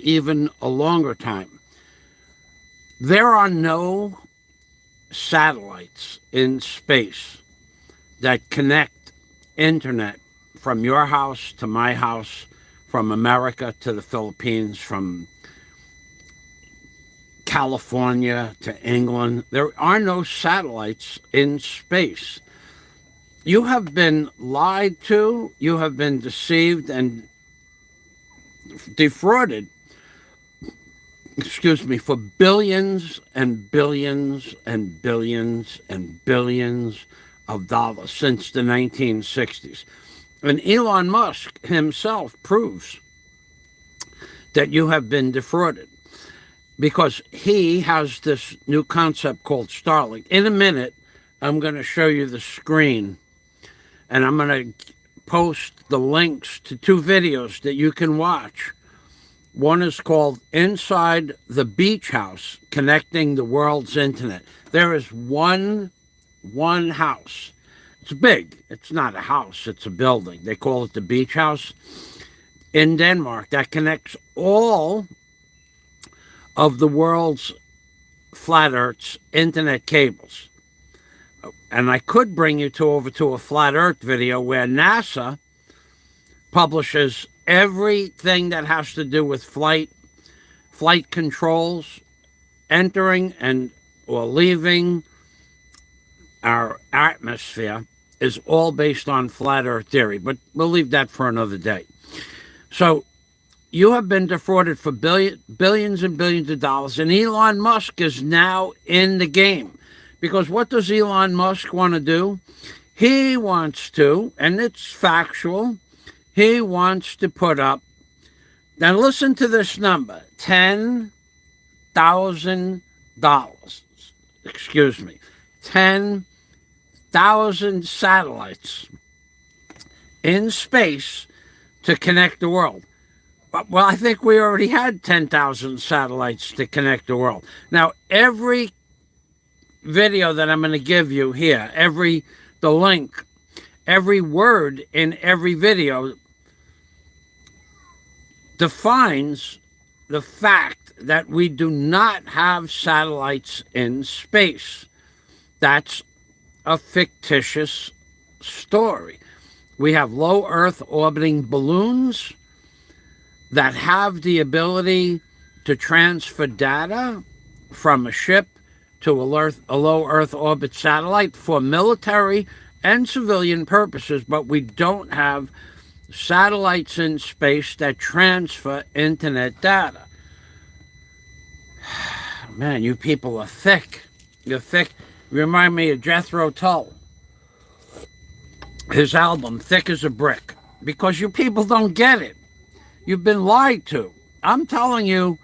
even a longer time. There are no satellites in space that connect internet from your house to my house, from America to the Philippines, from California to England. There are no satellites in space. You have been lied to, you have been deceived and defrauded, for billions and billions and billions and billions of dollars since the 1960s. And Elon Musk himself proves that you have been defrauded, because he has this new concept called Starlink. In a minute, I'm going to show you the screen, and I'm going to post the links to two videos that you can watch. One is called Inside the Beach House, Connecting the World's Internet. There is one house. It's big. It's not a house. It's a building. They call it the Beach House in Denmark that connects all of the world's flat Earth's internet cables. And I could bring you over to a flat Earth video where NASA publishes everything that has to do with flight controls, entering and or leaving our atmosphere, is all based on flat Earth theory. But we'll leave that for another day. So you have been defrauded for billions and billions of dollars, and Elon Musk is now in the game. Because what does Elon Musk want to do? He wants to, and it's factual, he wants to put up, now listen to this number, $10,000. 10,000 satellites in space to connect the world. Well, I think we already had 10,000 satellites to connect the world. Now, every video that I'm going to give you here, the link, every word in every video defines the fact that we do not have satellites in space. That's a fictitious story. We have low Earth orbiting balloons that have the ability to transfer data from a ship to a low Earth orbit satellite for military and civilian purposes, but we don't have satellites in space that transfer internet data. Man, you people are thick. You're thick. You remind me of Jethro Tull. His album, Thick as a Brick. Because you people don't get it. You've been lied to. I'm telling you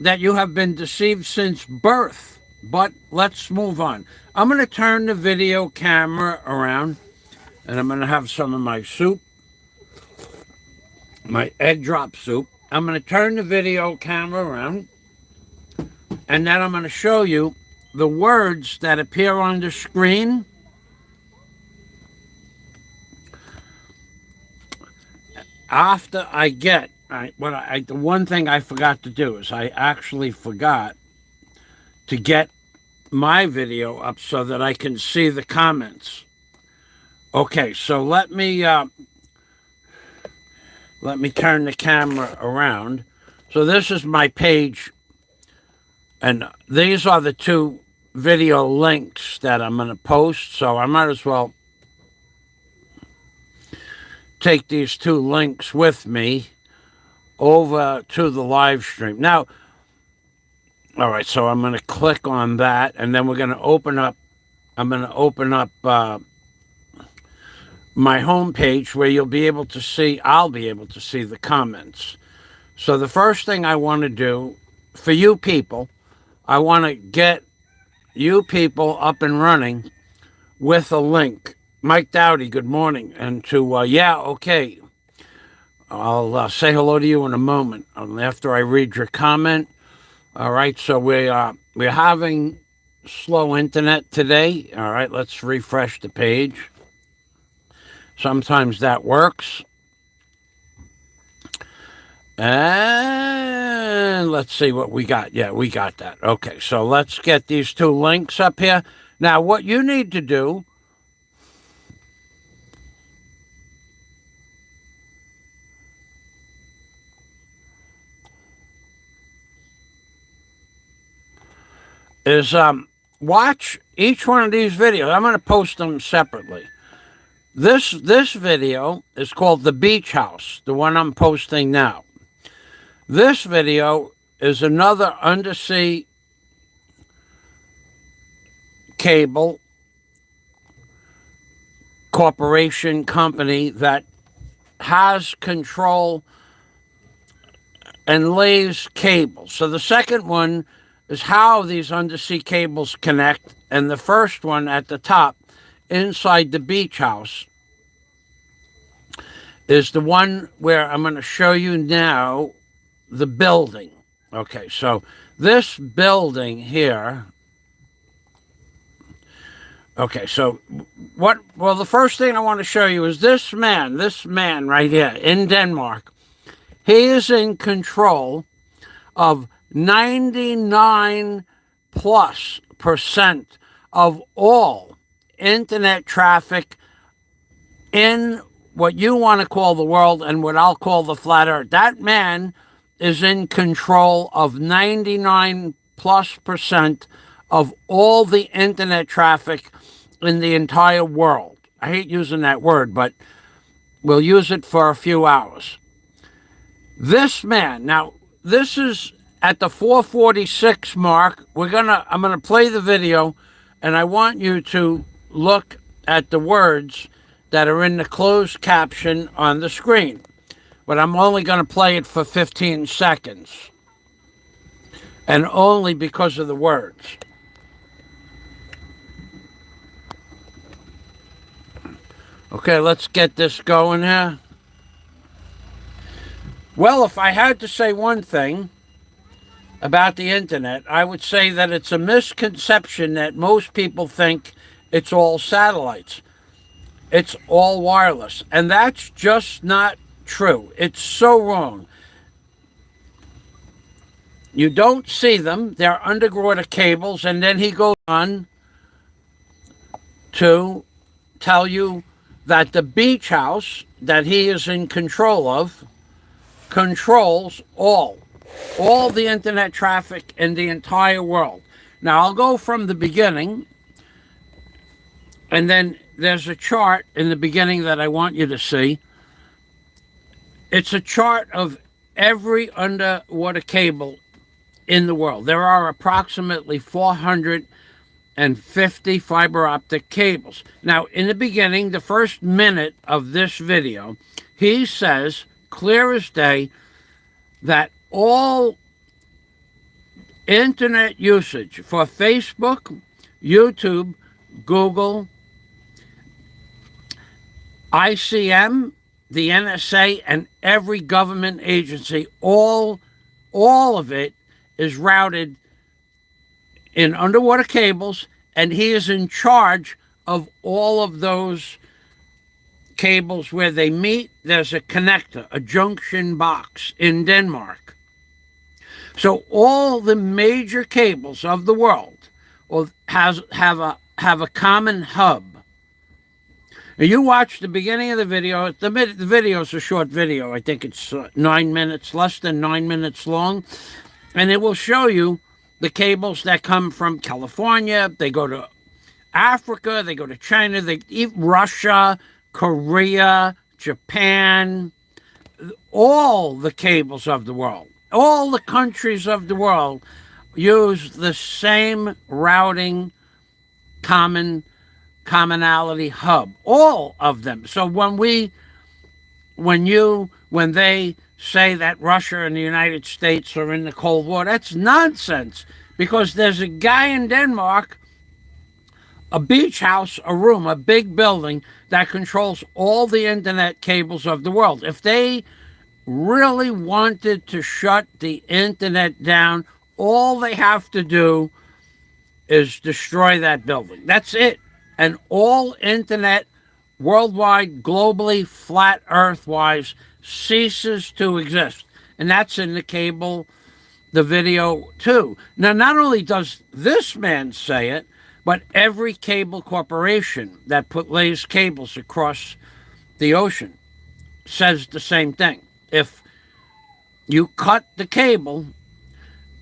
that you have been deceived since birth. But let's move on. I'm going to turn the video camera around, and I'm going to have some of my soup, my egg drop soup. I'm going to turn the video camera around, and then I'm going to show you the words that appear on the screen. After I get, the one thing I forgot to do is I actually forgot to get my video up so that I can see the comments. Okay, so let me turn the camera around. So this is my page, and these are the two video links that I'm going to post. So I might as well take these two links with me over to the live stream. Now, all right, so I'm going to click on that, and then we're going to open up, my homepage where I'll be able to see the comments. So the first thing I want to do for you people, I want to get you people up and running with a link. Mike Dowdy, good morning. And to, yeah, okay. I'll say hello to you in a moment after I read your comment. All right, so we're having slow internet today. All right, let's refresh the page. Sometimes that works. And let's see what we got. Yeah, we got that. Okay, so let's get these two links up here. Now, what you need to do is watch each one of these videos. I'm going to post them separately. This video is called The Beach House, the one I'm posting now. This video is another undersea cable corporation company that has control and lays cables. So the second one is how these undersea cables connect, and the first one at the top, inside the beach house, is the one where I'm going to show you now the building. Okay, so this building here. Okay, so well, the first thing I want to show you is this man right here in Denmark. He is in control of 99+% of all internet traffic in what you want to call the world and what I'll call the flat earth. That man is in control of 99+% of all the internet traffic in the entire world. I hate using that word, but we'll use it for a few hours. This man, now this is at the 4:46 mark. I'm gonna play the video, and I want you to look at the words that are in the closed caption on the screen. But I'm only going to play it for 15 seconds. And only because of the words. Okay, let's get this going here. Well, if I had to say one thing about the internet, I would say that it's a misconception that most people think it's all satellites. It's all wireless. And that's just not true. It's so wrong. You don't see them. They're underwater cables. And then he goes on to tell you that the beach house that he is in control of controls all the internet traffic in the entire world. Now, I'll go from the beginning, and then there's a chart in the beginning that I want you to see. It's a chart of every underwater cable in the world. There are approximately 450 fiber optic cables. Now, in the beginning, the first minute of this video, he says, clear as day, that all internet usage for Facebook, YouTube, Google, ICM, the NSA, and every government agency, all of it is routed in underwater cables, and he is in charge of all of those cables where they meet. There's a connector, a junction box in Denmark. So all the major cables of the world have a common hub. Now, you watch the beginning of the video. The video is a short video. I think it's 9 minutes, less than 9 minutes long. And it will show you the cables that come from California. They go to Africa. They go to China. They eat Russia, Korea, Japan. All the cables of the world. All the countries of the world use the same routing commonality hub, all of them. So when they say that Russia and the United States are in the Cold War, that's nonsense, because there's a guy in Denmark, a beach house, a room, a big building that controls all the internet cables of the world. If they really wanted to shut the internet down, all they have to do is destroy that building. That's it. And all internet worldwide, globally, flat earth-wise, ceases to exist. And that's in the the video too. Now, not only does this man say it, but every cable corporation that lays cables across the ocean says the same thing. If you cut the cable,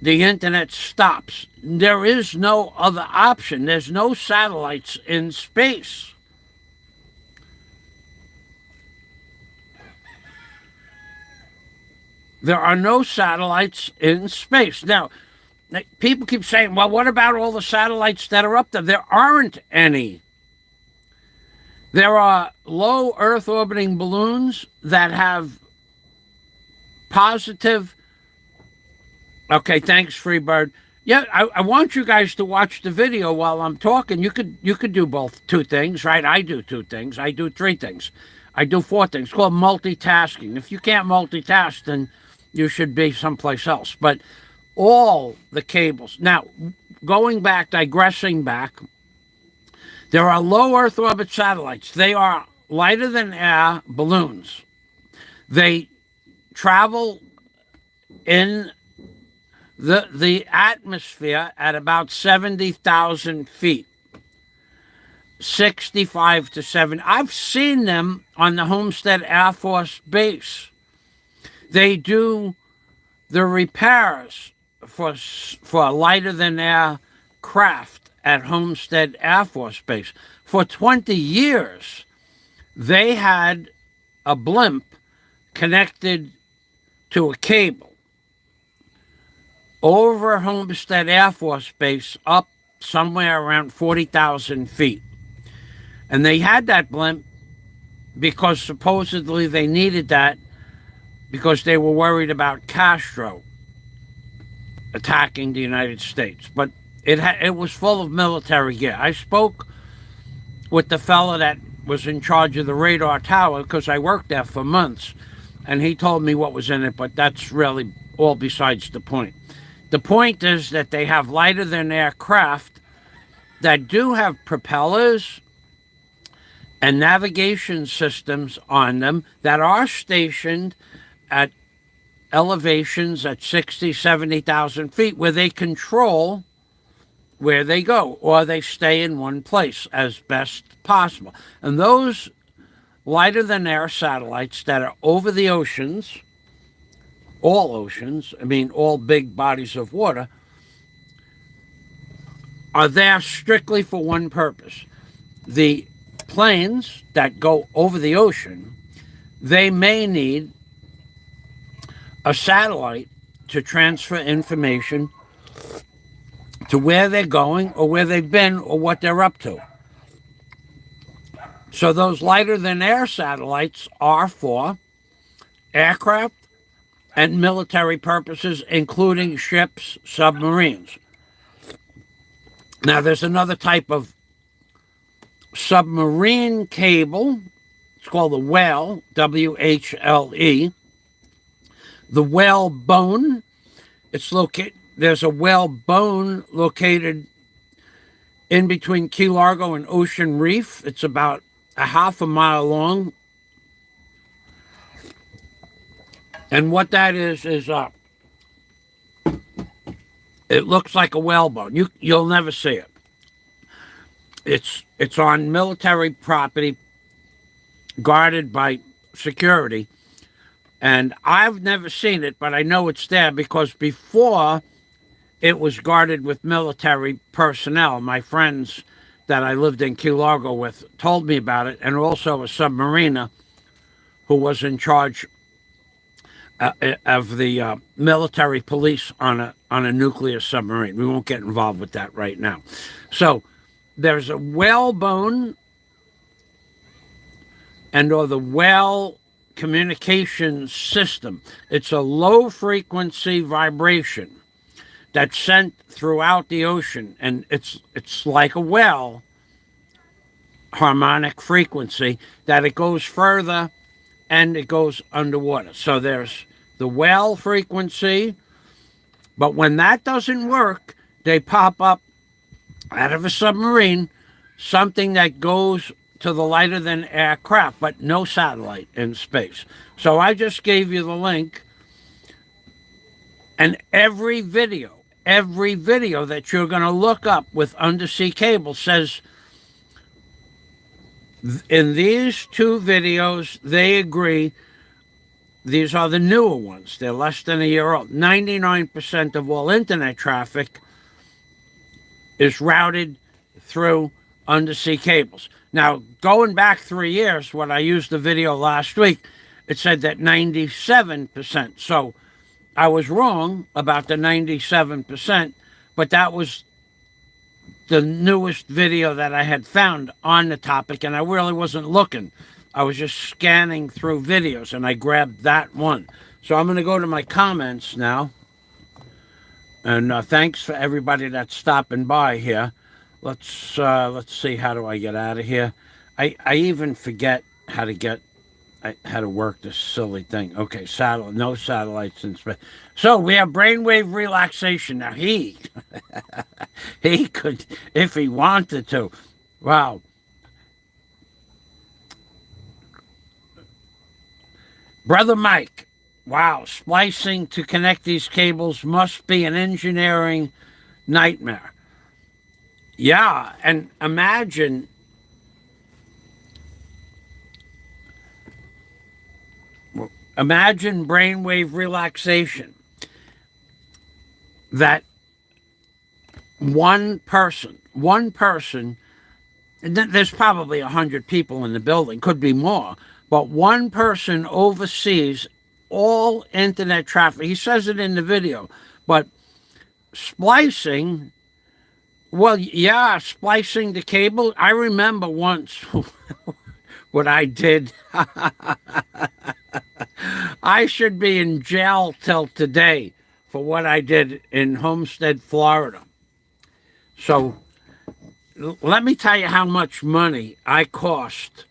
the internet stops. There is no other option. There's no satellites in space. There are no satellites in space. Now, people keep saying, well, what about all the satellites that are up there? There aren't any. There are low Earth orbiting balloons that have positive. Okay, thanks, Freebird. Yeah, I want you guys to watch the video while I'm talking. You could do both, two things, right? I do two things. I do three things. I do four things. It's called multitasking. If you can't multitask, then you should be someplace else. But all the cables. Now, digressing back, there are low Earth orbit satellites. They are lighter than air balloons. They travel in the atmosphere at about 70,000 feet. 65 to 70. I've seen them on the Homestead Air Force Base. They do the repairs for lighter than air craft at Homestead Air Force Base. For 20 years, they had a blimp connected to a cable over Homestead Air Force Base up somewhere around 40,000 feet. And they had that blimp because supposedly they needed that because they were worried about Castro attacking the United States. But it was full of military gear. I spoke with the fellow that was in charge of the radar tower because I worked there for months, and he told me what was in it, but that's really all besides the point. The point is that they have lighter than air craft that do have propellers and navigation systems on them that are stationed at elevations at 60, 70,000 feet where they control where they go, or they stay in one place as best possible. And those lighter than air satellites that are over the oceans, all oceans, all big bodies of water, are there strictly for one purpose. The planes that go over the ocean, they may need a satellite to transfer information to where they're going or where they've been or what they're up to. So those lighter than air satellites are for aircraft and military purposes, including ships, submarines. Now, there's another type of submarine cable. It's called the whale, W-H-L-E. The whale bone. There's a whale bone located in between Key Largo and Ocean Reef. It's about a half a mile long. And what that is it looks like a whalebone. You'll never see it. It's on military property, guarded by security. And I've never seen it, but I know it's there because before it was guarded with military personnel. My friends that I lived in Key Largo with told me about it, and also a submariner who was in charge of the military police on a nuclear submarine. We won't get involved with that right now. So there's a whalebone or the whale communication system. It's a low frequency vibration that's sent throughout the ocean, and it's like a whale harmonic frequency that it goes further and it goes underwater. So there's the whale frequency, but when that doesn't work, they pop up out of a submarine something that goes to the lighter than air craft, but no satellite in space. So I just gave you the link And every video that you're going to look up with undersea cable says in these two videos, they agree. These are the newer ones. They're less than a year old. 99% of all internet traffic is routed through undersea cables. Now, going back 3 years, when I used the video last week, it said that 97%. So I was wrong about the 97%, but that was the newest video that I had found on the topic, and I really wasn't looking. I was just scanning through videos, and I grabbed that one. So I'm going to go to my comments now. And thanks for everybody that's stopping by here. Let's see, how do I get out of here? I even forget how to work this silly thing. Okay, no satellites in space. So we have brainwave relaxation. Now he could, if he wanted to. Wow. Brother Mike, wow, splicing to connect these cables must be an engineering nightmare. Yeah, and imagine brainwave relaxation. That one person, there's probably 100 people in the building, could be more, but one person oversees all internet traffic. He says it in the video, but splicing, well, yeah, splicing the cable. I remember once what I did. I should be in jail till today for what I did in Homestead, Florida. So let me tell you how much money I cost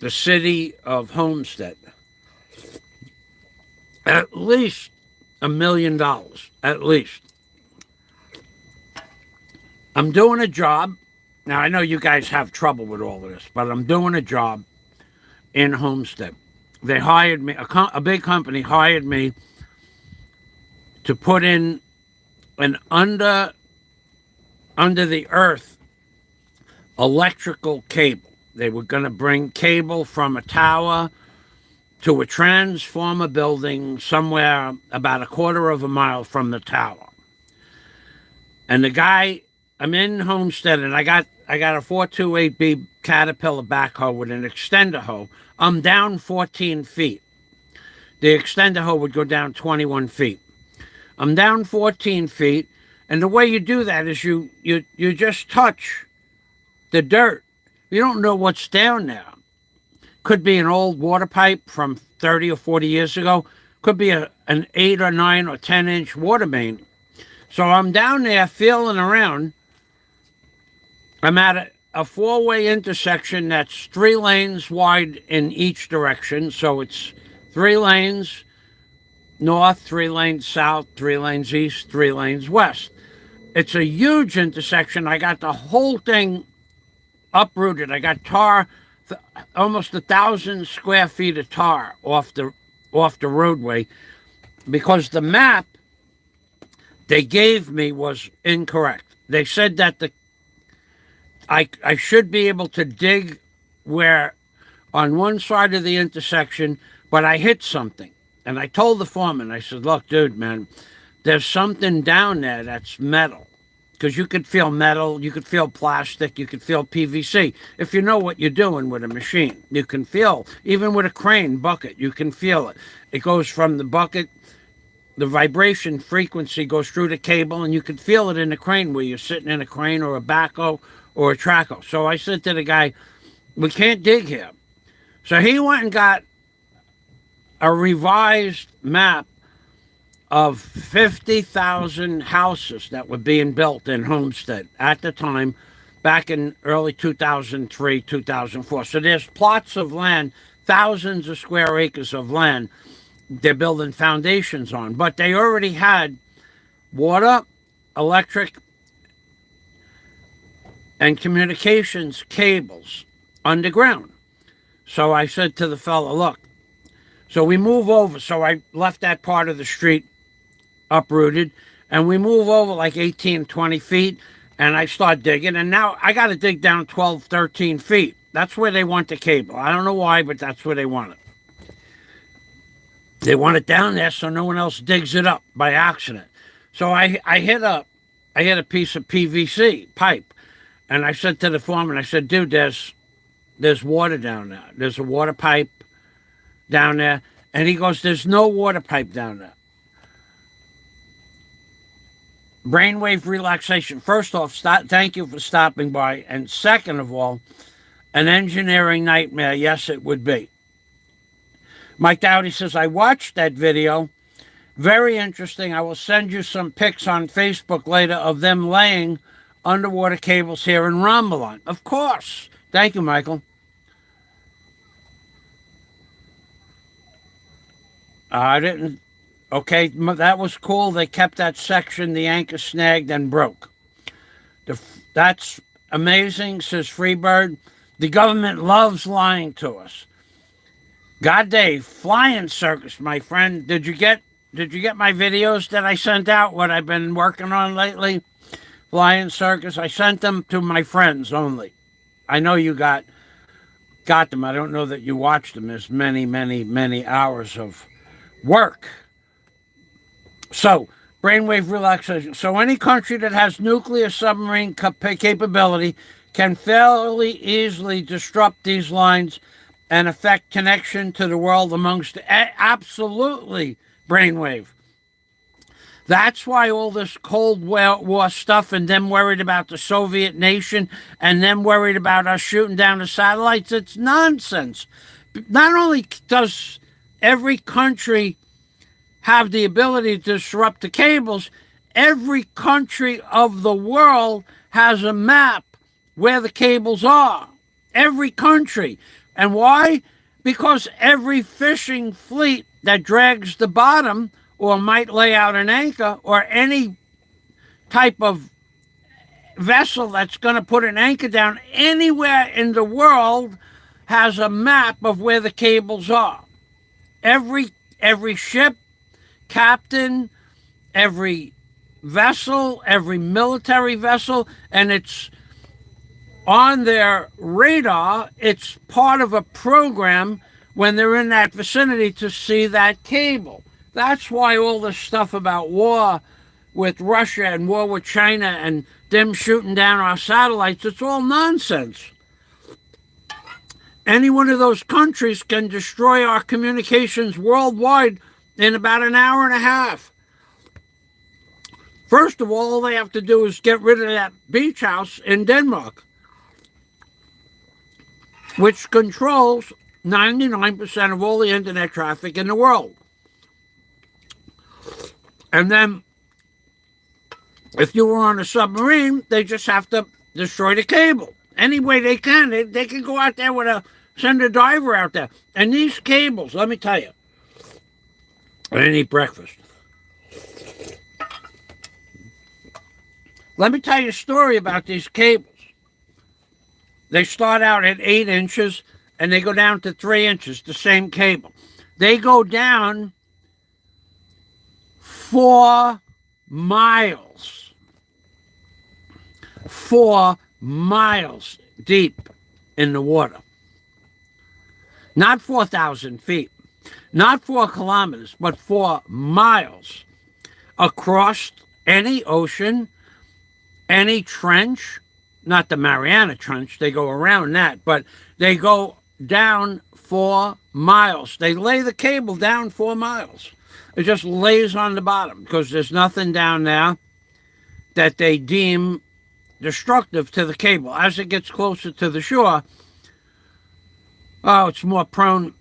the city of Homestead. At least $1 million, at least. I'm doing a job. Now, I know you guys have trouble with all of this, but I'm doing a job in Homestead. They hired me, a big company hired me to put in an under the earth electrical cable. They were going to bring cable from a tower to a transformer building somewhere about a quarter of a mile from the tower. And the guy, I'm in Homestead, and I got a 428B Caterpillar backhoe with an extender hoe. I'm down 14 feet. The extender hoe would go down 21 feet. I'm down 14 feet, and the way you do that is you just touch the dirt. You don't know what's down there. Could be an old water pipe from 30 or 40 years ago. Could be an 8 or 9 or 10-inch water main. So I'm down there feeling around. I'm at a four-way intersection that's 3 lanes wide in each direction. So it's 3 lanes north, 3 lanes south, 3 lanes east, 3 lanes west. It's a huge intersection. I got the whole thing uprooted. I got tar, almost 1,000 square feet of tar off the roadway, because the map they gave me was incorrect. They said that I should be able to dig where on one side of the intersection, but I hit something. And I told the foreman, I said, look, dude, man, there's something down there that's metal. Because you could feel metal, you could feel plastic, you could feel PVC. If you know what you're doing with a machine, you can feel, even with a crane bucket, you can feel it. It goes from the bucket, the vibration frequency goes through the cable, and you can feel it in the crane where you're sitting in a crane or a backhoe or a track hoe. So I said to the guy, we can't dig here. So he went and got a revised map of 50,000 houses that were being built in Homestead at the time, back in early 2003, 2004. So there's plots of land, thousands of square acres of land they're building foundations on. But they already had water, electric, and communications cables underground. So I said to the fellow, look, So we move over. So I left that part of the street uprooted, and we move over like 18, 20 feet, and I start digging, and now I got to dig down 12, 13 feet. That's where they want the cable. I don't know why, but that's where they want it. They want it down there so no one else digs it up by accident. So I hit a piece of PVC pipe, and I said to the foreman, I said, dude, there's water down there. There's a water pipe down there. And he goes, there's no water pipe down there. Brainwave relaxation. First off, thank you for stopping by. And second of all, an engineering nightmare. Yes, it would be. Mike Dowdy says, I watched that video. Very interesting. I will send you some pics on Facebook later of them laying underwater cables here in Romulon. Of course. Thank you, Michael. I didn't. Okay, that was cool. They kept that section, the anchor snagged and broke. That's amazing, says Freebird. The government loves lying to us. God Dave, flying circus, my friend. Did you get my videos that I sent out, what I've been working on lately? Flying circus. I sent them to my friends only. I know you got them. I don't know that you watched them. There's many, many, many hours of work. So, brainwave relaxation. So any country that has nuclear submarine capability can fairly easily disrupt these lines and affect connection to the world amongst... Absolutely, brainwave. That's why all this Cold War stuff and them worried about the Soviet nation and them worried about us shooting down the satellites, it's nonsense. Not only does every country have the ability to disrupt the cables, every country of the world has a map where the cables are. Every country. And why? Because every fishing fleet that drags the bottom or might lay out an anchor, or any type of vessel that's going to put an anchor down anywhere in the world has a map of where the cables are. Every ship, captain, every vessel, every military vessel, and it's on their radar. It's part of a program when they're in that vicinity to see that cable. That's why all this stuff about war with Russia and war with China and them shooting down our satellites, it's all nonsense. Any one of those countries can destroy our communications worldwide in about an hour and a half. First of all they have to do is get rid of that beach house in Denmark, which controls 99% of all the internet traffic in the world. And then, if you were on a submarine, they just have to destroy the cable. Any way they can. They can go out there send a diver out there. And these cables, let me tell you, I didn't eat breakfast. Let me tell you a story about these cables. They start out at 8 inches, and they go down to 3 inches, the same cable. They go down 4 miles. 4 miles deep in the water. Not 4,000 feet. Not 4 kilometers, but 4 miles across any ocean, any trench. Not the Mariana Trench. They go around that, but they go down 4 miles. They lay the cable down 4 miles. It just lays on the bottom because there's nothing down there that they deem destructive to the cable. As it gets closer to the shore, it's more prone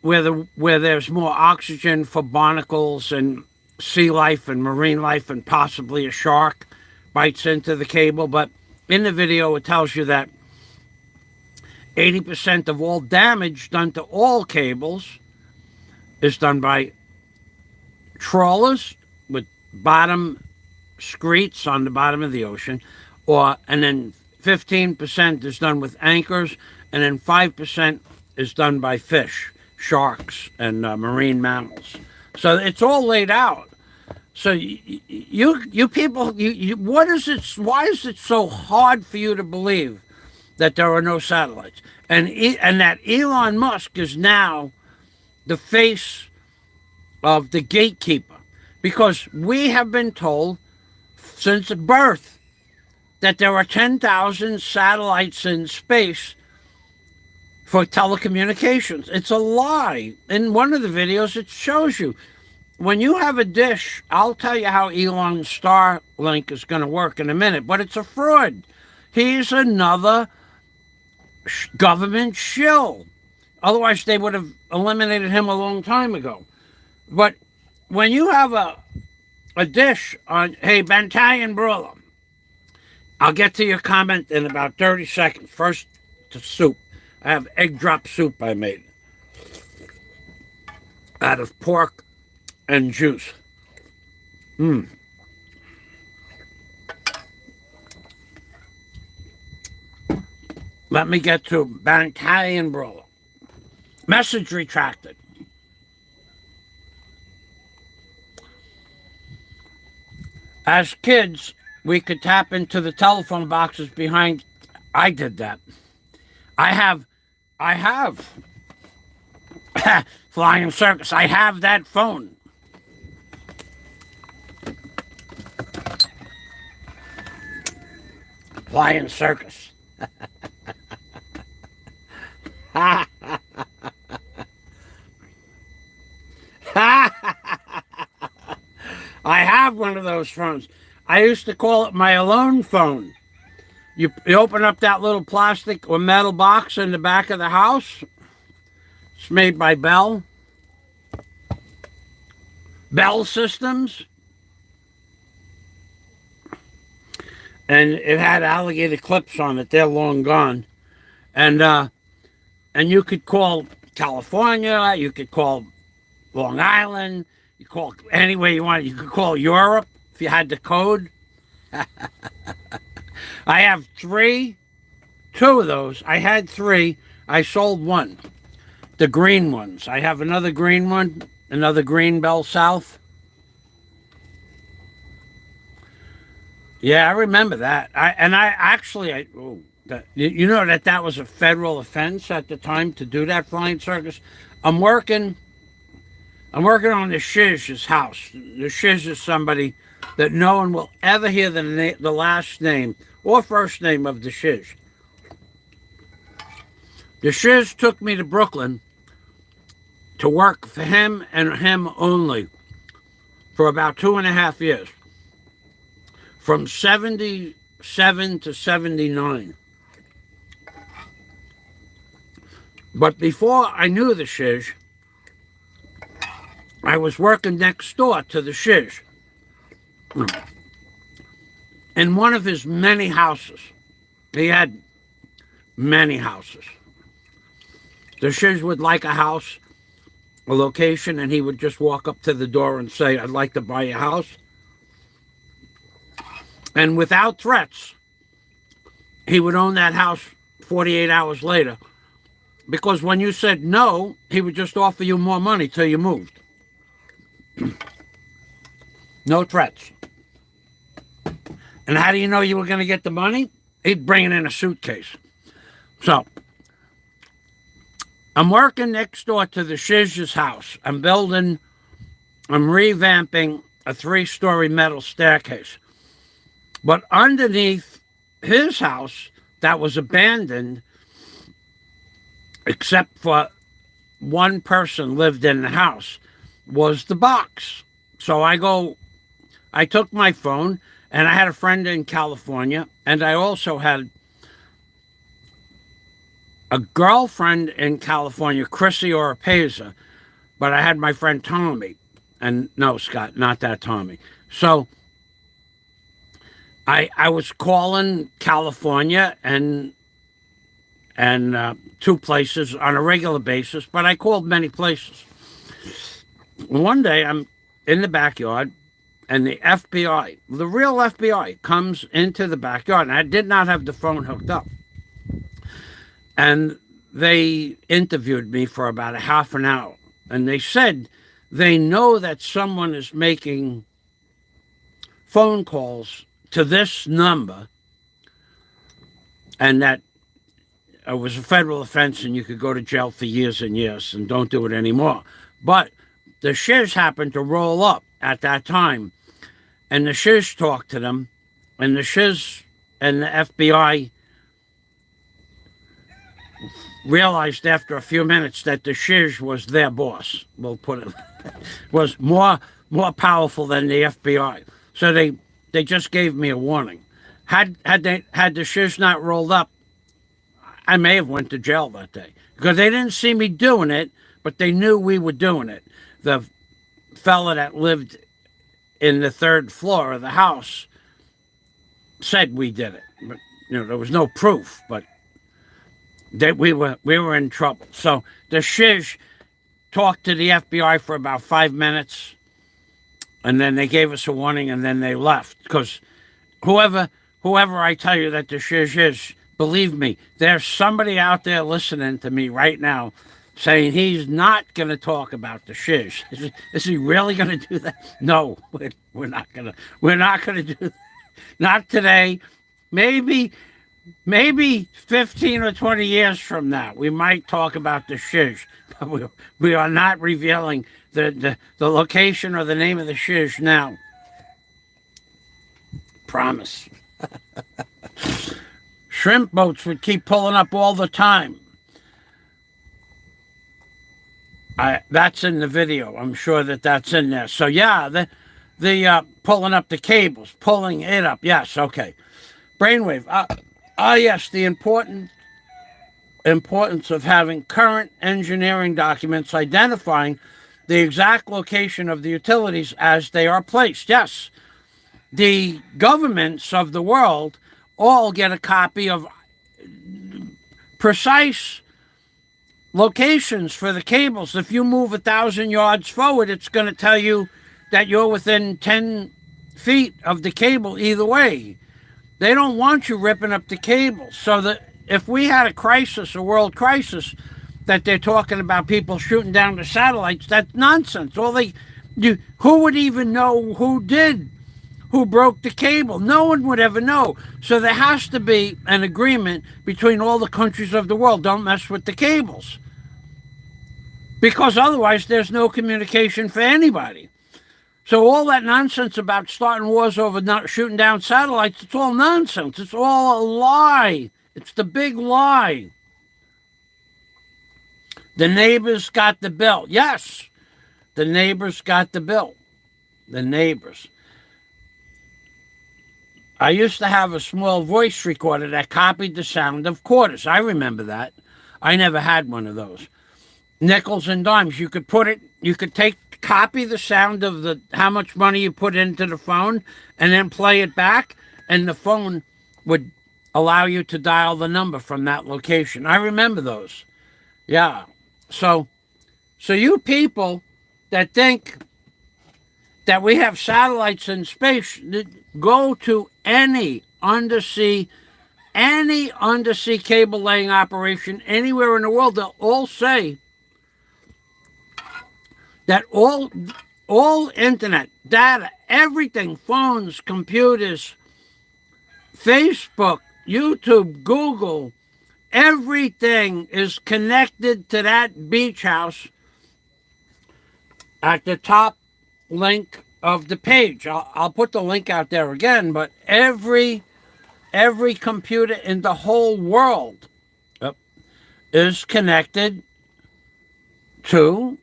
where there's more oxygen for barnacles and sea life and marine life, and possibly a shark bites into the cable. But in the video, it tells you that 80% of all damage done to all cables is done by trawlers with bottom screeds on the bottom of the ocean, and then 15% is done with anchors, and then 5% is done by fish, sharks and marine mammals. So it's all laid out. So you people, what is it? Why is it so hard for you to believe that there are no satellites, and that Elon Musk is now the face of the gatekeeper? Because we have been told since birth that there are 10,000 satellites in space for telecommunications. It's a lie. In one of the videos, it shows you. When you have a dish, I'll tell you how Elon's Starlink is going to work in a minute, but it's a fraud. He's another government shill. Otherwise, they would have eliminated him a long time ago. But when you have a dish on, hey, Bantalian Brawler, I'll get to your comment in about 30 seconds. First, to soup. I have egg drop soup I made out of pork and juice. Let me get to Bantalian Brawler. Message retracted. As kids, we could tap into the telephone boxes behind. I did that. I have Flying Circus. I have that phone. Flying Circus. I have one of those phones. I used to call it my alone phone. You open up that little plastic or metal box in the back of the house. It's made by Bell. Bell Systems. And it had alligator clips on it. They're long gone. And you could call California. You could call Long Island. You call anywhere you want. You could call Europe if you had the code. I have two of those. I had three. I sold one. The green ones. I have another green one. Another green Bell South. Yeah, I remember that. You know that was a federal offense at the time to do that, Flying Circus. I'm working on the Shiz's house. The Shiz is somebody that no one will ever hear the last name or first name of the Shiz. The Shiz took me to Brooklyn to work for him and him only for about 2.5 years. From 77 to 79. But before I knew the Shiz, I was working next door to the Shiz in one of his many houses. He had many houses. The Shiz would like a house, a location, and he would just walk up to the door and say, I'd like to buy a house. And without threats, he would own that house 48 hours later. Because when you said no, he would just offer you more money till you moved. No threats. And how do you know you were going to get the money? He'd bring it in a suitcase. So, I'm working next door to the Shiz's house. I'm revamping a 3-story metal staircase. But underneath his house that was abandoned, except for one person lived in the house, was the box. So I took my phone, and I had a friend in California, and I also had a girlfriend in California, Chrissy Oropeza, but I had my friend Tommy. And no, Scott, not that Tommy. So I was calling California and 2 places on a regular basis, but I called many places. One day I'm in the backyard, and the FBI, the real FBI, comes into the backyard, and I did not have the phone hooked up. And they interviewed me for about a half an hour, and they said they know that someone is making phone calls to this number, and that it was a federal offense and you could go to jail for years and years, and don't do it anymore. But the shiz happened to roll up at that time, and the shiz talked to them, and the shiz and the FBI realized after a few minutes that the shiz was their boss. We'll put it was more powerful than the FBI. So they just gave me a warning. Had the shiz not rolled up, I may have went to jail that day, because they didn't see me doing it, but they knew we were doing it. The fella that lived in the third floor of the house said we did it, but there was no proof, but that we were in trouble. So the shiz talked to the FBI for about 5 minutes, and then they gave us a warning, and then they left. Because whoever I tell you that the shiz is, believe me, there's somebody out there listening to me right now saying he's not going to talk about the shiz. Is he really going to do that? No, we're not going to do that. Not today. Maybe 15 or 20 years from now, we might talk about the shiz. But we are not revealing the location or the name of the shiz now. Promise. Shrimp boats would keep pulling up all the time. That's in the video. I'm sure that's in there. So yeah, the pulling up the cables, pulling it up. Yes, okay. Brainwave. Yes, the importance of having current engineering documents identifying the exact location of the utilities as they are placed. Yes, the governments of the world all get a copy of precise locations for the cables. If you move 1,000 yards forward, it's going to tell you that you're within 10 feet of the cable either way. They don't want you ripping up the cables. So that if we had a crisis, a world crisis, that they're talking about people shooting down the satellites, that's nonsense. Who would even know who broke the cable? No one would ever know. So there has to be an agreement between all the countries of the world. Don't mess with the cables. Because otherwise there's no communication for anybody. So all that nonsense about starting wars over not shooting down satellites, it's all nonsense. It's all a lie. It's the big lie. The neighbors got the bill. Yes, the neighbors got the bill. The neighbors. I used to have a small voice recorder that copied the sound of quarters. I remember that. I never had one of those. Nickels and dimes. You could copy the sound of how much money you put into the phone and then play it back, and the phone would allow you to dial the number from that location. I remember those. Yeah. So you people that think that we have satellites in space, go to any undersea cable laying operation anywhere in the world. They'll all say that all internet data, everything, phones, computers, Facebook, YouTube, Google, everything is connected to that beach house at the top link of the page. I'll put the link out there again, but every computer in the whole world is connected to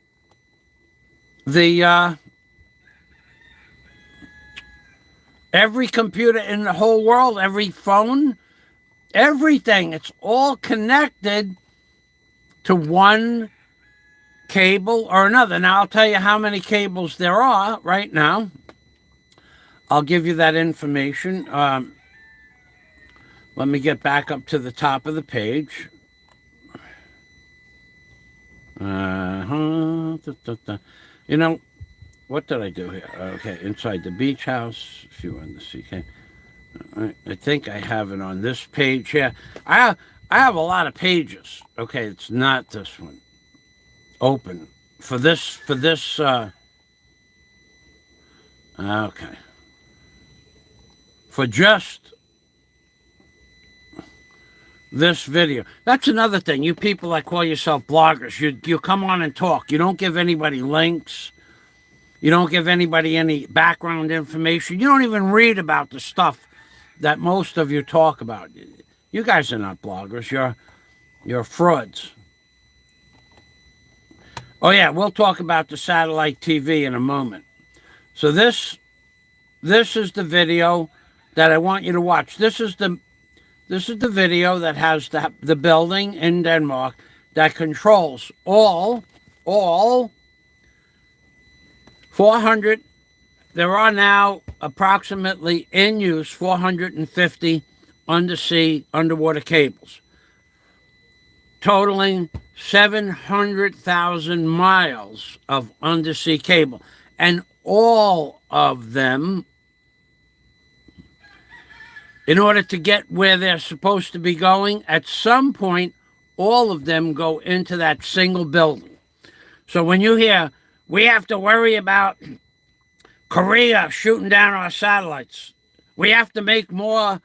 every computer in the whole world, every phone, everything. It's all connected to one cable or another. Now, I'll tell you how many cables there are right now. I'll give you that information. Let me get back up to the top of the page. What did I do here? Okay, inside the beach house, if you want to see. I think I have it on this page here. I have a lot of pages. Okay, it's not this one. Open. For this, okay. For just this video. That's another thing. You people that call yourself bloggers, you come on and talk. You don't give anybody links. You don't give anybody any background information. You don't even read about the stuff that most of you talk about. You guys are not bloggers. You're frauds. Oh yeah, we'll talk about the satellite TV in a moment. So this is the video that I want you to watch. This is the video that has the building in Denmark that controls all 400. There are now approximately in use 450 underwater cables, totaling 700,000 miles of undersea cable. And all of them, in order to get where they're supposed to be going, at some point, all of them go into that single building. So when you hear, we have to worry about Korea shooting down our satellites, we have to make more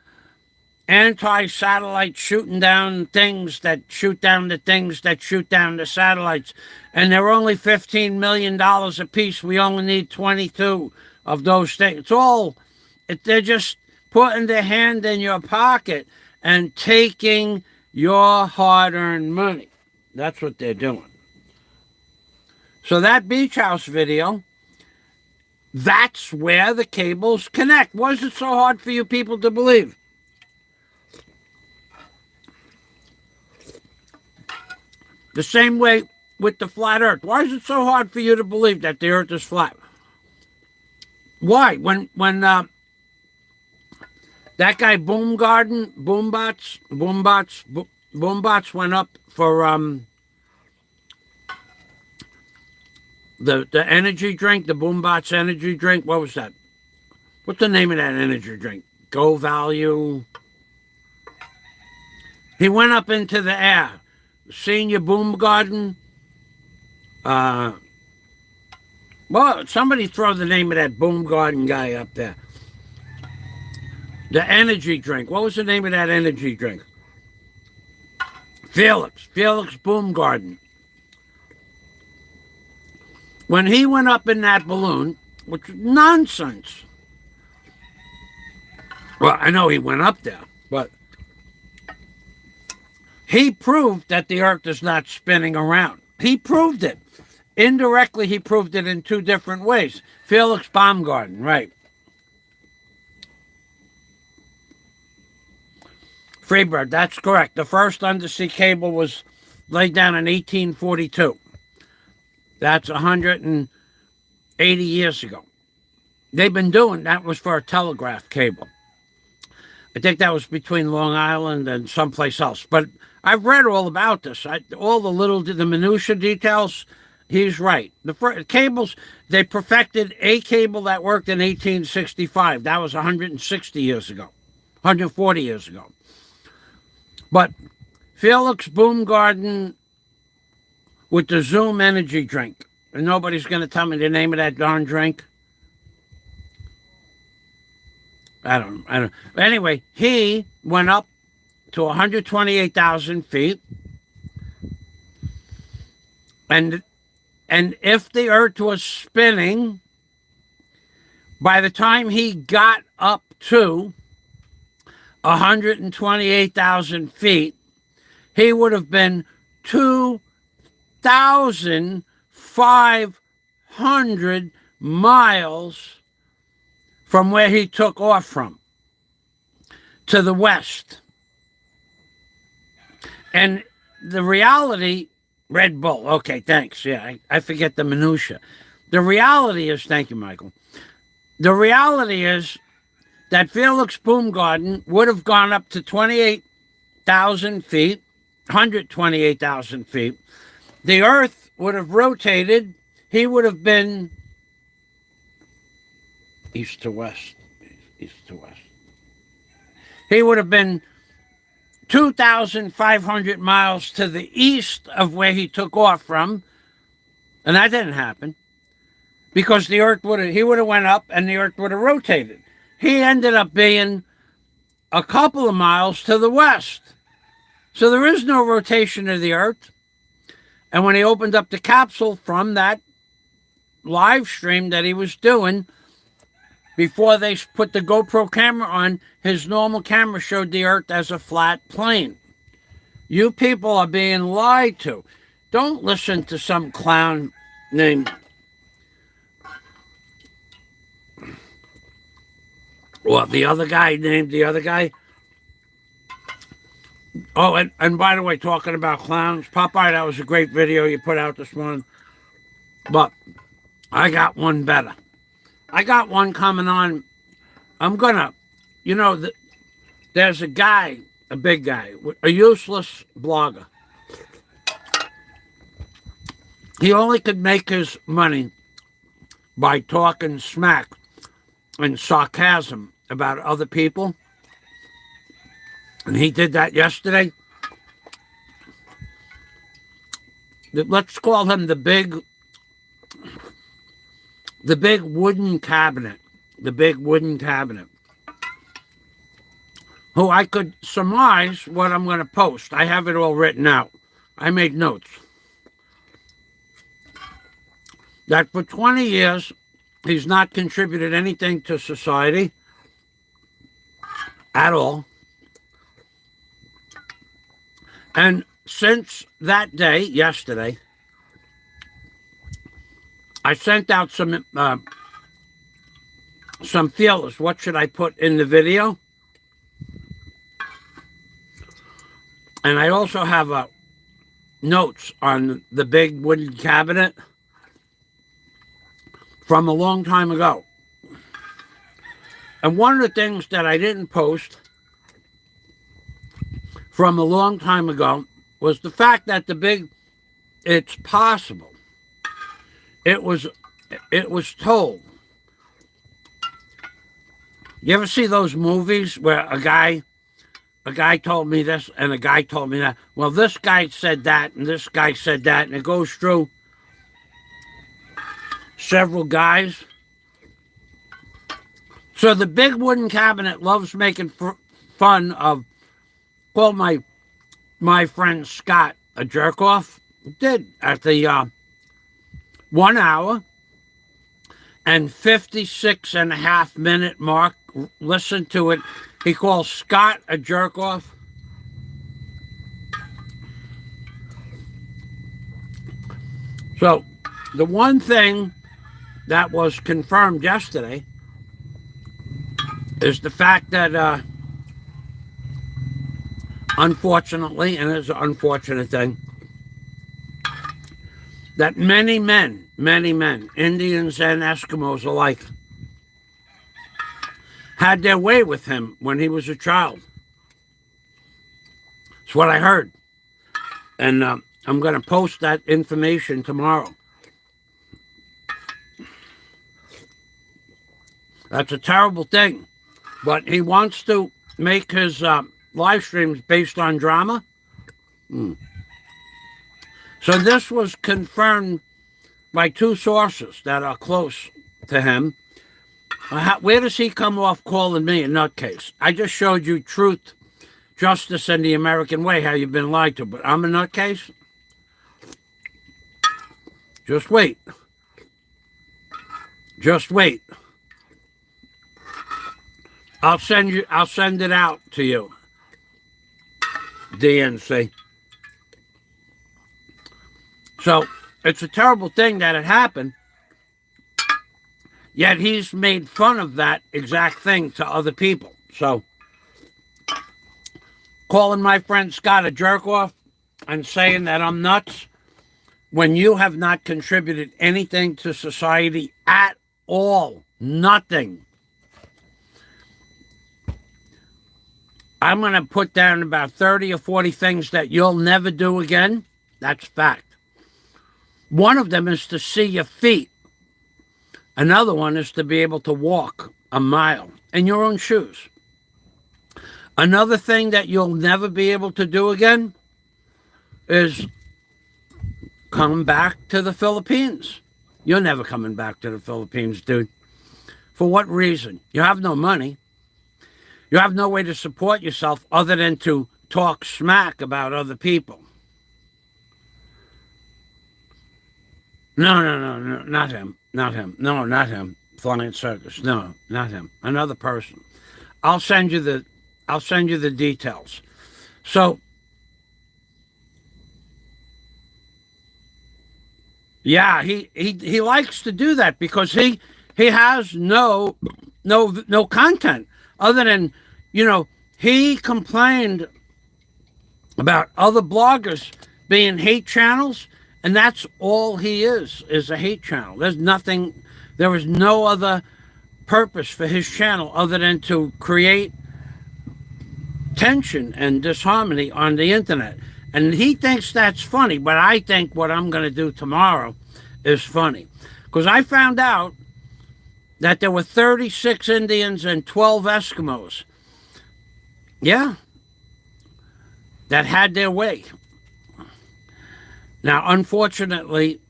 anti-satellite shooting down things that shoot down the things that shoot down the satellites, and they're only $15 million a piece. We only need 22 of those things. They're just putting their hand in your pocket and taking your hard-earned money. That's what they're doing. So that beach house video, that's where the cables connect. Why is it so hard for you people to believe? The same way with the flat earth. Why is it so hard for you to believe that the earth is flat? Why? When that guy Boombots went up for the energy drink, the Boombots energy drink. What was that? What's the name of that energy drink? Go Value. He went up into the air. Senior Boom Garden. Well, somebody throw the name of that Boom Garden guy up there. The energy drink. What was the name of that energy drink? Felix Boom Garden. When he went up in that balloon, which was nonsense. Well, I know he went up there, but he proved that the earth is not spinning around. He proved it. Indirectly, he proved it in two different ways. Felix Baumgarten, right. Freebird, that's correct. The first undersea cable was laid down in 1842. That's 180 years ago. They've been doing, that was for a telegraph cable. I think that was between Long Island and someplace else. But I've read all about this. All the minutia details, he's right. The cables, they perfected a cable that worked in 1865. That was 160 years ago, 140 years ago. But Felix Baumgarten with the Zoom energy drink, and nobody's going to tell me the name of that darn drink. I don't know. But anyway, he went up to 128,000 feet. And if the earth was spinning, by the time he got up to 128,000 feet, he would have been 2,500 miles from where he took off from, to the west. And the reality, Red Bull, okay, thanks. Yeah, I forget the minutia. The reality is, thank you, Michael. The reality is that Felix Baumgarten would have gone up to 28,000 feet, 128,000 feet. The earth would have rotated. He would have been east to west. He would have been 2,500 miles to the east of where he took off from, and that didn't happen because the Earth he would have went up and the Earth would have rotated. He ended up being a couple of miles to the west. So there is no rotation of the Earth. And when he opened up the capsule from that live stream that he was doing, before they put the GoPro camera on, his normal camera showed the Earth as a flat plane. You people are being lied to. Don't listen to some clown named... Well, the other guy. Oh, and by the way, talking about clowns, Popeye, that was a great video you put out this morning. But I got one better. I got one coming on. I'm going to, there's a guy, a big guy, a useless blogger. He only could make his money by talking smack and sarcasm about other people. And he did that yesterday. Let's call him the big wooden cabinet. The big wooden cabinet. Who I could surmise what I'm going to post. I have it all written out. I made notes. That for 20 years, he's not contributed anything to society at all. And since that day, yesterday, I sent out some feelers. What should I put in the video? And I also have notes on the big wooden cabinet from a long time ago. And one of the things that I didn't post from a long time ago was the fact that it's possible. It was told. You ever see those movies where a guy told me this and a guy told me that? Well, this guy said that and this guy said that, and it goes through several guys. So the big wooden cabinet loves making fun of, called my friend Scott a jerk off. Did at the 1 hour and 56.5 minute mark. Listen to it. He calls Scott a jerk off. So the one thing that was confirmed yesterday is the fact that unfortunately, and it's an unfortunate thing, that many men, Indians and Eskimos alike, had their way with him when he was a child. It's what I heard. And I'm going to post that information tomorrow. That's a terrible thing. But he wants to make his live streams based on drama. So this was confirmed by two sources that are close to him. Where does he come off calling me a nutcase? I just showed you truth, justice, and the American way, how you've been lied to. But I'm a nutcase? Just wait. Just wait. I'll send it out to you. DNC. So it's a terrible thing that it happened. Yet he's made fun of that exact thing to other people. So calling my friend Scott a jerk off and saying that I'm nuts when you have not contributed anything to society at all. Nothing. I'm going to put down about 30 or 40 things that you'll never do again. That's fact. One of them is to see your feet. Another one is to be able to walk a mile in your own shoes. Another thing that you'll never be able to do again is come back to the Philippines. You're never coming back to the Philippines, dude. For what reason? You have no money. You have no way to support yourself other than to talk smack about other people. No, not him. Not him. No, not him. Flying Circus. No, not him. Another person. I'll send you the details. So, yeah, he likes to do that because he has no content other than, he complained about other bloggers being hate channels, and that's all he is a hate channel. There is no other purpose for his channel other than to create tension and disharmony on the internet. And he thinks that's funny, but I think what I'm going to do tomorrow is funny. Because I found out that there were 36 Indians and 12 Eskimos. Yeah, that had their way. Now, unfortunately,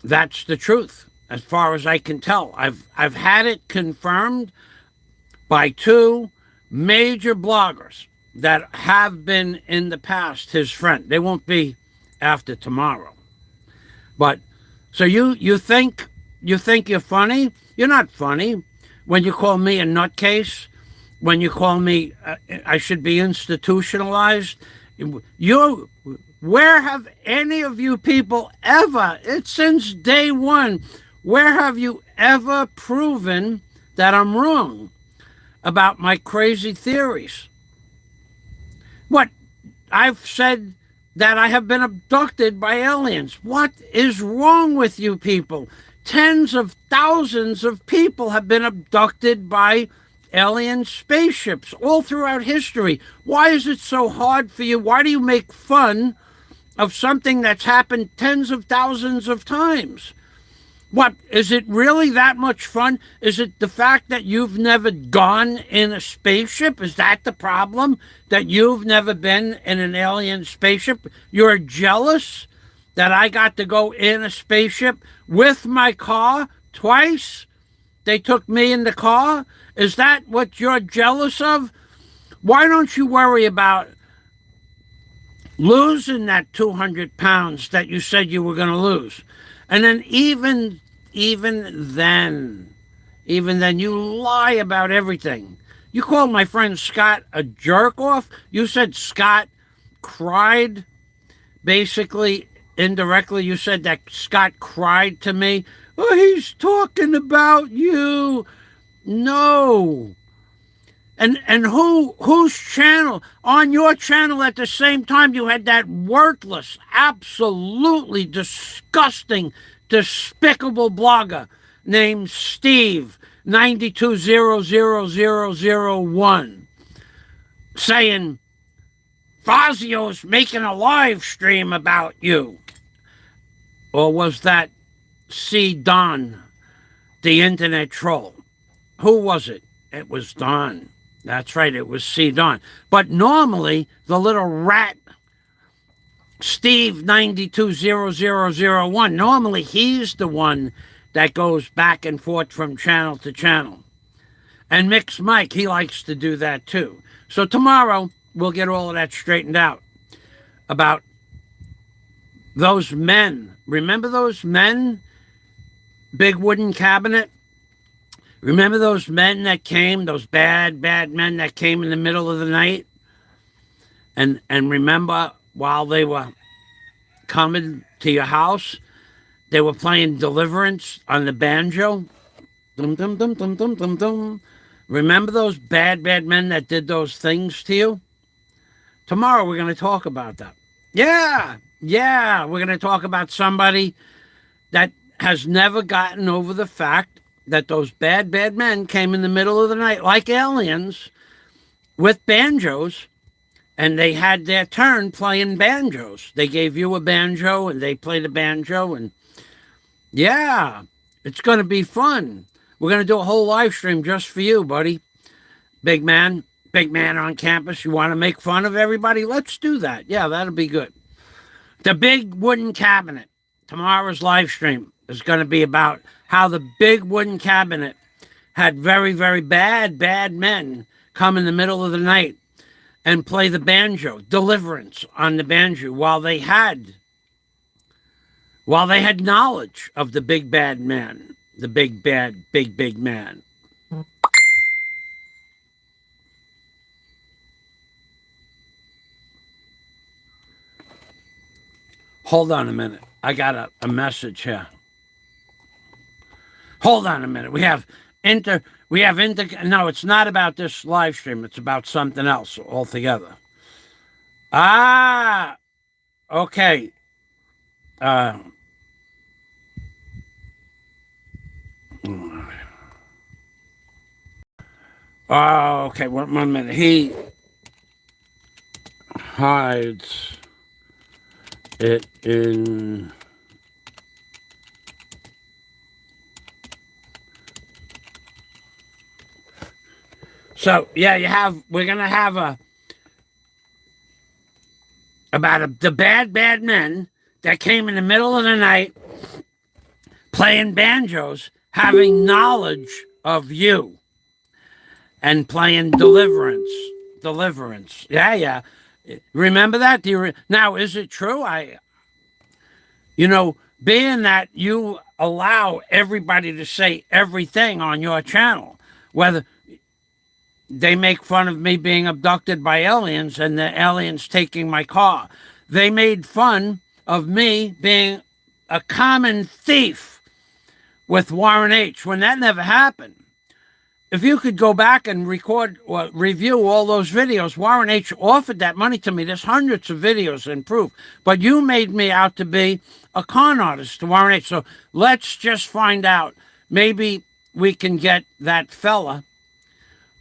that's the truth, as far as I can tell. I've had it confirmed by two major bloggers that have been in the past his friend. They won't be after tomorrow. But so you think you're funny? You're not funny. When you call me a nutcase, when you call me I should be institutionalized, where have any of you people ever, it's since day one, where have you ever proven that I'm wrong about my crazy theories? What? I've said that I have been abducted by aliens. What is wrong with you people? Tens of thousands of people have been abducted by alien spaceships all throughout history. Why is it so hard for you? Why do you make fun of something that's happened tens of thousands of times? What, is it really that much fun? Is it the fact that you've never gone in a spaceship? Is that the problem? That you've never been in an alien spaceship? You're jealous that I got to go in a spaceship with my car twice? They took me in the car? Is that what you're jealous of? Why don't you worry about losing that 200 pounds that you said you were going to lose? And then even then you lie about everything. You called my friend Scott a jerk off. You said Scott cried. Basically, indirectly, you said that Scott cried to me. Oh, he's talking about you. No. And whose channel? On your channel at the same time, you had that worthless, absolutely disgusting, despicable blogger named Steve 9200001 saying Fazio's making a live stream about you. Or was that C. Don, the internet troll? Who was it? It was Don. That's right, it was C. Don. But normally, the little rat, Steve 9200001, normally he's the one that goes back and forth from channel to channel. And Mix Mike, he likes to do that too. So tomorrow, we'll get all of that straightened out about those men. Remember those men? Big wooden cabinet? Remember those men that came, those bad men that came in the middle of the night? And remember, while they were coming to your house, they were playing Deliverance on the banjo? Dum, dum, dum, dum, dum, dum, dum. Remember those bad men that did those things to you? Tomorrow we're going to talk about that. Yeah, we're going to talk about somebody that has never gotten over the fact that those bad men came in the middle of the night like aliens with banjos, and they had their turn playing banjos. They gave you a banjo and they played a banjo, and yeah, it's going to be fun. We're going to do a whole live stream just for you, buddy. Big man, big man on campus. You want to make fun of everybody? Let's do that. Yeah, that'll be good. The big wooden cabinet. Tomorrow's live stream is going to be about how the big wooden cabinet had very, very bad men come in the middle of the night and play the banjo, Deliverance on the banjo, while they had knowledge of the big bad man, the big bad, big man. Hold on a minute. I got a message here. Hold on a minute. No, it's not about this live stream. It's about something else altogether. Ah, okay. Okay, one minute. He hides it in... So, yeah, we're going to have the bad men that came in the middle of the night playing banjos, having knowledge of you, and playing Deliverance. Yeah. Remember that? Now, is it true? Being that you allow everybody to say everything on your channel, whether they make fun of me being abducted by aliens and the aliens taking my car. They made fun of me being a common thief with Warren H. when that never happened. If you could go back and record or review all those videos, Warren H. offered that money to me. There's hundreds of videos and proof. But you made me out to be a con artist to Warren H. So let's just find out. Maybe we can get that fella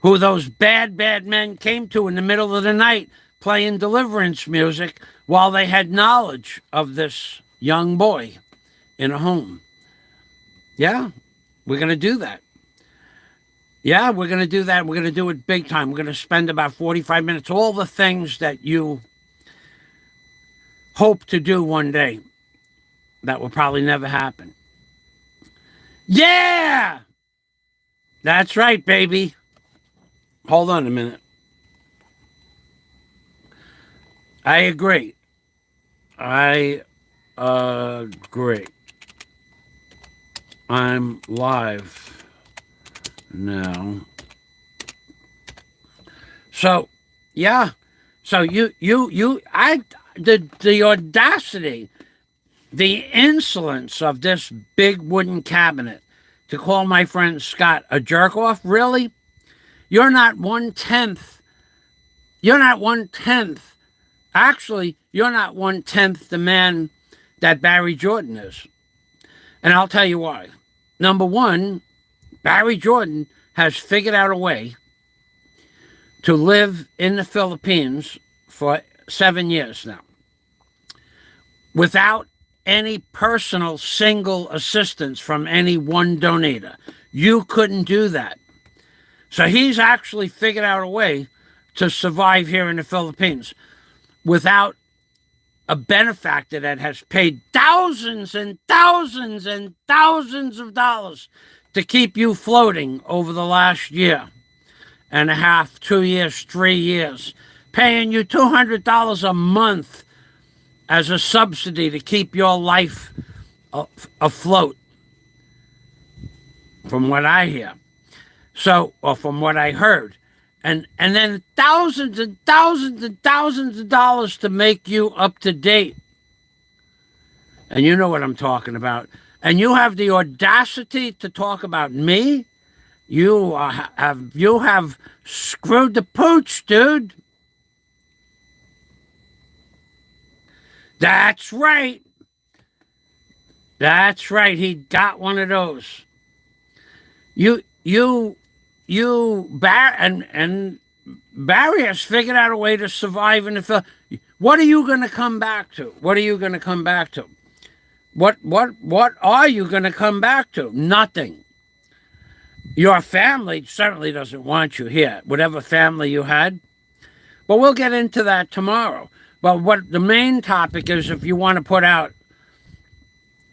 who those bad men came to in the middle of the night playing Deliverance music while they had knowledge of this young boy in a home. Yeah, we're going to do that. Yeah, we're going to do that. We're going to do it big time. We're going to spend about 45 minutes. All the things that you hope to do one day that will probably never happen. Yeah! That's right, baby. Hold on a minute. I agree. I'm live now. So, yeah. So the audacity, the insolence of this big wooden cabinet to call my friend Scott a jerk off, really? You're not 1/10. You're not 1/10. Actually, you're not 1/10 the man that Barry Jordan is. And I'll tell you why. Number one, Barry Jordan has figured out a way to live in the Philippines for 7 years now without any personal single assistance from any one donator. You couldn't do that. So he's actually figured out a way to survive here in the Philippines without a benefactor that has paid thousands and thousands and thousands of dollars to keep you floating over the last year and a half, 2 years, 3 years, paying you $200 a month as a subsidy to keep your life afloat, from what I hear. So, or from what I heard. And then thousands and thousands and thousands of dollars to make you up to date. And you know what I'm talking about. And you have the audacity to talk about me? You have screwed the pooch, dude. That's right. That's right. He got one of those. And Barry has figured out a way to survive in the film. What are you going to come back to? What are you going to come back to? What are you going to come back to? Nothing. Your family certainly doesn't want you here, whatever family you had. But we'll get into that tomorrow. But what the main topic is, if you want to put out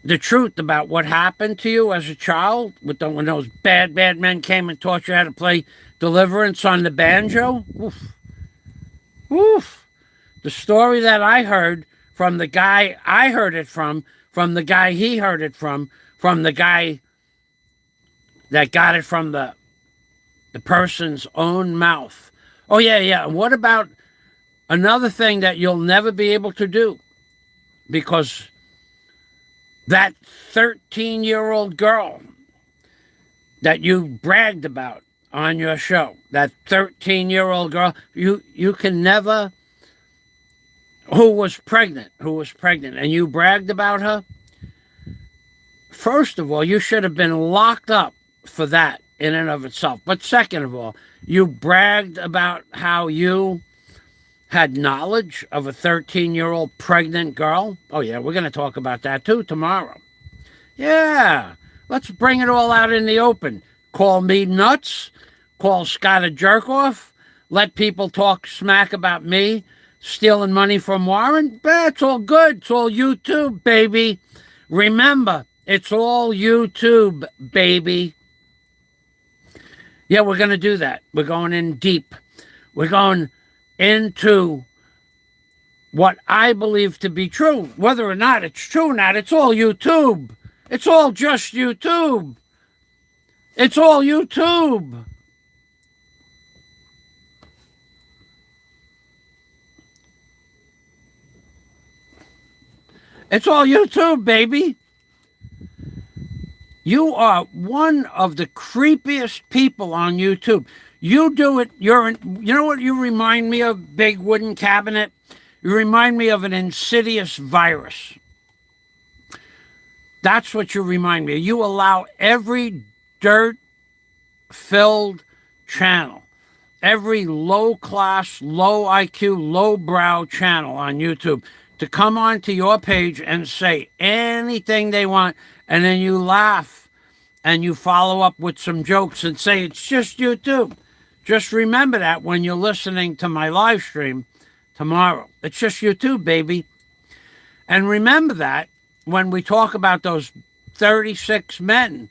the truth about what happened to you as a child, when those bad men came and taught you how to play Deliverance on the banjo. Oof. Oof. The story that I heard from the guy I heard it from the guy he heard it from the guy that got it from the person's own mouth. Oh, yeah. What about another thing that you'll never be able to do? Because that 13-year-old girl that you bragged about on your show, that 13-year-old girl, you can never, who was pregnant, and you bragged about her. First of all, you should have been locked up for that in and of itself. But second of all, you bragged about how you had knowledge of a 13-year-old pregnant girl. Oh, yeah, we're going to talk about that too tomorrow. Yeah, let's bring it all out in the open. Call me nuts. Call Scott a jerk-off. Let people talk smack about me stealing money from Warren. It's all good. It's all YouTube, baby. Remember, it's all YouTube, baby. Yeah, we're going to do that. We're going in deep. We're going into what I believe to be true. Whether or not it's true or not, it's all YouTube. It's all just YouTube. It's all YouTube. It's all YouTube, baby. You are one of the creepiest people on YouTube. You do it, you know what you remind me of, Big Wooden Cabinet? You remind me of an insidious virus. That's what you remind me of. You allow every dirt-filled channel, every low-class, low-IQ, low-brow channel on YouTube to come onto your page and say anything they want, and then you laugh and you follow up with some jokes and say it's just YouTube. Just remember that when you're listening to my live stream tomorrow. It's just YouTube, baby. And remember that when we talk about those 36 men,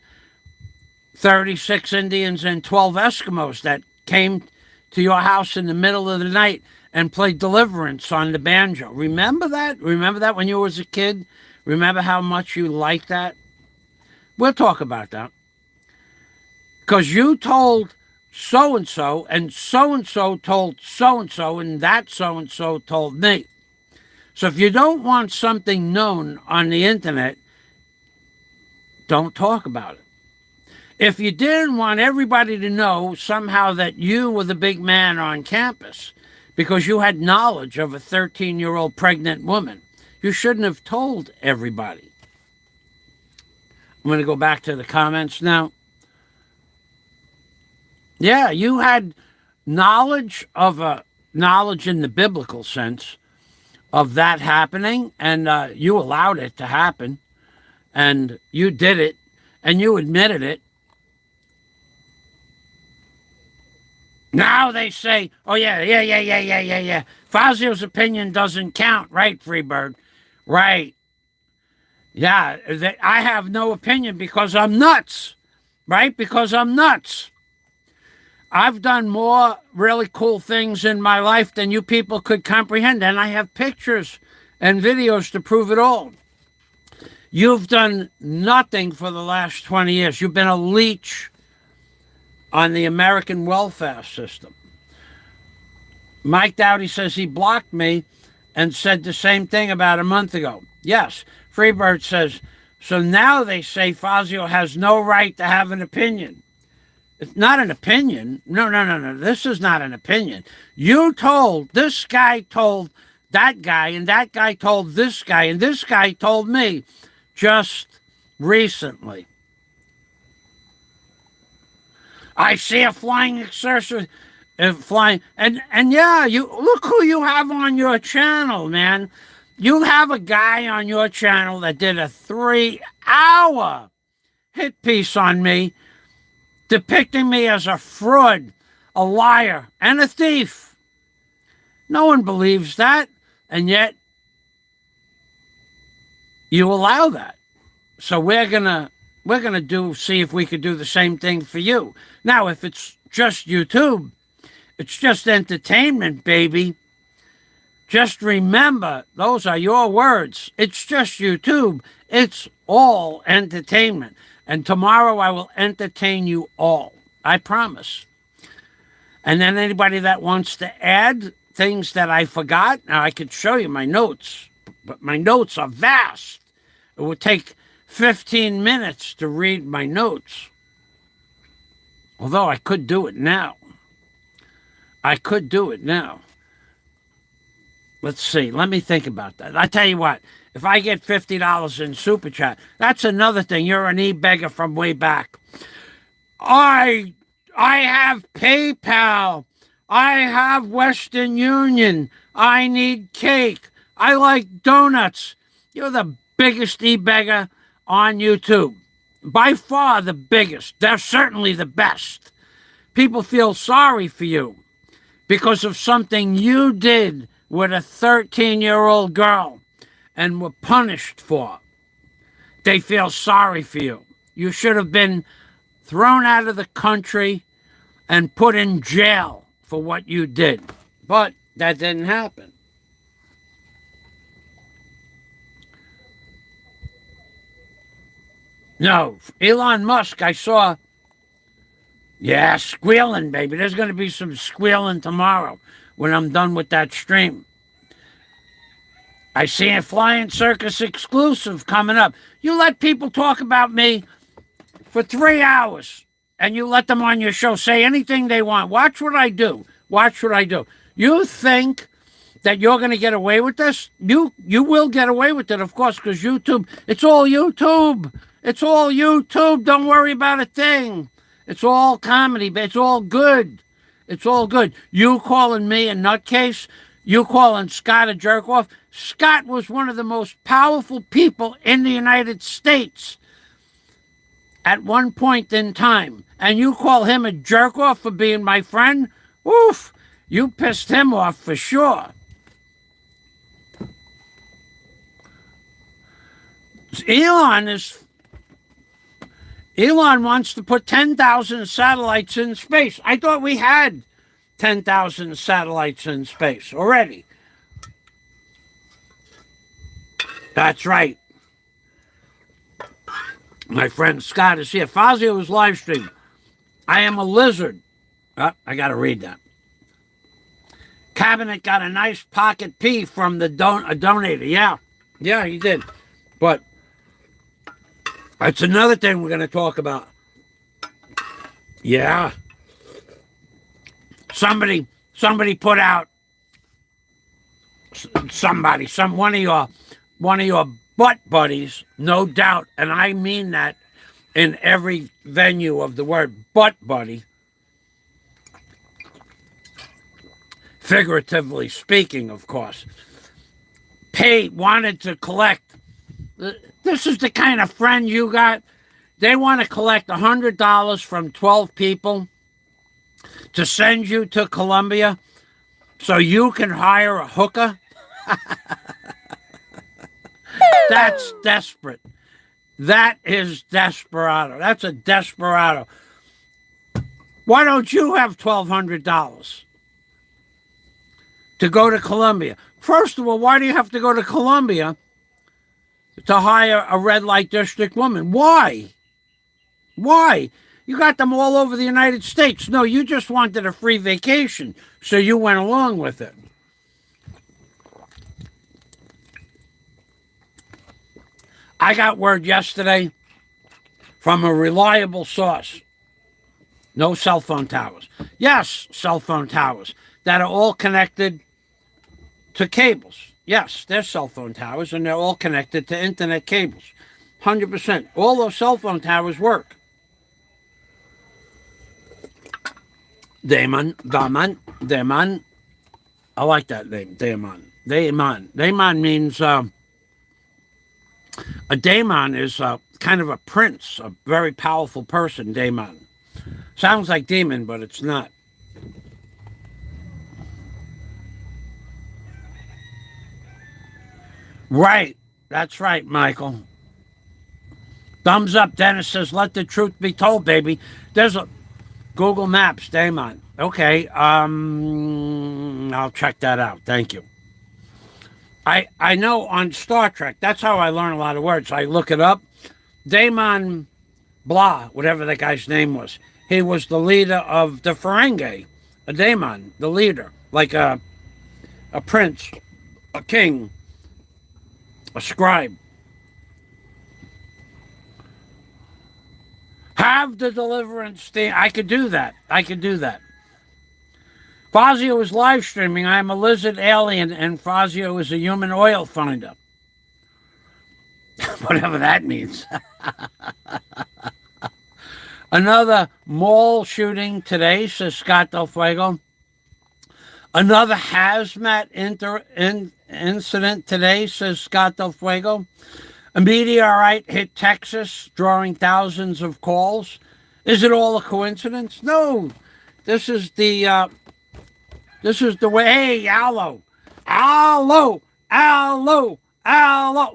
36 Indians and 12 Eskimos that came to your house in the middle of the night and played Deliverance on the banjo. Remember that? Remember that when you was a kid? Remember how much you liked that? We'll talk about that. Because you told so-and-so, and so-and-so told so-and-so, and that so-and-so told me. So if you don't want something known on the internet, don't talk about it. If you didn't want everybody to know somehow that you were the big man on campus because you had knowledge of a 13-year-old pregnant woman, you shouldn't have told everybody. I'm going to go back to the comments now. Yeah, you had knowledge in the biblical sense of that happening, and you allowed it to happen, and you did it, and you admitted it. Now they say, oh, yeah. Fazio's opinion doesn't count, right, Freebird? Right. Yeah, I have no opinion because I'm nuts, right? Because I'm nuts. I've done more really cool things in my life than you people could comprehend, and I have pictures and videos to prove it all. You've done nothing for the last 20 years. You've been a leech on the American welfare system. Mike Dowdy says he blocked me and said the same thing about a month ago. Yes, Freebird says, so now they say Fazio has no right to have an opinion. It's not an opinion. No. This is not an opinion. This guy told that guy, and that guy told this guy, and this guy told me just recently. I see a flying saucer flying, and yeah, you look who you have on your channel, man. You have a guy on your channel that did a 3-hour hit piece on me depicting me as a fraud, a liar, and a thief. No one believes that, and yet you allow that. So we're gonna see if we could do the same thing for you. Now, if it's just YouTube, it's just entertainment, baby. Just remember, those are your words. It's just YouTube. It's all entertainment. And tomorrow I will entertain you all. I promise. And then anybody that wants to add things that I forgot, now I could show you my notes, but my notes are vast. It would take 15 minutes to read my notes. Although I could do it now. I could do it now. Let's see. Let me think about that. I tell you what, if I get $50 in Super Chat, that's another thing. You're an e-beggar from way back. I have PayPal. I have Western Union. I need cake. I like donuts. You're the biggest e-beggar on YouTube. By far the biggest. They're certainly the best. People feel sorry for you because of something you did with a 13-year-old girl and were punished for. They feel sorry for you. You should have been thrown out of the country and put in jail for what you did. But that didn't happen. No, Elon Musk, I saw, yeah, squealing, baby. There's going to be some squealing tomorrow when I'm done with that stream. I see a Flying Circus exclusive coming up. You let people talk about me for 3 hours, and you let them on your show say anything they want. Watch what I do. Watch what I do. You think that you're going to get away with this? You will get away with it, of course, because YouTube, it's all YouTube. It's all YouTube. Don't worry about a thing. It's all comedy, but it's all good. It's all good. You calling me a nutcase? You calling Scott a jerk-off? Scott was one of the most powerful people in the United States at one point in time. And you call him a jerk-off for being my friend? Oof, you pissed him off for sure. Elon wants to put 10,000 satellites in space. I thought we had 10,000 satellites in space already. That's right. My friend Scott is here. Fazio's live stream. I am a lizard. Oh, I got to read that. Cabinet got a nice pocket P from the donator. Yeah, he did. But that's another thing we're going to talk about. Yeah. Somebody put out one of your butt buddies, no doubt, and I mean that in every venue of the word butt buddy, figuratively speaking, of course, wanted to collect. This is the kind of friend you got. They want to collect $100 from 12 people to send you to Colombia so you can hire a hooker. That's desperate. That is desperado. That's a desperado. Why don't you have $1,200 to go to Colombia? First of all, why do you have to go to Colombia to hire a red light district woman? Why? Why? You got them all over the United States. No, you just wanted a free vacation, so you went along with it. I got word yesterday from a reliable source. No cell phone towers. Yes, cell phone towers that are all connected to cables. Yes, they're cell phone towers, and they're all connected to internet cables. 100%. All those cell phone towers work. Daman. I like that name, Daman. Daman means, a daemon is kind of a prince, a very powerful person, daemon. Sounds like demon, but it's not. Right. That's right, Michael. Thumbs up. Dennis says, let the truth be told, baby. There's a Google Maps, Damon. Okay. I'll check that out. Thank you. I know on Star Trek, that's how I learn a lot of words. I look it up. Damon Blah, whatever that guy's name was. He was the leader of the Ferengi. A Daemon, the leader. Like a prince, a king, a scribe. Have the deliverance thing. I could do that. Fazio is live streaming. I am a lizard alien, and Fazio is a human oil finder. Whatever that means. Another mall shooting today, says Scott Del Fuego. Another hazmat incident today, says Scott Del Fuego. A meteorite hit Texas, drawing thousands of calls. Is it all a coincidence? No. This is the way. Hey, Allo.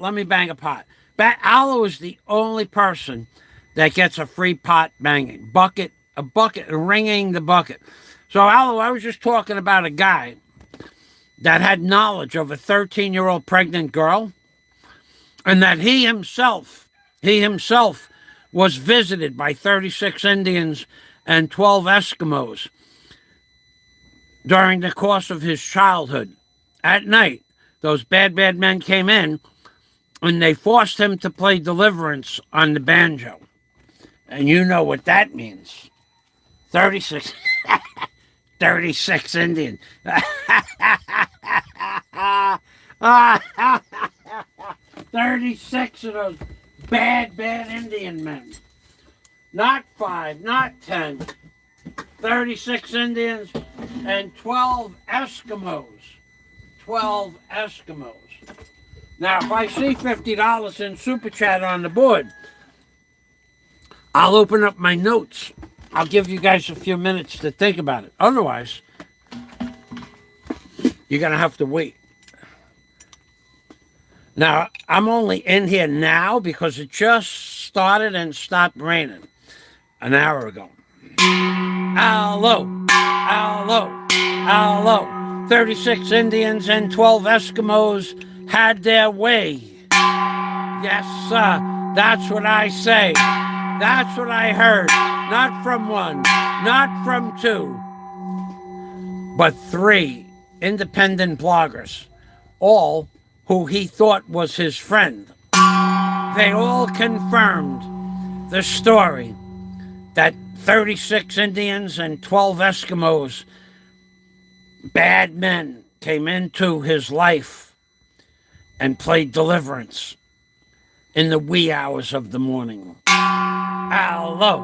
Let me bang a pot. Allo is the only person that gets a free pot banging. A bucket, ringing the bucket. So, Allo, I was just talking about a guy that had knowledge of a 13-year-old pregnant girl, and that he himself was visited by 36 Indians and 12 Eskimos during the course of his childhood. At night, those bad men came in, and they forced him to play Deliverance on the banjo. And you know what that means. 36 Indians. 36 of those bad Indian men. Not 5, not 10. 36 Indians and 12 Eskimos. 12 Eskimos. Now, if I see $50 in Super Chat on the board, I'll open up my notes. I'll give you guys a few minutes to think about it. Otherwise, you're going to have to wait. Now, I'm only in here now because it just started and stopped raining an hour ago. Allo. 36 Indians and 12 Eskimos had their way. Yes, sir. That's what I say. That's what I heard. Not from one, not from two, but 3 independent bloggers, all who he thought was his friend. They all confirmed the story that 36 Indians and 12 Eskimos, bad men, came into his life and played Deliverance in the wee hours of the morning. Allo.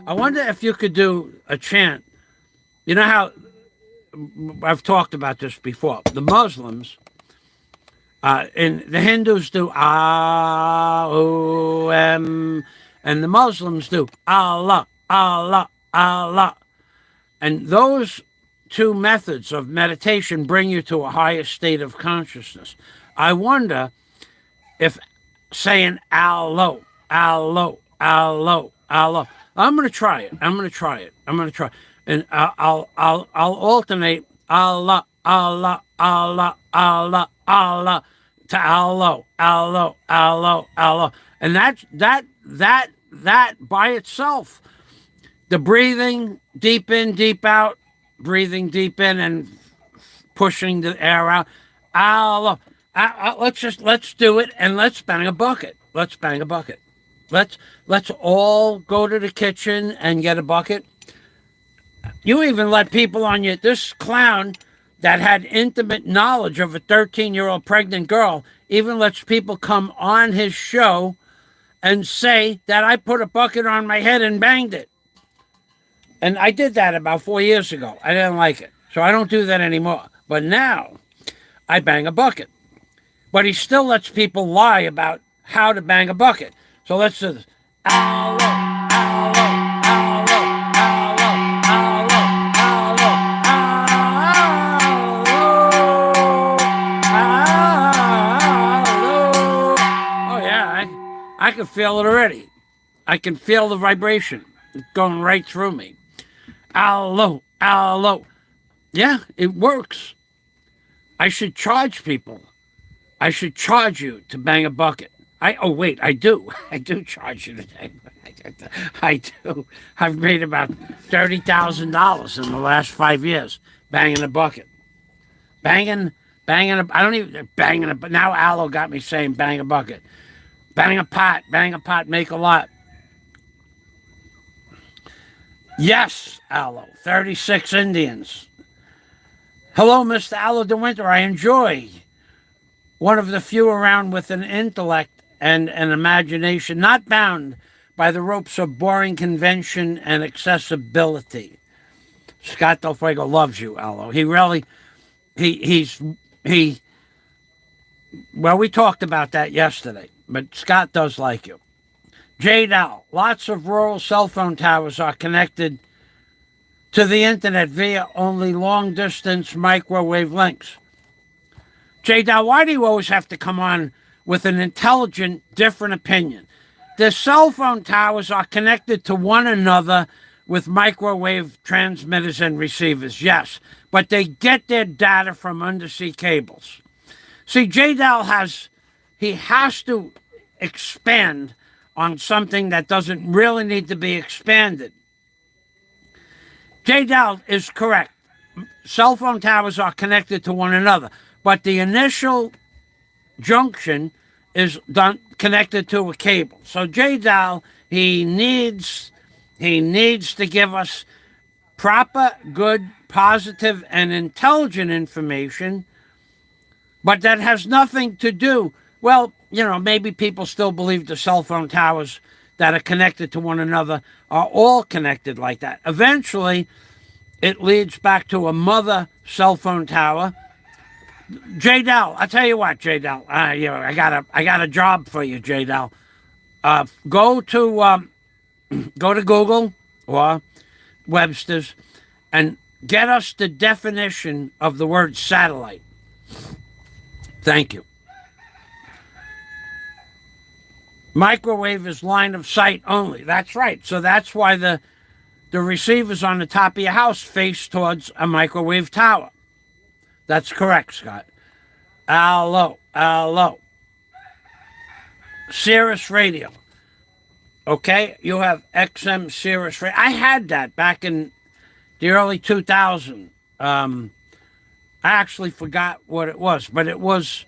I wonder if you could do a chant. You know how I've talked about this before. The Muslims, and the Hindus do Ah-O-M, and the Muslims do Allah, Allah, Allah. And those 2 methods of meditation bring you to a higher state of consciousness. I wonder if saying Allo. I'm going to try it. And I'll alternate Allah to Allo. And that by itself, the breathing deep in, deep out, breathing deep in and pushing the air out. Let's do it, and let's bang a bucket. Let's all go to the kitchen and get a bucket. You even let people on this clown that had intimate knowledge of a 13-year-old pregnant girl, even lets people come on his show and say that I put a bucket on my head and banged it. And I did that about 4 years ago. I didn't like it. So I don't do that anymore. But now, I bang a bucket. But he still lets people lie about how to bang a bucket. So let's do this. Aloe, aloe, aloe, aloe, aloe, aloe, aloe. Oh yeah, I can feel it already. I can feel the vibration going right through me. Aloe, aloe. Yeah, it works. I should charge people. I should charge you to bang a bucket. Wait, I do. I do charge you today. I do. I've made about $30,000 in the last 5 years banging a bucket. Banging I don't even, banging a, but now Aloe got me saying bang a bucket. Bang a pot, make a lot. Yes, Aloe, 36 Indians. Hello, Mr. Aloe de Winter. I enjoy one of the few around with an intellect and an imagination not bound by the ropes of boring convention and accessibility. Scott Del Fuego loves you, Aloe. He really, well, we talked about that yesterday, but Scott does like you. J. Dow, lots of rural cell phone towers are connected to the internet via only long-distance microwave links. J. Dow, why do you always have to come on with an intelligent, different opinion? The cell phone towers are connected to one another with microwave transmitters and receivers, yes, but they get their data from undersea cables. See, J. Dow has to expand on something that doesn't really need to be expanded. J. Dow is correct. Cell phone towers are connected to one another, but the initial junction is connected to a cable. So J. Dow, he needs to give us proper, good, positive, and intelligent information, but that has nothing to do, well, maybe people still believe the cell phone towers that are connected to one another are all connected like that. Eventually, it leads back to a mother cell phone tower. J. Dow, I'll tell you what, J. Dow, I got a job for you, J. Dow. Go to Google or Webster's and get us the definition of the word satellite. Thank you. Microwave is line of sight only. That's right. So that's why the receivers on the top of your house face towards a microwave tower. That's correct, Scott. Aloe. Sirius Radio. Okay? You have XM Sirius Radio. I had that back in the early 2000s. I actually forgot what it was, but it was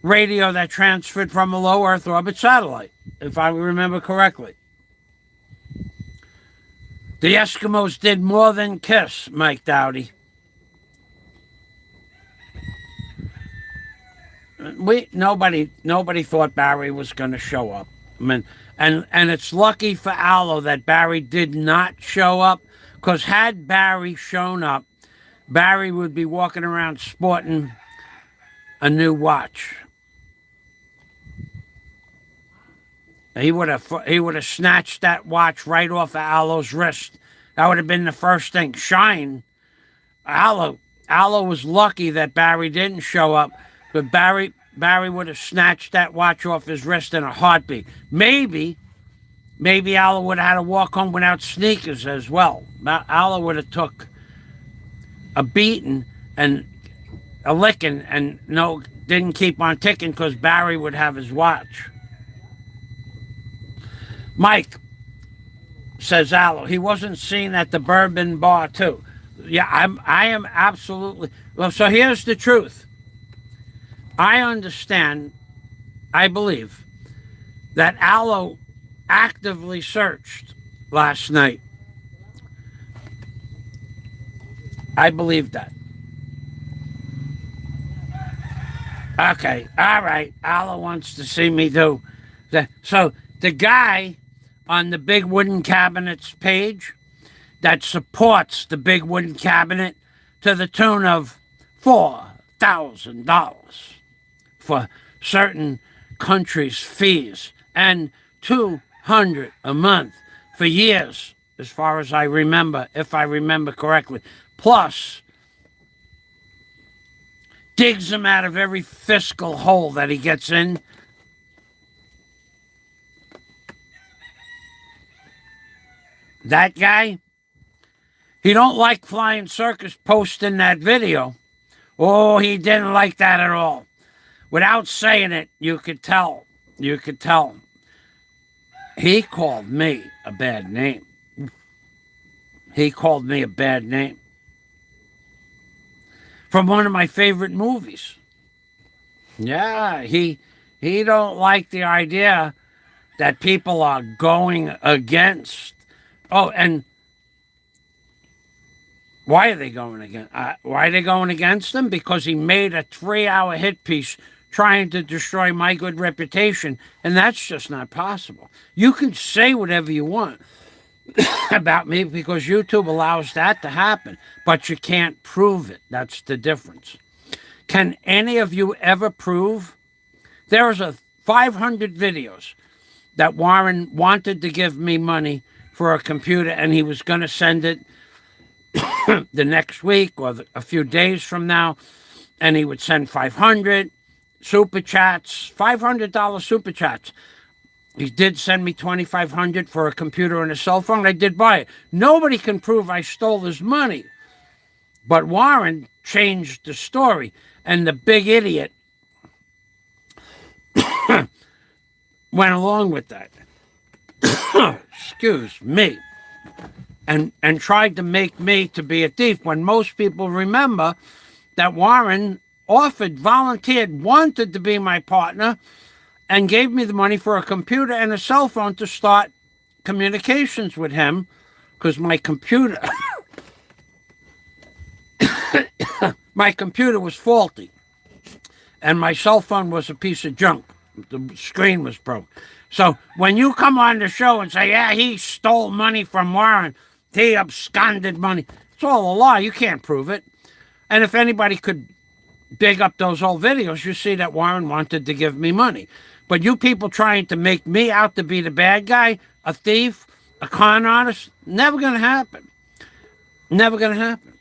radio that transferred from a low Earth orbit satellite, if I remember correctly. The Eskimos did more than kiss, Mike Dowdy. Nobody thought Barry was going to show up. I mean, and it's lucky for Aloe that Barry did not show up, because had Barry shown up, Barry would be walking around sporting a new watch. He would have snatched that watch right off of Aloe's wrist. That would have been the first thing. Shine. Aloe was lucky that Barry didn't show up, but Barry would have snatched that watch off his wrist in a heartbeat. Maybe Aloe would have had to walk home without sneakers as well. Aloe would have took a beating and a licking and didn't keep on ticking, because Barry would have his watch. Mike, says Aloe, he wasn't seen at the bourbon bar too. Yeah, I am absolutely. Well, so here's the truth. I understand, I believe, that Aloe actively searched last night. I believe that. Okay, all right. Aloe wants to see me do that. So the guy on the Big Wooden Cabinets page that supports the Big Wooden Cabinet to the tune of $4,000, $3,000 for certain countries' fees and $200 a month for years, as far as I remember, if I remember correctly. Plus, digs him out of every fiscal hole that he gets in. That guy, he don't like Flying Circus posting that video. Oh, he didn't like that at all. Without saying it, you could tell. You could tell. He called me a bad name. He called me a bad name. From one of my favorite movies. Yeah, he don't like the idea that people are going against. Oh, and why are they going against him? Because he made a 3-hour hit piece trying to destroy my good reputation, and that's just not possible. You can say whatever you want about me because YouTube allows that to happen, but you can't prove it. That's the difference. Can any of you ever prove? There's 500 videos that Warren wanted to give me money for a computer, and he was going to send it the next week or a few days from now, and he would send 500 super chats, $500 super chats. He did send me $2,500 for a computer and a cell phone. I did buy it. Nobody can prove I stole his money. But Warren changed the story, and the big idiot went along with that. Excuse me. And tried to make me to be a thief, when most people remember that Warren offered, volunteered, wanted to be my partner, and gave me the money for a computer and a cell phone to start communications with him, because my computer my computer was faulty, and my cell phone was a piece of junk. The screen was broke. So when you come on the show and say, yeah, he stole money from Warren, he absconded money, it's all a lie. You can't prove it. And if anybody could dig up those old videos, you see that Warren wanted to give me money. But you people trying to make me out to be the bad guy, a thief, a con artist, never going to happen. Never going to happen.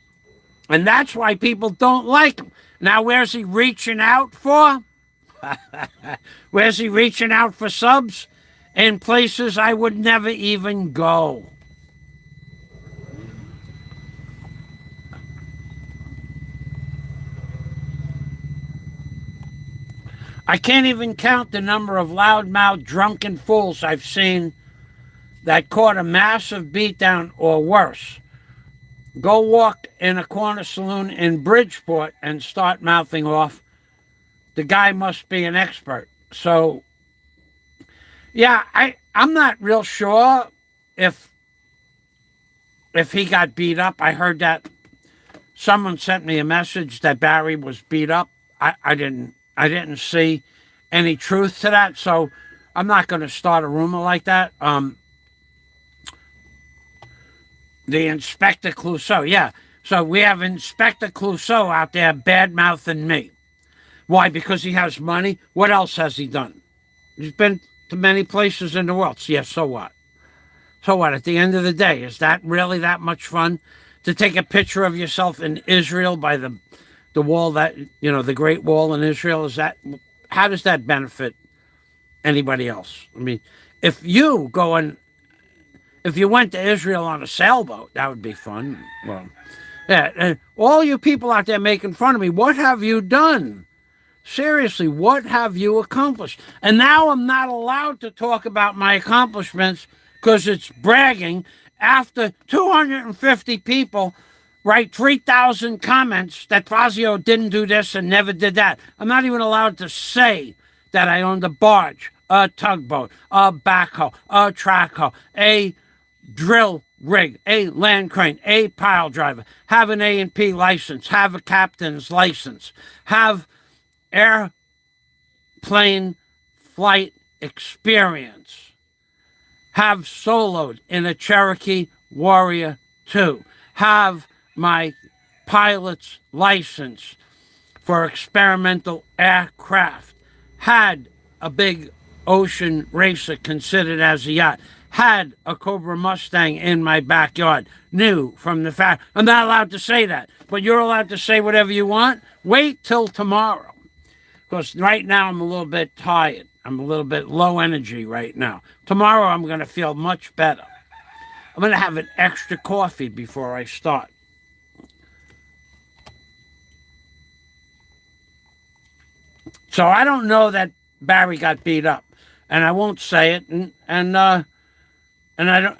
And that's why people don't like him. Now, where's he reaching out for? Where's he reaching out for subs? In places I would never even go. I can't even count the number of loudmouth, drunken fools I've seen that caught a massive beatdown or worse. Go walk in a corner saloon in Bridgeport and start mouthing off. The guy must be an expert. So, yeah, I'm not real sure if he got beat up. I heard that someone sent me a message that Barry was beat up. I didn't see any truth to that, so I'm not going to start a rumor like that. The Inspector Clouseau, yeah. So we have Inspector Clouseau out there bad-mouthing me. Why? Because he has money? What else has he done? He's been to many places in the world. So, yeah, so what? So what? At the end of the day, is that really that much fun? To take a picture of yourself in Israel by the wall that, the Great Wall in Israel, how does that benefit anybody else? I mean, if you went to Israel on a sailboat, that would be fun. Well, yeah, and all you people out there making fun of me, what have you done? Seriously, what have you accomplished? And now I'm not allowed to talk about my accomplishments because it's bragging after 250 people write 3,000 comments that Fazio didn't do this and never did that. I'm not even allowed to say that I owned a barge, a tugboat, a backhoe, a track hoe, a drill rig, a land crane, a pile driver, have an A&P license, have a captain's license, have airplane flight experience, have soloed in a Cherokee Warrior 2, have my pilot's license for experimental aircraft, had a big ocean racer considered as a yacht, had a Cobra Mustang in my backyard, knew from the fact. I'm not allowed to say that, but you're allowed to say whatever you want. Wait till tomorrow, because right now I'm a little bit tired. I'm a little bit low energy right now. Tomorrow I'm going to feel much better. I'm going to have an extra coffee before I start. So I don't know that Barry got beat up, and I won't say it, and I don't,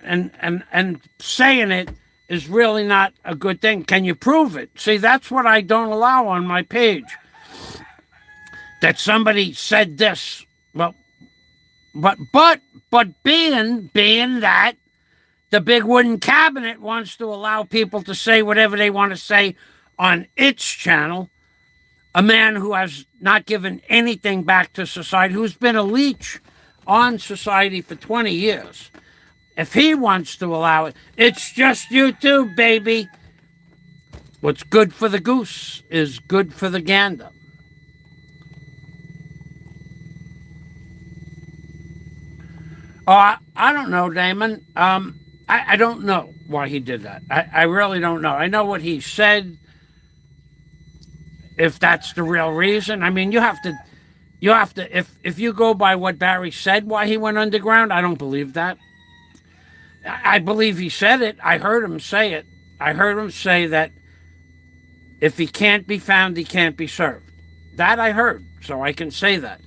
and saying it is really not a good thing. Can you prove it? See, that's what I don't allow on my page. That somebody said this. Well, but being that the big wooden cabinet wants to allow people to say whatever they want to say on its channel, a man who has not given anything back to society, who's been a leech on society for 20 years, if he wants to allow it, it's just YouTube, baby. What's good for the goose is good for the gander. Oh, I don't know, Damon. I don't know why he did that. I really don't know. I know what he said. If that's the real reason, I mean, you have to. If you go by what Barry said, why he went underground, I don't believe that. I believe he said it. I heard him say it. I heard him say that if he can't be found, he can't be served. That I heard, so I can say that.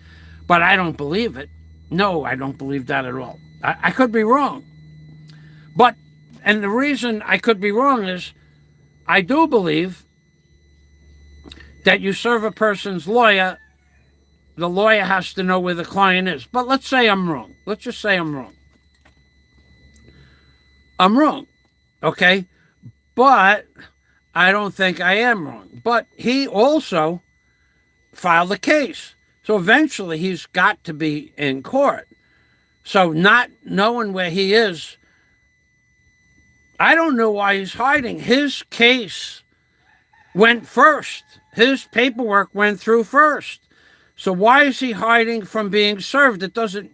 But I don't believe it. No, I don't believe that at all. I could be wrong. And the reason I could be wrong is I do believe that you serve a person's lawyer, the lawyer has to know where the client is. But let's say I'm wrong. Let's just say I'm wrong. I'm wrong, okay? But I don't think I am wrong. But he also filed a case. So eventually he's got to be in court. So not knowing where he is, I don't know why he's hiding. His case went first. His paperwork went through first. So why is he hiding from being served? It doesn't,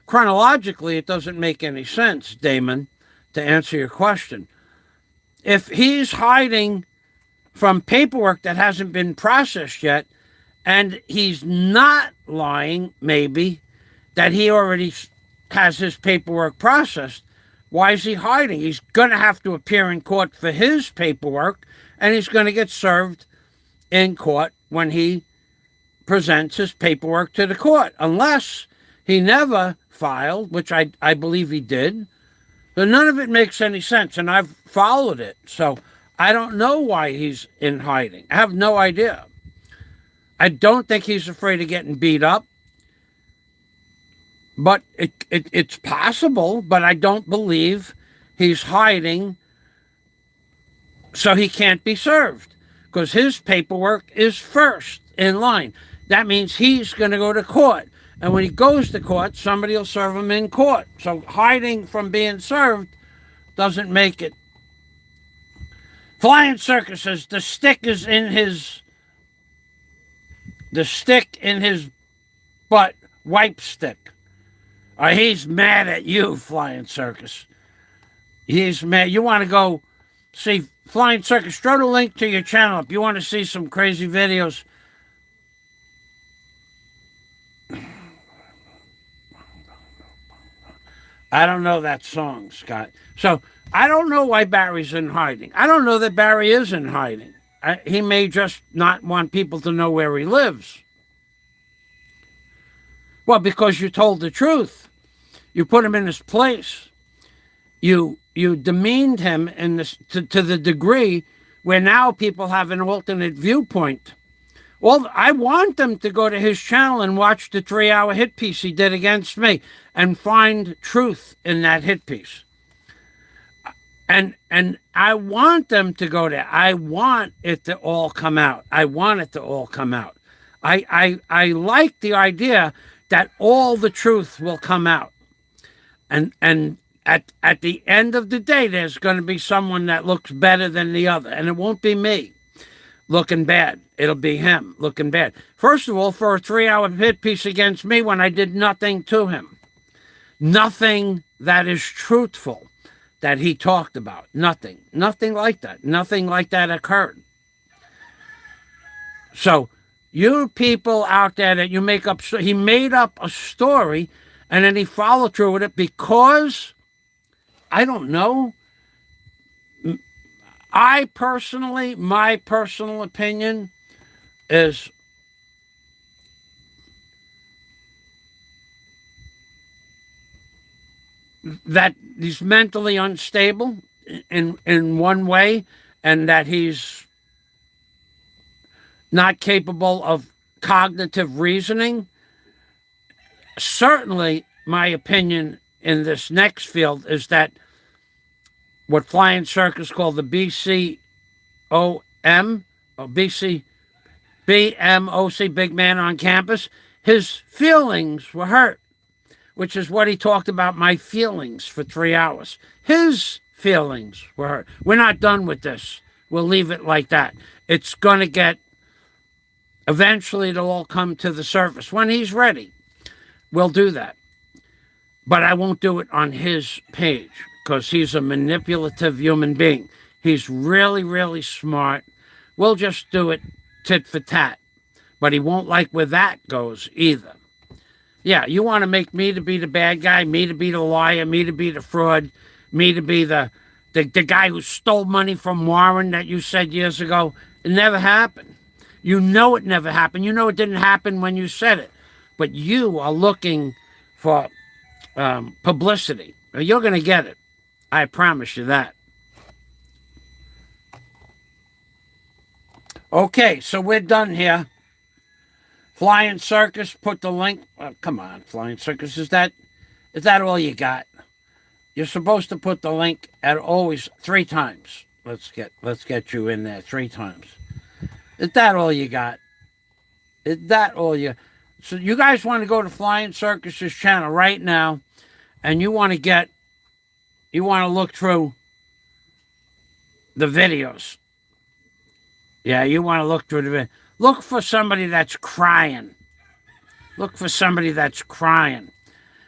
chronologically, it doesn't make any sense, Damon, to answer your question. If he's hiding from paperwork that hasn't been processed yet, and he's not lying, maybe, that he already has his paperwork processed, why is he hiding? He's going to have to appear in court for his paperwork, and he's going to get served in court when he presents his paperwork to the court, unless he never filed, which I believe he did. But none of it makes any sense, and I've followed it. So I don't know why he's in hiding. I have no idea. I don't think he's afraid of getting beat up. But it's possible, but I don't believe he's hiding so he can't be served, because his paperwork is first in line. That means he's going to go to court. And when he goes to court, somebody will serve him in court. So hiding from being served doesn't make it. Flying Circus says the stick in his butt, wipe stick. He's mad at you, Flying Circus. He's mad. You want to go see Flying Circus? Throw the link to your channel if you want to see some crazy videos. I don't know that song, Scott. So I don't know why Barry's in hiding. I don't know that Barry is in hiding. He may just not want people to know where he lives. Well, because you told the truth. You put him in his place. You demeaned him to the degree where now people have an alternate viewpoint. Well, I want them to go to his channel and watch the 3-hour hit piece he did against me and find truth in that hit piece. And I want them to go there. I want it to all come out. I want it to all come out. I like the idea that all the truth will come out. And at the end of the day, there's going to be someone that looks better than the other. And it won't be me looking bad. it'll be him looking bad. First of all, for a 3-hour hit piece against me when I did nothing to him. Nothing that is truthful that he talked about. Nothing. Nothing like that. Nothing like that occurred. So, you people out there that you make up, he made up a story and then he followed through with it because, I don't know, my personal opinion is that he's mentally unstable in one way, and that he's not capable of cognitive reasoning. Certainly, my opinion in this next field is that what Flying Circus called the BCOM, or BMOC, Big Man on Campus, his feelings were hurt, which is what he talked about, my feelings, for 3 hours. His feelings were hurt. We're not done with this. We'll leave it like that. It's going to get, eventually it'll all come to the surface. When he's ready, we'll do that. But I won't do it on his page because he's a manipulative human being. He's really, really smart. We'll just do it tit for tat. But he won't like where that goes either. Yeah, you want to make me to be the bad guy, me to be the liar, me to be the fraud, me to be the guy who stole money from Warren that you said years ago. It never happened. You know it never happened. You know it didn't happen when you said it. But you are looking for publicity. You're going to get it. I promise you that. Okay, so we're done here. Flying Circus, put the link. Come on, Flying Circus. Is that all you got? You're supposed to put the link at always 3 times. Let's get you in there 3 times. Is that all you got? Is that all you? So you guys want to go to Flying Circus's channel right now, and you want to look through the videos. Yeah, you want to look through the video. Look for somebody that's crying. Look for somebody that's crying.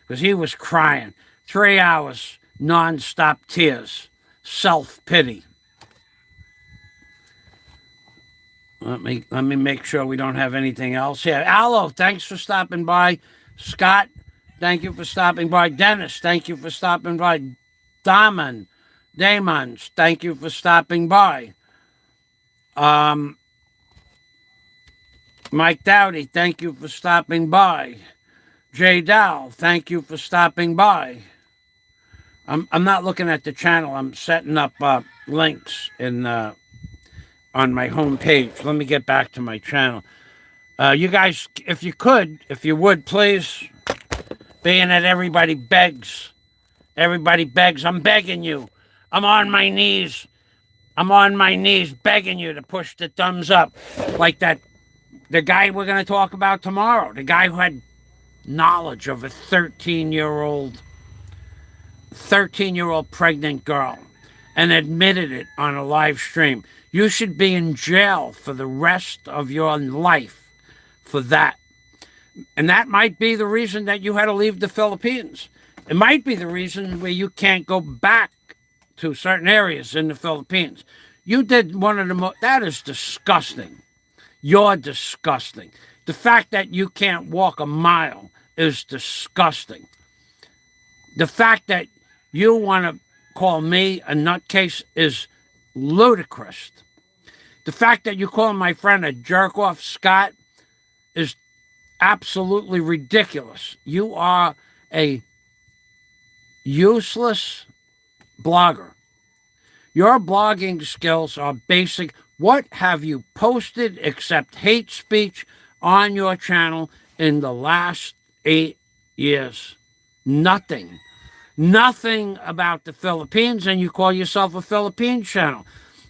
Because he was crying. 3 hours, non-stop tears. Self-pity. Let me make sure we don't have anything else here. Allo, thanks for stopping by. Scott, thank you for stopping by. Dennis, thank you for stopping by. Damons, thank you for stopping by. Mike Dowdy, thank you for stopping by. Jay Dow, thank you for stopping by. I'm not looking at the channel. I'm setting up links on my home page. Let me get back to my channel. You guys, if you would, please, being that everybody begs, I'm begging you. I'm on my knees begging you to push the thumbs up. Like the guy we're going to talk about tomorrow, the guy who had knowledge of a 13-year-old pregnant girl and admitted it on a live stream. You should be in jail for the rest of your life for that. And that might be the reason that you had to leave the Philippines. It might be the reason where you can't go back to certain areas in the Philippines. You did one of the most... That is disgusting. You're disgusting. The fact that you can't walk a mile is disgusting. The fact that you want to call me a nutcase is ludicrous. The fact that you call my friend a jerk-off, Scott, is absolutely ridiculous. You are a useless blogger. Your blogging skills are basic. What have you posted except hate speech on your channel in the last 8 years? Nothing. Nothing about the Philippines, and you call yourself a Philippine channel.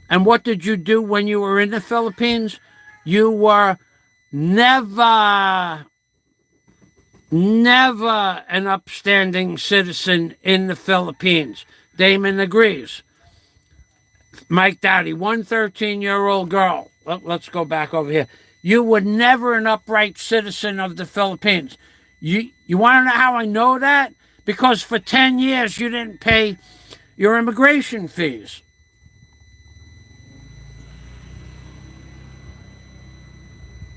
And what did you do when you were in the Philippines? You were never an upstanding citizen in the Philippines. Damon agrees. Mike Dowdy, one 13-year-old girl let's go back over here. You were never an upright citizen of the Philippines. You want to know how I know that? Because for 10 years you didn't pay your immigration fees.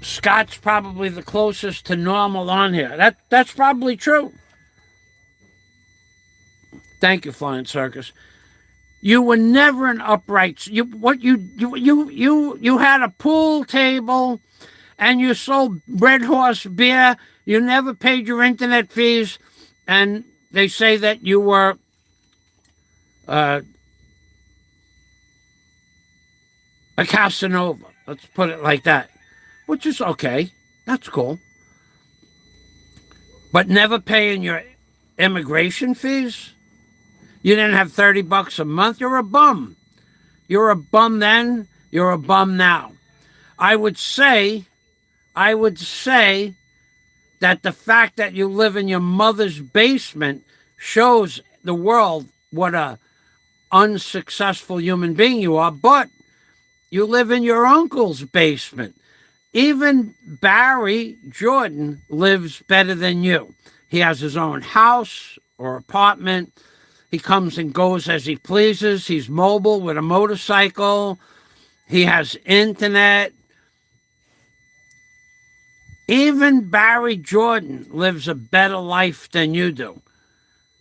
Scott's probably the closest to normal on here. That's probably true. Thank you, Flying Circus. You were never an upright. You had a pool table, and you sold Red Horse beer. You never paid your internet fees, and they say that you were a Casanova. Let's put it like that, which is okay. That's cool. But never paying your immigration fees? You didn't have $30 a month? You're a bum. You're a bum then. You're a bum now. I would say that the fact that you live in your mother's basement shows the world what a unsuccessful human being you are, but you live in your uncle's basement. Even Barry Jordan lives better than you. He has his own house or apartment. He comes and goes as he pleases. He's mobile with a motorcycle. He has internet. Even Barry Jordan lives a better life than you do.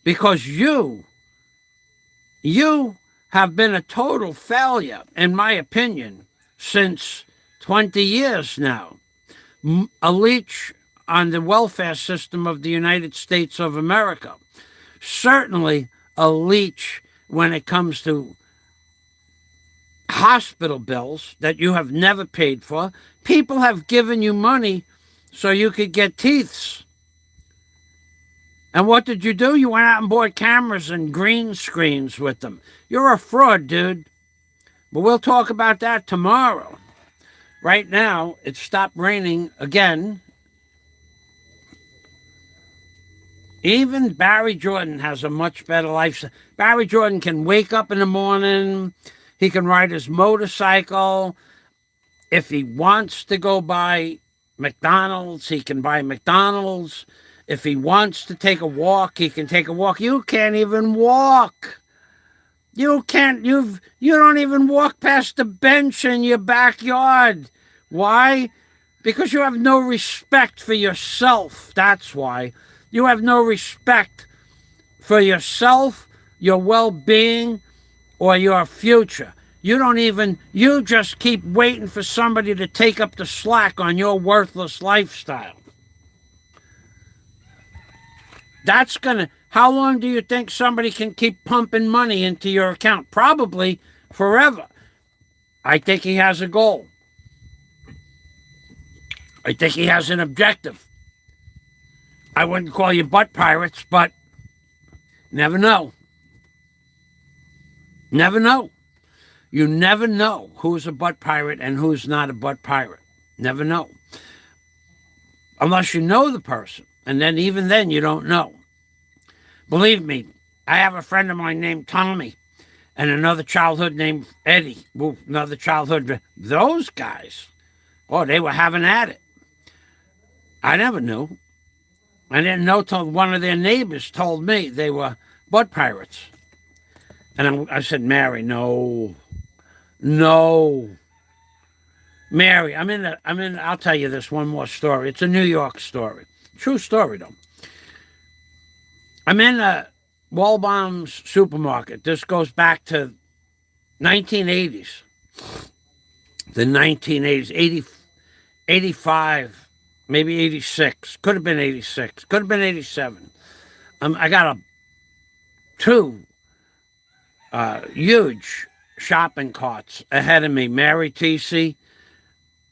Because you have been a total failure, in my opinion, since 20 years now. A leech on the welfare system of the United States of America. Certainly a leech when it comes to hospital bills that you have never paid for. People have given you money so you could get teeths. And what did you do? You went out and bought cameras and green screens with them. You're a fraud, dude. But we'll talk about that tomorrow. Right now, it stopped raining again. Even Barry Jordan has a much better life. Barry Jordan can wake up in the morning. He can ride his motorcycle. If he wants to go buy McDonald's, he can buy McDonald's. If he wants to take a walk, he can take a walk. You can't even walk. You don't even walk past the bench in your backyard. Why? Because you have no respect for yourself. That's why. You have no respect for yourself, your well-being, or your future. You just keep waiting for somebody to take up the slack on your worthless lifestyle. How long do you think somebody can keep pumping money into your account? Probably forever. I think he has a goal. I think he has an objective. I wouldn't call you butt pirates, but never know. Never know. You never know who's a butt pirate and who's not a butt pirate. Never know. Unless you know the person. And then even then you don't know. Believe me, I have a friend of mine named Tommy and another childhood named Eddie. Well, another childhood. Those guys, they were having at it. I never knew. I didn't know till one of their neighbors told me they were butt pirates. And I said, Mary, no. Mary, I'll tell you this one more story. It's a New York story. True story, though. I'm in a Walbaum's supermarket. This goes back to 1980s. The 1980s, 85, maybe 86. Could have been 86. Could have been 87. I got two huge shopping carts ahead of me. Mary Tisi,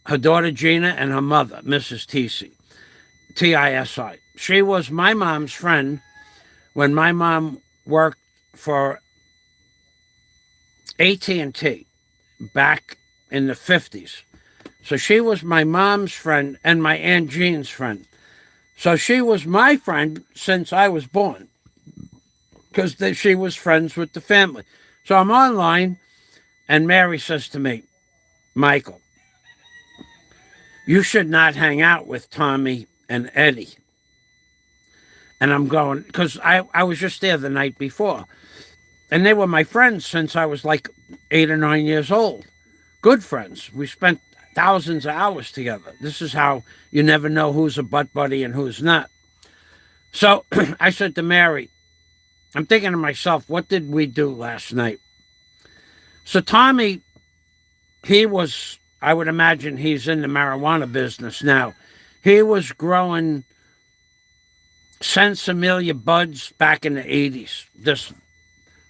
her daughter Gina, and her mother, Mrs. Tisi, Tisi. She was my mom's friend when my mom worked for AT&T back in the 50s. So she was my mom's friend and my Aunt Jean's friend. So she was my friend since I was born because she was friends with the family. So I'm online and Mary says to me, Michael, you should not hang out with Tommy and Eddie. And I'm going, because I was just there the night before. And they were my friends since I was like 8 or 9 years old. Good friends. We spent thousands of hours together. This is how you never know who's a butt buddy and who's not. So I said to Mary, I'm thinking to myself, what did we do last night? So Tommy, he was, I would imagine he's in the marijuana business now. He was growing Sensimilia buds back in the 80s. This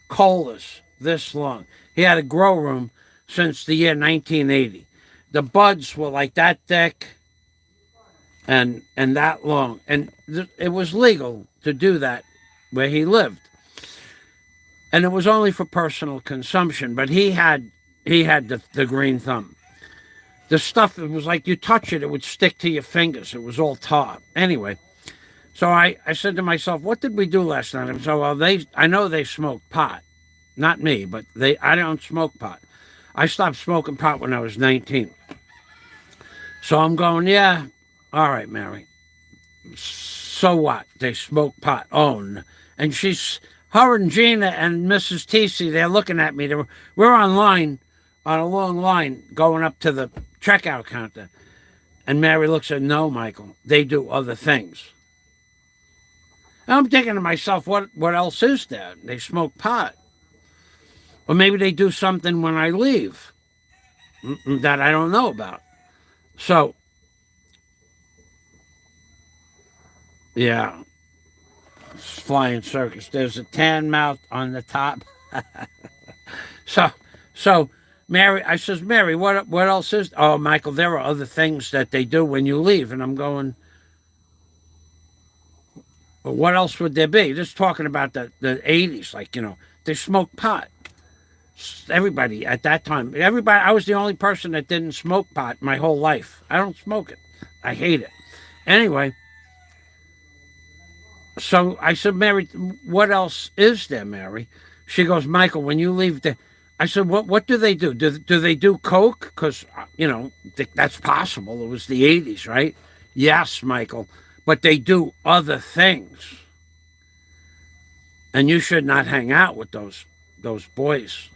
colas, this long. He had a grow room since the year 1980. The buds were like that thick and that long. And it was legal to do that where he lived. And it was only for personal consumption, but he had the green thumb. The stuff, it was like you touch it, it would stick to your fingers. It was all tar. Anyway, so I said to myself, what did we do last night? And so, well, I know they smoke pot. Not me, but I don't smoke pot. I stopped smoking pot when I was 19. So I'm going, yeah, all right, Mary. So what? They smoke pot. Oh, and her and Gina and Mrs. TC, they're looking at me. We're online, on a long line, going up to the checkout counter. And Mary looks at, no, Michael, they do other things. And I'm thinking to myself, what else is there? They smoke pot. Or maybe they do something when I leave that I don't know about. So, yeah, flying circus. There's a tan mouth on the top. So, Mary, I says, Mary, what else is? Oh, Michael, there are other things that they do when you leave. And I'm going, well, what else would there be? Just talking about the 80s, like, they smoke pot. Everybody at that time, I was the only person that didn't smoke pot my whole life. I don't smoke it. I hate it. Anyway, so I said, Mary, what else is there, Mary? She goes, Michael, when you leave I said, what do they do? Do they do coke? Because, that's possible. It was the 80s, right? Yes, Michael. But they do other things. And you should not hang out with those boys.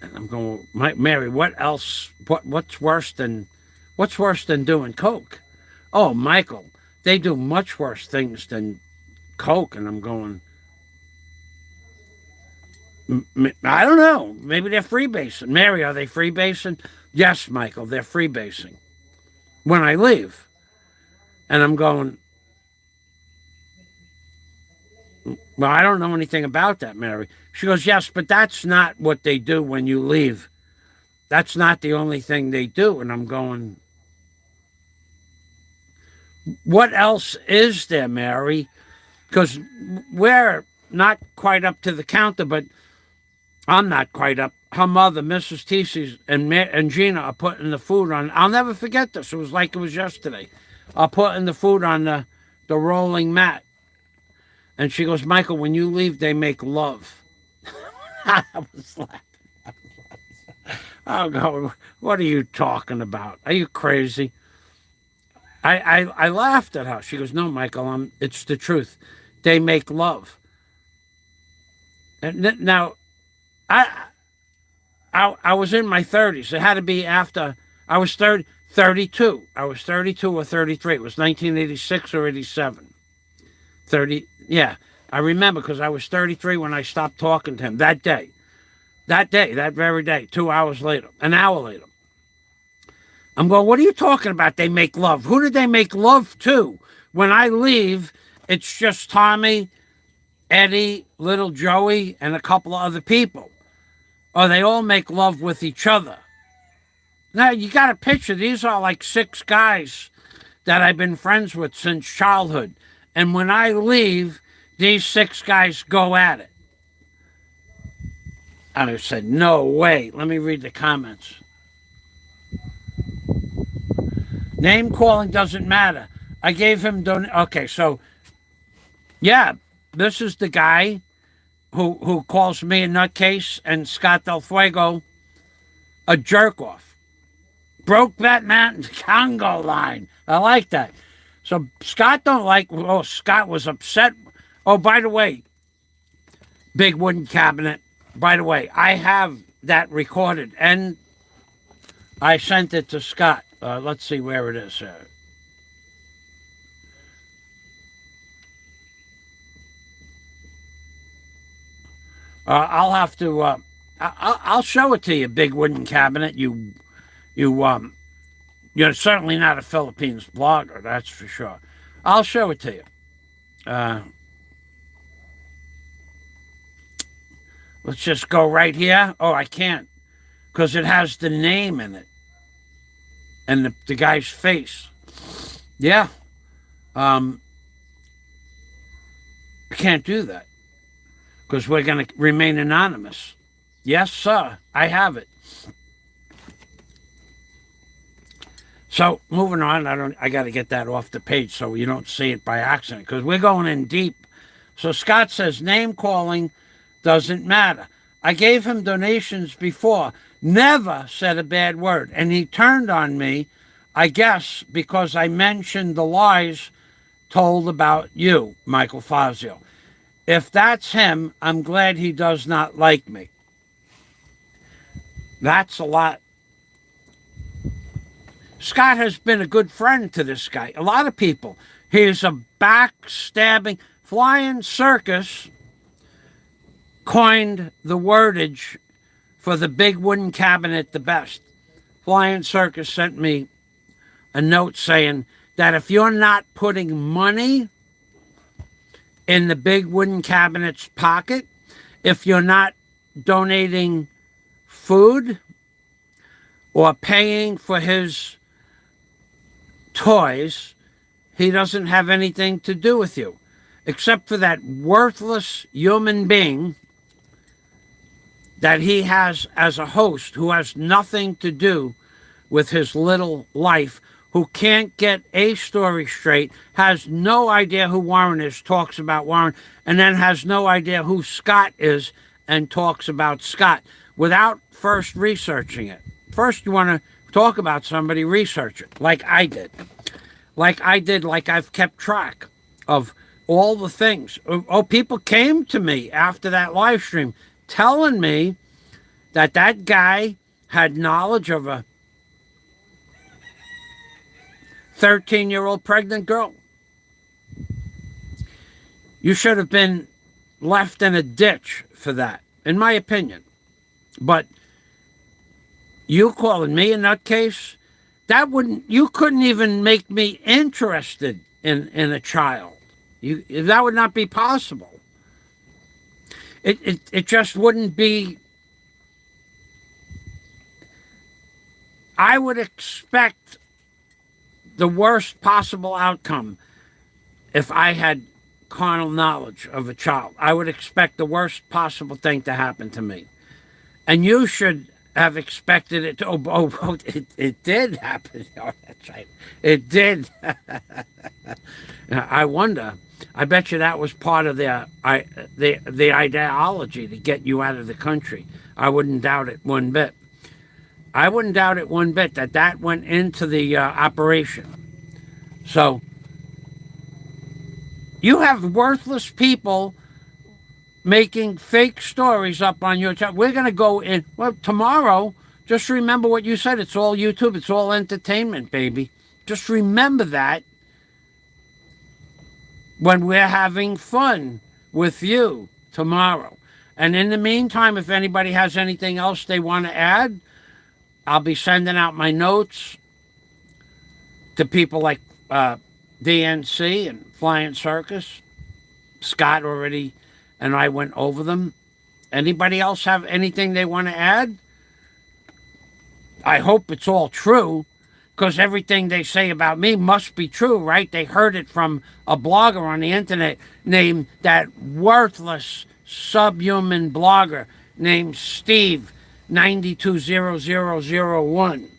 And I'm going, Mary, what else? What's worse than doing coke? Oh, Michael, they do much worse things than coke. And I'm going, I don't know. Maybe they're freebasing. Mary, are they freebasing? Yes, Michael, they're freebasing when I leave. And I'm going, well, I don't know anything about that, Mary. She goes, yes, but that's not what they do when you leave. That's not the only thing they do. And I'm going, what else is there, Mary? Because we're not quite up to the counter, but I'm not quite up. Her mother, Mrs. Tc's, and Gina are putting the food on. I'll never forget this. It was like it was yesterday. Are putting the food on the rolling mat. And she goes, Michael, when you leave, they make love. I was laughing. Oh, God, what are you talking about? Are you crazy? I laughed at her. She goes, no, Michael, it's the truth. They make love. And now, I was in my 30s. It had to be after I was 32. I was 32 or 33. It was 1986 or 87. 30, yeah. I remember because I was 33 when I stopped talking to him that day. That very day, 2 hours later, an hour later. I'm going, what are you talking about? They make love. Who did they make love to? When I leave, it's just Tommy, Eddie, little Joey, and a couple of other people. Or they all make love with each other. Now, you got to picture, these are like 6 guys that I've been friends with since childhood. And when I leave, these 6 guys go at it. And I said, no way. Let me read the comments. Name calling doesn't matter. I gave him okay, so yeah, this is the guy who calls me a nutcase and Scott Del Fuego a jerk off. Brokeback Mountain Congo line. I like that. So Scott don't like, oh, Scott was upset. Oh, by the way, big wooden cabinet. By the way, I have that recorded, and I sent it to Scott. Let's see where it is. I'll have to. I'll show it to you. Big wooden cabinet. You're certainly not a Philippines blogger. That's for sure. I'll show it to you. Let's just go right here. Oh, I can't, because it has the name in it and the guy's face. Yeah. I can't do that because we're going to remain anonymous. Yes, sir. I have it. So moving on, I got to get that off the page so you don't see it by accident, because we're going in deep. So Scott says name calling doesn't matter. I gave him donations before, never said a bad word, and he turned on me, I guess, because I mentioned the lies told about you, Michael Fazio. If that's him, I'm glad he does not like me. That's a lot. Scott has been a good friend to this guy. A lot of people. He's a backstabbing, flying circus coined the wordage for the big wooden cabinet the best. Flying Circus sent me a note saying that if you're not putting money in the big wooden cabinet's pocket, if you're not donating food or paying for his toys, he doesn't have anything to do with you, except for that worthless human being that he has as a host who has nothing to do with his little life, who can't get a story straight, has no idea who Warren is, talks about Warren, and then has no idea who Scott is and talks about Scott without first researching it. First, you want to talk about somebody, research it, like I did. Like I've kept track of all the things. Oh, people came to me after that live stream telling me that that guy had knowledge of a 13-year-old pregnant girl. You should have been left in a ditch for that, in my opinion. But you calling me a nutcase, you couldn't even make me interested in a child. That would not be possible. It just wouldn't be. I would expect the worst possible outcome if I had carnal knowledge of a child. I would expect the worst possible thing to happen to me. And you should have expected it to. It did happen. Oh, that's right. It did. I wonder. I bet you that was part of the ideology to get you out of the country. I wouldn't doubt it one bit. I wouldn't doubt it one bit that went into the operation. So you have worthless people making fake stories up on your channel. We're going to go in. Well, tomorrow, just remember what you said. It's all YouTube. It's all entertainment, baby. Just remember that when we're having fun with you tomorrow. And in the meantime, if anybody has anything else they want to add, I'll be sending out my notes to people like DNC and Flying Circus. Scott already and I went over them. Anybody else have anything they want to add? I hope it's all true, because everything they say about me must be true, right? They heard it from a blogger on the internet named that worthless subhuman blogger named Steve 920001.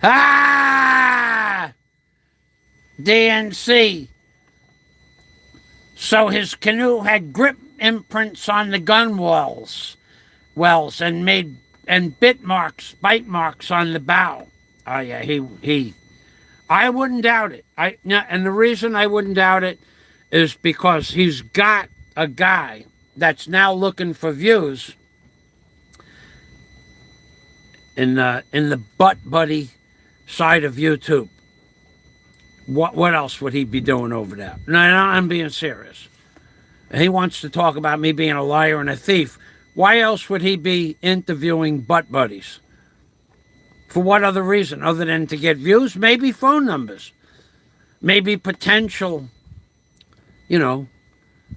Ah! DNC. So his canoe had grip imprints on the gun wells and made and bite marks on the bow. Oh yeah, he. I wouldn't doubt it. And the reason I wouldn't doubt it is because he's got a guy that's now looking for views in the butt buddy side of YouTube. What else would he be doing over there? No, I'm being serious. He wants to talk about me being a liar and a thief. Why else would he be interviewing butt buddies? For what other reason other than to get views? Maybe phone numbers. Maybe potential,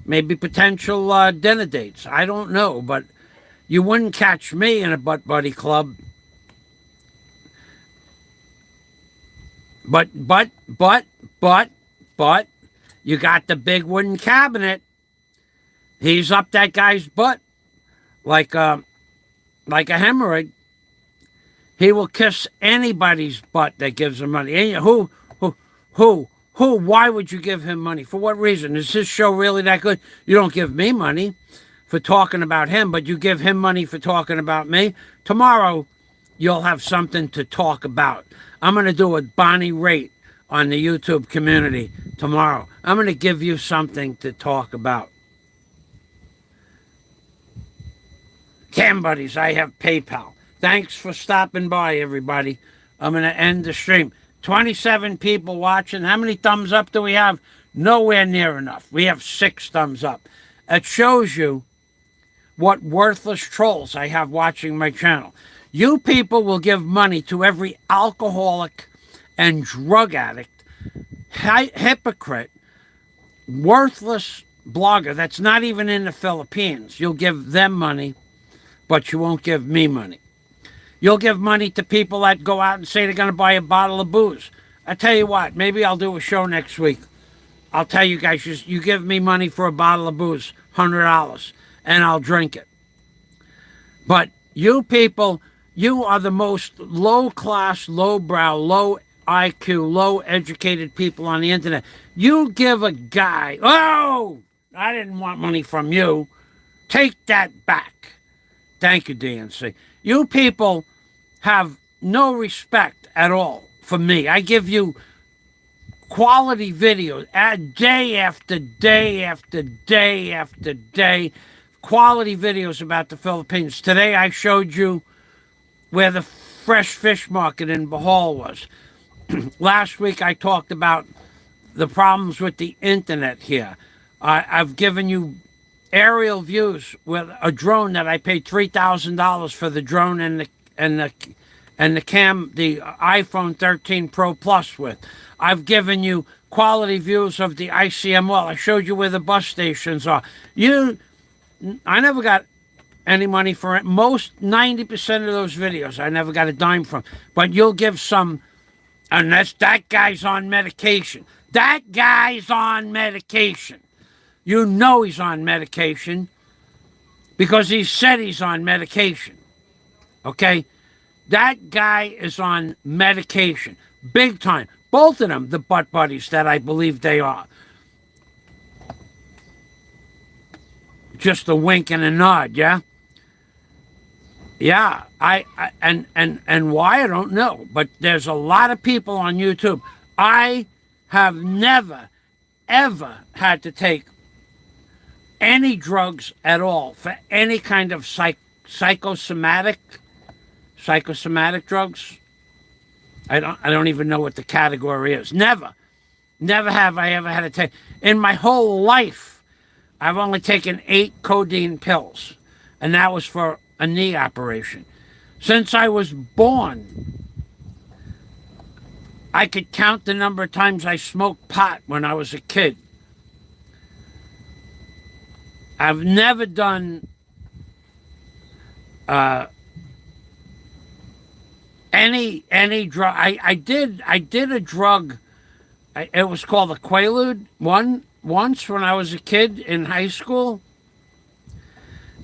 maybe potential dinner dates. I don't know, but you wouldn't catch me in a butt buddy club. But, you got the big wooden cabinet. He's up that guy's butt like a hemorrhoid. He will kiss anybody's butt that gives him money. And who? Why would you give him money? For what reason? Is this show really that good? You don't give me money for talking about him, but you give him money for talking about me. Tomorrow, you'll have something to talk about. I'm going to do a Bonnie rate on the YouTube community tomorrow. I'm going to give you something to talk about. Cam Buddies, I have PayPal. Thanks for stopping by, everybody. I'm going to end the stream. 27 people watching. How many thumbs up do we have? Nowhere near enough. We have 6 thumbs up. It shows you what worthless trolls I have watching my channel. You people will give money to every alcoholic and drug addict, hypocrite, worthless blogger that's not even in the Philippines. You'll give them money, but you won't give me money. You'll give money to people that go out and say they're going to buy a bottle of booze. I tell you what, maybe I'll do a show next week. I'll tell you guys, you give me money for a bottle of booze, $100, and I'll drink it. But you people, you are the most low-class, low-brow, low IQ, low-educated people on the internet. You give a guy, oh, I didn't want money from you. Take that back. Thank you, DNC. You people have no respect at all for me. I give you quality videos day after day after day after day. Quality videos about the Philippines. Today I showed you where the fresh fish market in Bohol was. Last week I talked about the problems with the internet here. I've given you aerial views with a drone that I paid $3,000 for the drone and the iPhone 13 Pro Plus with. I've given you quality views of the ICML. I showed you where the bus stations are. I never got any money for it. Most 90% of those videos I never got a dime from. But you'll give some, and that guy's on medication. That guy's on medication. You know he's on medication because he said he's on medication. Okay? That guy is on medication. Big time. Both of them, the butt buddies that I believe they are. Just a wink and a nod, yeah? Yeah, and why, I don't know. But there's a lot of people on YouTube. I have never, ever had to take any drugs at all for any kind of psychosomatic drugs. I don't even know what the category is. Never have I ever had to take. In my whole life, I've only taken 8 codeine pills, and that was for a knee operation. Since I was born, I could count the number of times I smoked pot when I was a kid. I've never done any drug. I did a drug. It was called a Quaalude once when I was a kid in high school,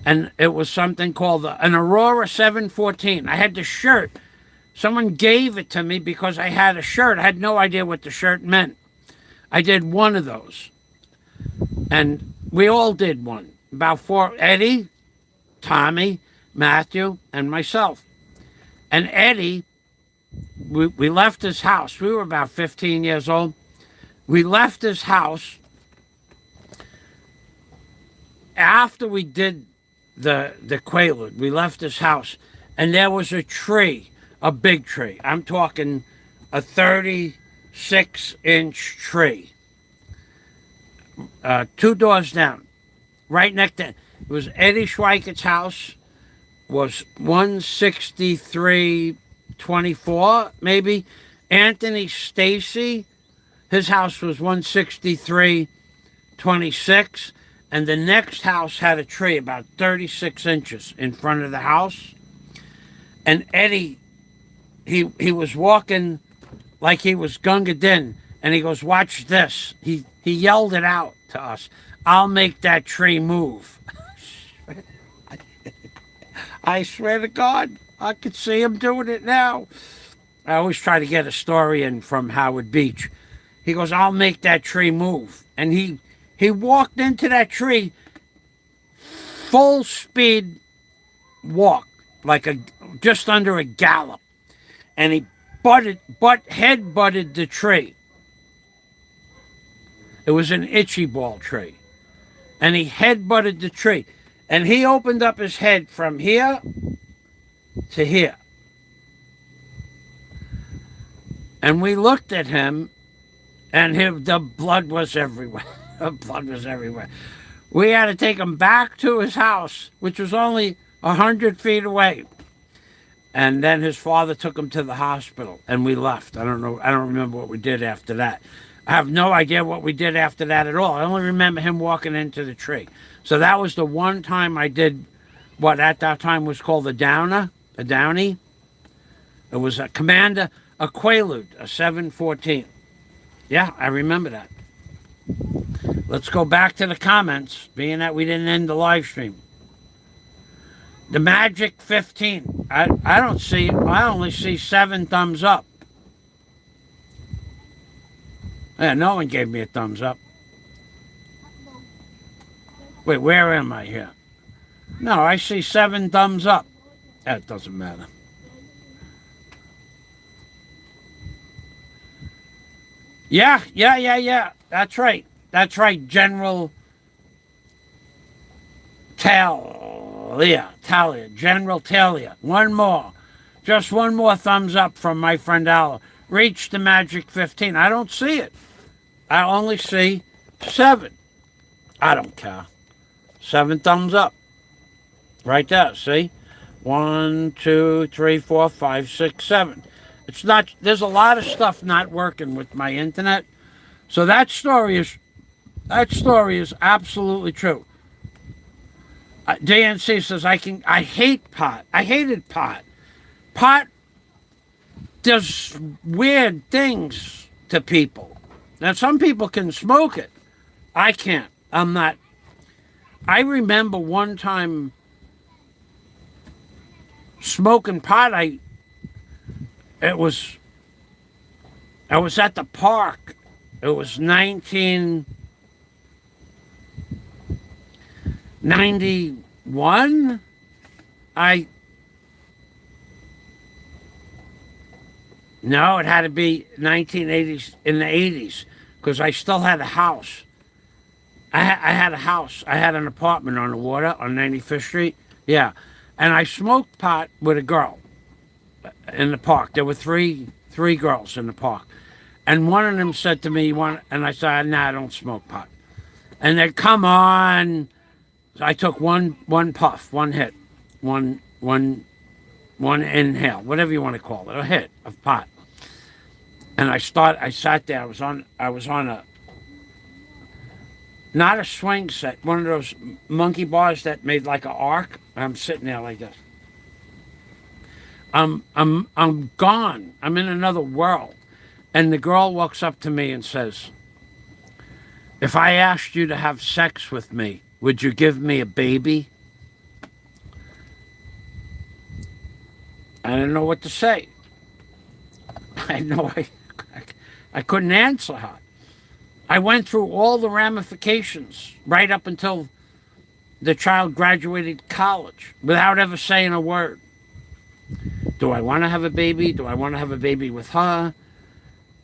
and it was something called an Aurora 714. I had the shirt. Someone gave it to me because I had a shirt. I had no idea what the shirt meant. I did one of those, and we all did one. About 4, Eddie, Tommy, Matthew, and myself. And Eddie, we left his house. We were about 15 years old. We left his house after we did the Quaalude. We left his house, and there was a tree, a big tree. I'm talking a 36-inch tree. 2 doors down, right next to it. It was Eddie Schweikert's house, was 163-24, maybe. Anthony Stacy, his house was 163-26. And the next house had a tree about 36 inches in front of the house. And Eddie, he was walking like he was Gunga Din. And he goes, watch this. He yelled it out to us. I'll make that tree move. I swear to God, I could see him doing it now. I always try to get a story in from Howard Beach. He goes, I'll make that tree move. And he walked into that tree, full speed walk, like just under a gallop. And he head butted the tree. It was an itchy ball tree. And he head butted the tree. And he opened up his head from here to here. And we looked at him, and the blood was everywhere. The blood was everywhere. We had to take him back to his house, which was only 100 feet away. And then his father took him to the hospital, and we left. I don't know. I don't remember what we did after that. I have no idea what we did after that at all. I only remember him walking into the tree. So that was the one time I did what at that time was called a Downie. It was a Commander, a Quaalude, a 714. Yeah, I remember that. Let's go back to the comments, being that we didn't end the live stream. The Magic 15. I don't see, I only see 7 thumbs up. Yeah, no one gave me a thumbs up. Wait, where am I here? No, I see 7 thumbs up. That doesn't matter. Yeah. That's right. General Talia. General Talia. One more. Just one more thumbs up from my friend Al. Reach the Magic 15. I don't see it. I only see 7. I don't care. 7 thumbs up. Right there, see? 1, 2, 3, 4, 5, 6, 7. It's not, there's a lot of stuff not working with my internet. So that story is absolutely true. DNC says, I hate pot. I hated pot. Pot does weird things to people. Now, some people can smoke it. I can't. I'm not. I remember one time smoking pot. I was at the park. It was 1991. No, it had to be 1980s, in the 80s, because I still had a house. I had a house. I had an apartment on the water on 95th Street. Yeah. And I smoked pot with a girl in the park. There were three girls in the park. And one of them said to me, and I said, nah, I don't smoke pot. And they come on. So I took one puff, one hit, one inhale, whatever you want to call it, a hit of pot. And I sat there. I was on a, not a swing set, one of those monkey bars that made like an arc. I'm sitting there like this. I'm gone. I'm in another world. And the girl walks up to me and says, if I asked you to have sex with me, would you give me a baby? I didn't know what to say. I couldn't answer her. I went through all the ramifications right up until the child graduated college without ever saying a word. Do I want to have a baby? Do I want to have a baby with her?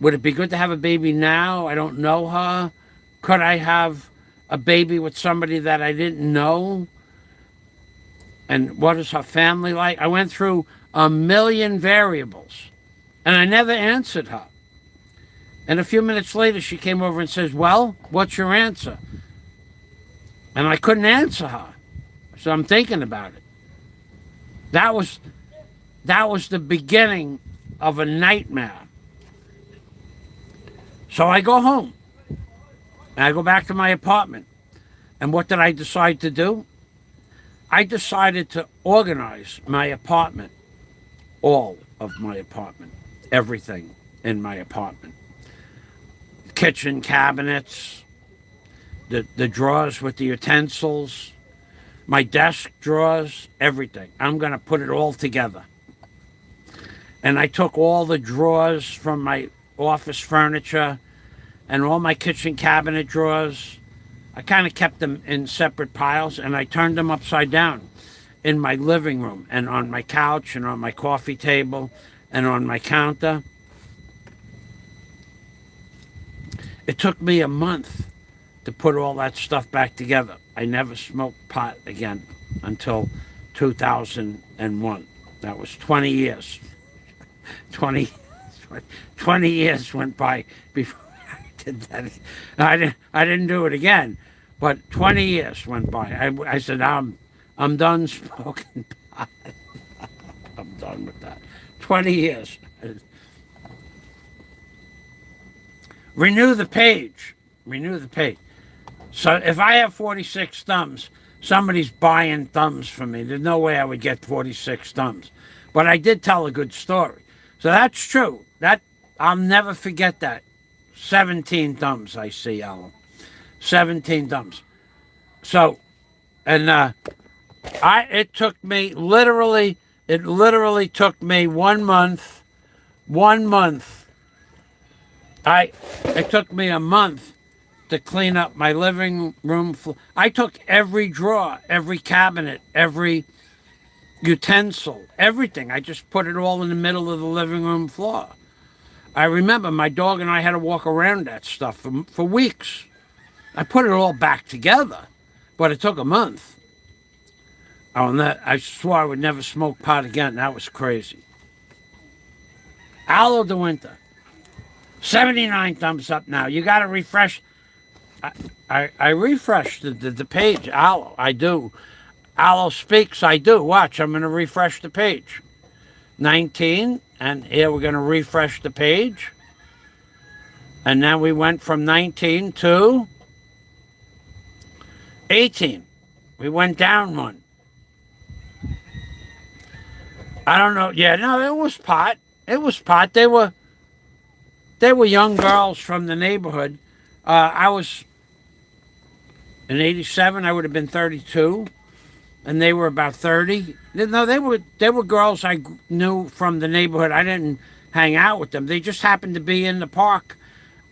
Would it be good to have a baby now? I don't know her. Could I have a baby with somebody that I didn't know? And what is her family like? I went through a million variables, and I never answered her. And a few minutes later, she came over and says, well, what's your answer? And I couldn't answer her. So I'm thinking about it. That was the beginning of a nightmare. So I go home. And I go back to my apartment. And what did I decide to do? I decided to organize my apartment. All of my apartment. Everything in my apartment. Kitchen cabinets. The drawers with the utensils. My desk drawers. Everything. I'm going to put it all together. And I took all the drawers from my office furniture and all my kitchen cabinet drawers. I kind of kept them in separate piles, and I turned them upside down in my living room and on my couch and on my coffee table and on my counter. It took me a month to put all that stuff back together. I never smoked pot again until 2001. That was 20 years. 20 years went by before I did that. I didn't do it again, but 20 years went by. I said, I'm done smoking pot. I'm done with that. 20 years. Renew the page. Renew the page. So if I have 46 thumbs, somebody's buying thumbs from me. There's no way I would get 46 thumbs. But I did tell a good story. So that's true. That I'll never forget that. 17 thumbs, I see, Alan. 17 thumbs. So, and it took me literally took me 1 month. 1 month. It took me a month to clean up my living room floor. I took every drawer, every cabinet, every utensil, everything. I just put it all in the middle of the living room floor. I remember my dog and I had to walk around that stuff for weeks. I put it all back together, but it took a month. Oh, and I swore I would never smoke pot again. That was crazy. Aloe de Winter. 79 thumbs up now. You got to refresh. I refreshed the page, Aloe. I do. Aloe Speaks, I do. Watch, I'm going to refresh the page. 19, and here we're going to refresh the page. And then we went from 19 to 18. We went down one. I don't know. Yeah, no, it was pot. It was pot. They were young girls from the neighborhood. I was in 87. I would have been 32. And they were about 30. No, they were girls I knew from the neighborhood. I didn't hang out with them. They just happened to be in the park,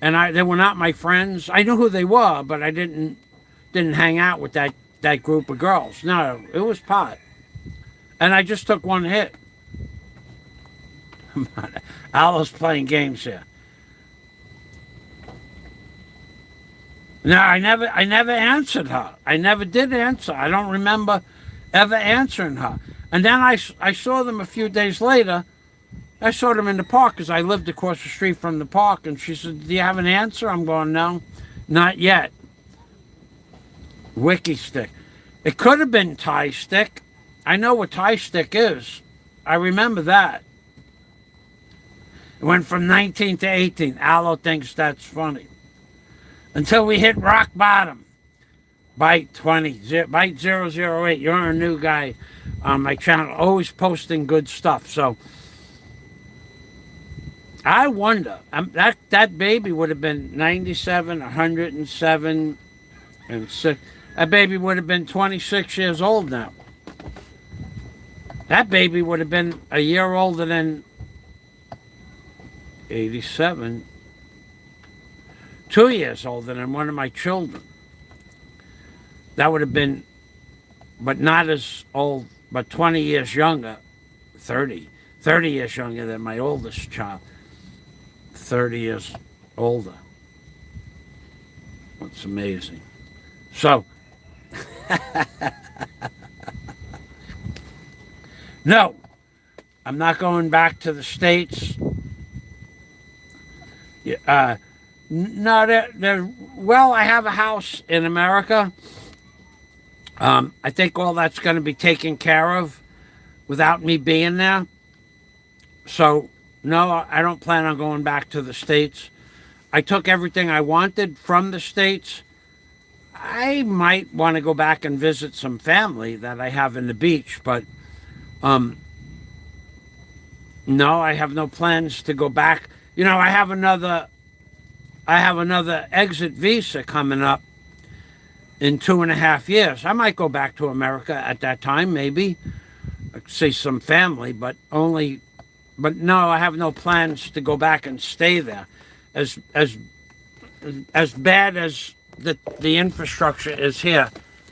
and they were not my friends. I knew who they were, but I didn't hang out with that group of girls. No, it was pot. And I just took one hit. Aloe's playing games here. No, I never answered her. I never did answer. I don't remember ever answering her. And then I saw them a few days later. I saw them in the park because I lived across the street from the park. And she said, do you have an answer? I'm going, no, not yet. Wiki Stick. It could have been Tie Stick. I know what Tie Stick is. I remember that. It went from 19 to 18. Aloe thinks that's funny. Until we hit rock bottom. Bite 20, Bite 008. You're a new guy on my channel, always posting good stuff. So I wonder, that baby would have been 97, 107, and 6. That baby would have been 26 years old now. That baby would have been a year older than 87. 2 years older than one of my children. That would have been but not as old, but 20 years younger, 30 years younger than my oldest child, 30 years older. That's amazing. So, no, I'm not going back to the States. No, well, I have a house in America. I think all that's going to be taken care of without me being there. So, no, I don't plan on going back to the States. I took everything I wanted from the States. I might want to go back and visit some family that I have in the beach, but no, I have no plans to go back. You know, I have another exit visa coming up in 2.5 years. I might go back to America at that time, maybe see some family, but no, I have no plans to go back and stay there. As bad as the infrastructure is here,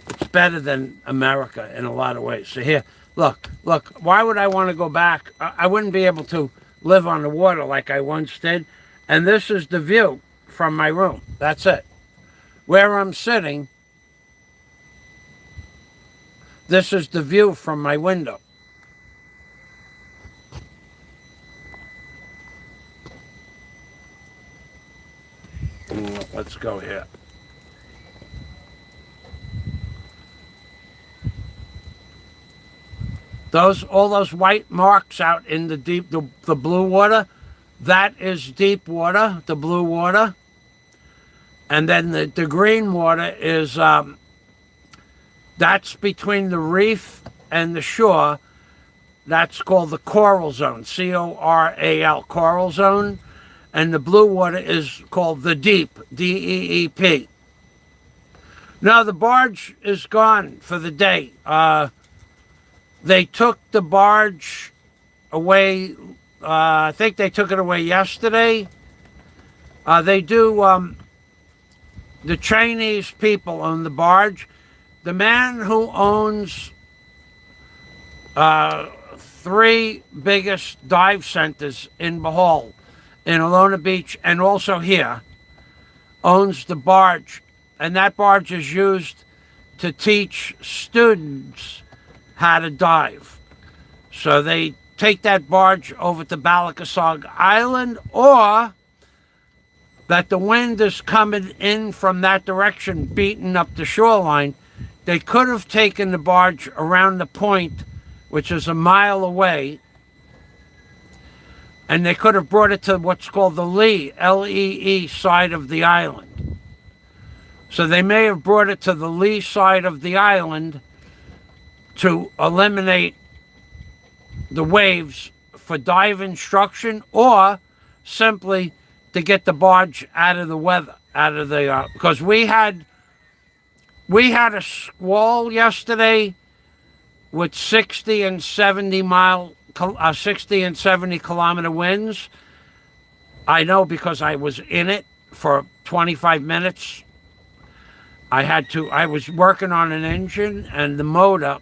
it's better than America in a lot of ways. So here, look, why would I want to go back? I wouldn't be able to live on the water like I once did. And this is the view from my room. That's it. Where I'm sitting, this is the view from my window. Let's go here. All those white marks out in the deep, the blue water, that is deep water, the blue water. And then the green water is, that's between the reef and the shore. That's called the coral zone, C-O-R-A-L, coral zone. And the blue water is called the deep, D-E-E-P. Now, the barge is gone for the day. They took the barge away, I think they took it away yesterday. They do, the Chinese people own the barge. The man who owns 3 biggest dive centers in Bohol, in Alona Beach, and also here, owns the barge. And that barge is used to teach students how to dive. So they take that barge over to Balikasog Island, or that the wind is coming in from that direction, beating up the shoreline. They could have taken the barge around the point, which is a mile away, and they could have brought it to what's called the lee, L-E-E, side of the island. So they may have brought it to the lee side of the island to eliminate the waves for dive instruction, or simply to get the barge out of the weather, because we had a squall yesterday with 60 and 70 kilometer winds. I know because I was in it for 25 minutes. I was working on an engine and the motor.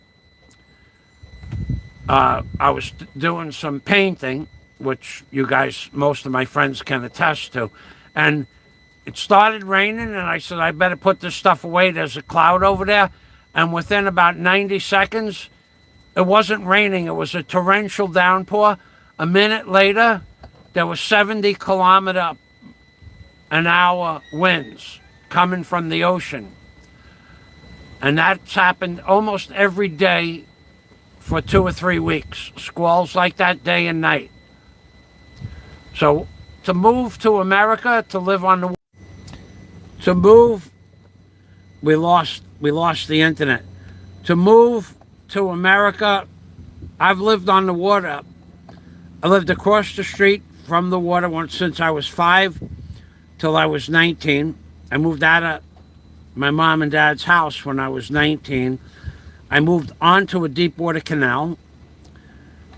I was doing some painting, which you guys, most of my friends can attest to. And it started raining, and I said, I better put this stuff away. There's a cloud over there. And within about 90 seconds, it wasn't raining. It was a torrential downpour. A minute later, there were 70 kilometer an hour winds coming from the ocean. And that's happened almost every day for 2 or 3 weeks. Squalls like that day and night. So to move to America, to live on the... To move, we lost the internet. To move to America, I've lived on the water. I lived across the street from the water since I was 5 till I was 19. I moved out of my mom and dad's house when I was 19. I moved onto a deep water canal.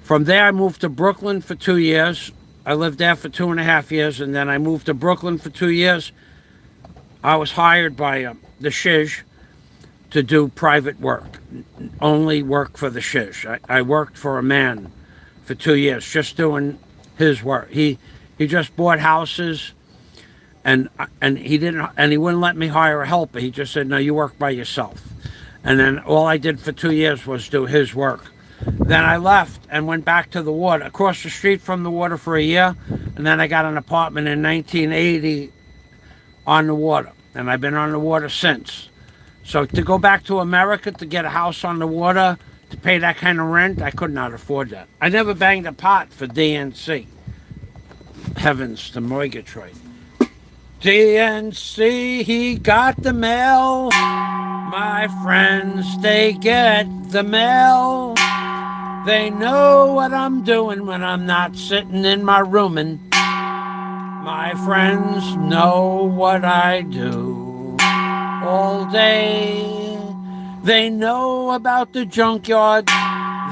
From there, I moved to Brooklyn for 2 years. I lived there for 2.5 years, and then I moved to Brooklyn for 2 years. I was hired by the Shish to do private work. only work for the shish. I worked for a man for 2 years, just doing his work. He just bought houses, and he wouldn't let me hire a helper. He just said, "No, you work by yourself." And then all I did for 2 years was do his work. Then I left and went back to the water, across the street from the water for a year, and then I got an apartment in 1980 on the water, and I've been on the water since. So to go back to America to get a house on the water, to pay that kind of rent, I could not afford that. I never banged a pot for DNC. Heavens to mortgage rate. DNC, he got the mail. My friends, they get the mail. They know what I'm doing when I'm not sitting in my room, and my friends know what I do all day. They know about the junkyard.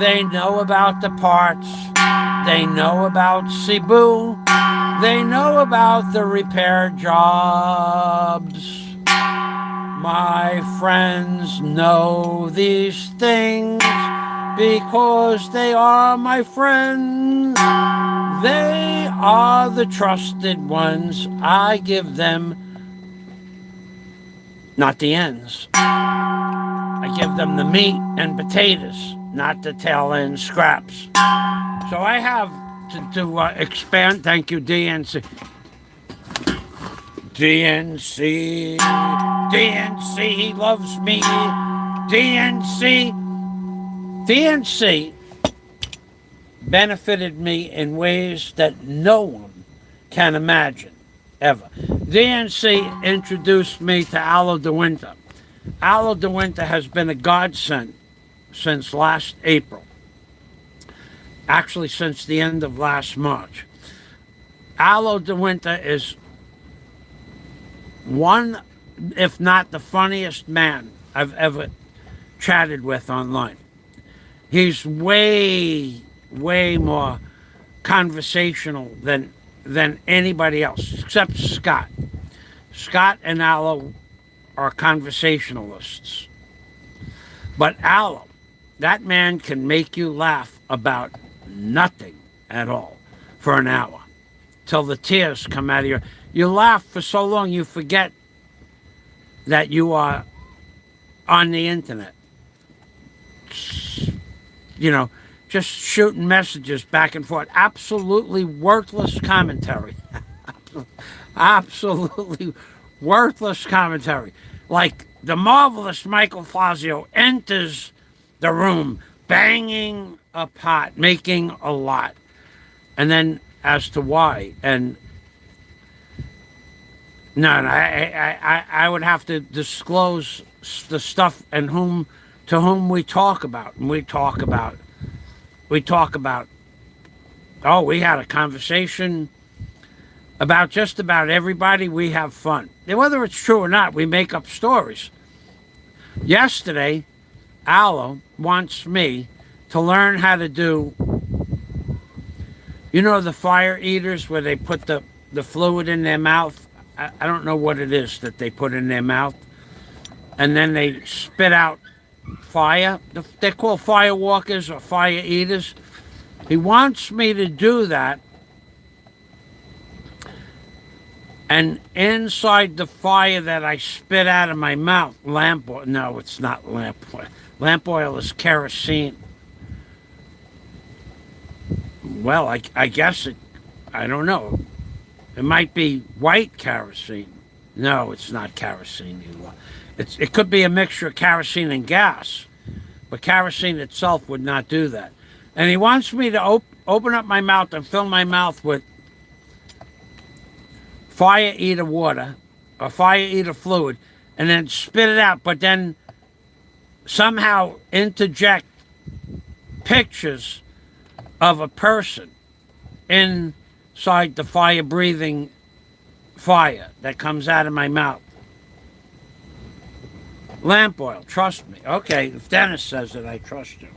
They know about the parts. They know about Cebu. They know about the repair jobs. My friends know these things because they are my friends. They are the trusted ones. I give them not the ends. I give them the meat and potatoes, not the tail end scraps. So I have to expand. Thank you, DNC. DNC, DNC, he loves me. DNC benefited me in ways that no one can imagine, ever. DNC introduced me to Aloe de Winter. Aloe de Winter has been a godsend since last April. Actually, since the end of last March. Aloe de Winter is one, if not the funniest man I've ever chatted with online. He's way more conversational than anybody else, except Scott. Scott and Aloe are conversationalists. But Aloe, that man can make you laugh about nothing at all for an hour, till the tears come out of your... You laugh for so long you forget that you are on the internet. You know, just shooting messages back and forth. Absolutely worthless commentary. Absolutely worthless commentary. Like the marvelous Michael Fazio enters the room banging a pot, making a lot. And then as to why, and no, I would have to disclose the stuff and to whom we talk about. And we talk about, oh, we had a conversation about just about everybody. We have fun. And whether it's true or not, we make up stories. Yesterday, Aloe wants me to learn how to do, you know, the fire eaters where they put the fluid in their mouth. I don't know what it is that they put in their mouth. And then they spit out fire. They're called fire walkers or fire eaters. He wants me to do that. And inside the fire that I spit out of my mouth, lamp oil. No, it's not lamp oil. Lamp oil is kerosene. Well, I guess it, I don't know. It might be white kerosene. No, it's not kerosene. It could be a mixture of kerosene and gas, but kerosene itself would not do that. And he wants me to open up my mouth and fill my mouth with fire eater water or fire eater fluid and then spit it out, but then somehow interject pictures of a person inside the fire-breathing fire that comes out of my mouth. Lamp oil, trust me. Okay, if Dennis says it, I trust you.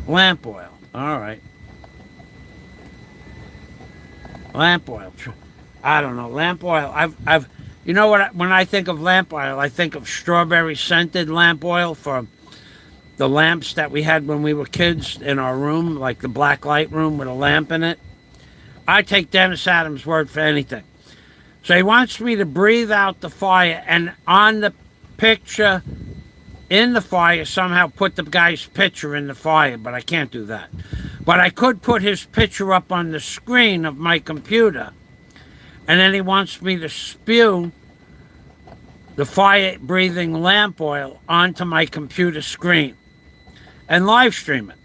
Lamp oil, all right. Lamp oil, I don't know. Lamp oil, I've, you know what? When I think of lamp oil, I think of strawberry-scented lamp oil for the lamps that we had when we were kids in our room, like the black light room with a lamp in it. I take Dennis Adams' word for anything. So he wants me to breathe out the fire, and on the picture in the fire, somehow put the guy's picture in the fire, but I can't do that. But I could put his picture up on the screen of my computer, and then he wants me to spew the fire-breathing lamp oil onto my computer screen and live stream it.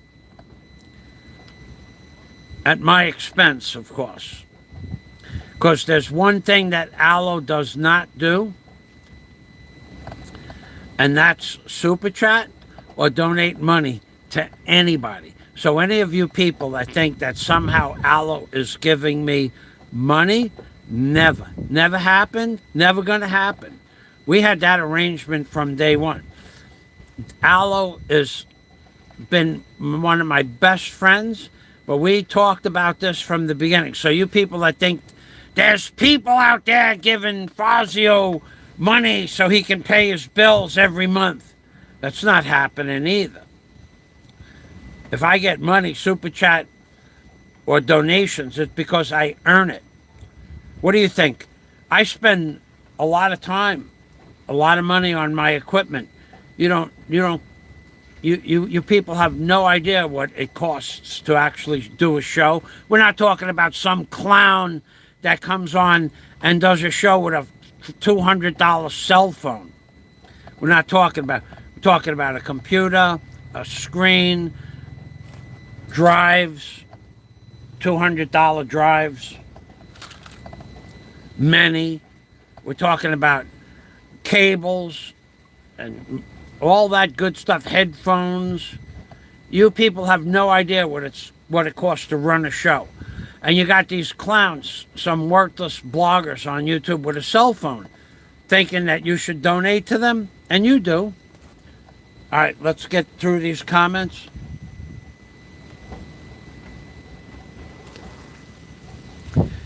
At my expense, of course. Because there's one thing that Aloe does not do, and that's super chat or donate money to anybody. So any of you people that think that somehow Aloe is giving me money, never happened, never gonna happen. We had that arrangement from day one. Aloe has been one of my best friends, but we talked about this from the beginning. So you people that think there's people out there giving Fazio money so he can pay his bills every month, that's not happening either. If I get money, super chat, or donations, it's because I earn it. What do you think? I spend a lot of time, a lot of money on my equipment. You people have no idea what it costs to actually do a show. We're not talking about some clown that comes on and does a show with a $200 cell phone. We're not talking about, we're talking about a computer, a screen, drives, $200 drives, many. We're talking about cables and all that good stuff, headphones. You people have no idea what it costs to run a show. And you got these clowns, some worthless bloggers on YouTube with a cell phone, thinking that you should donate to them, and you do. All right, let's get through these comments.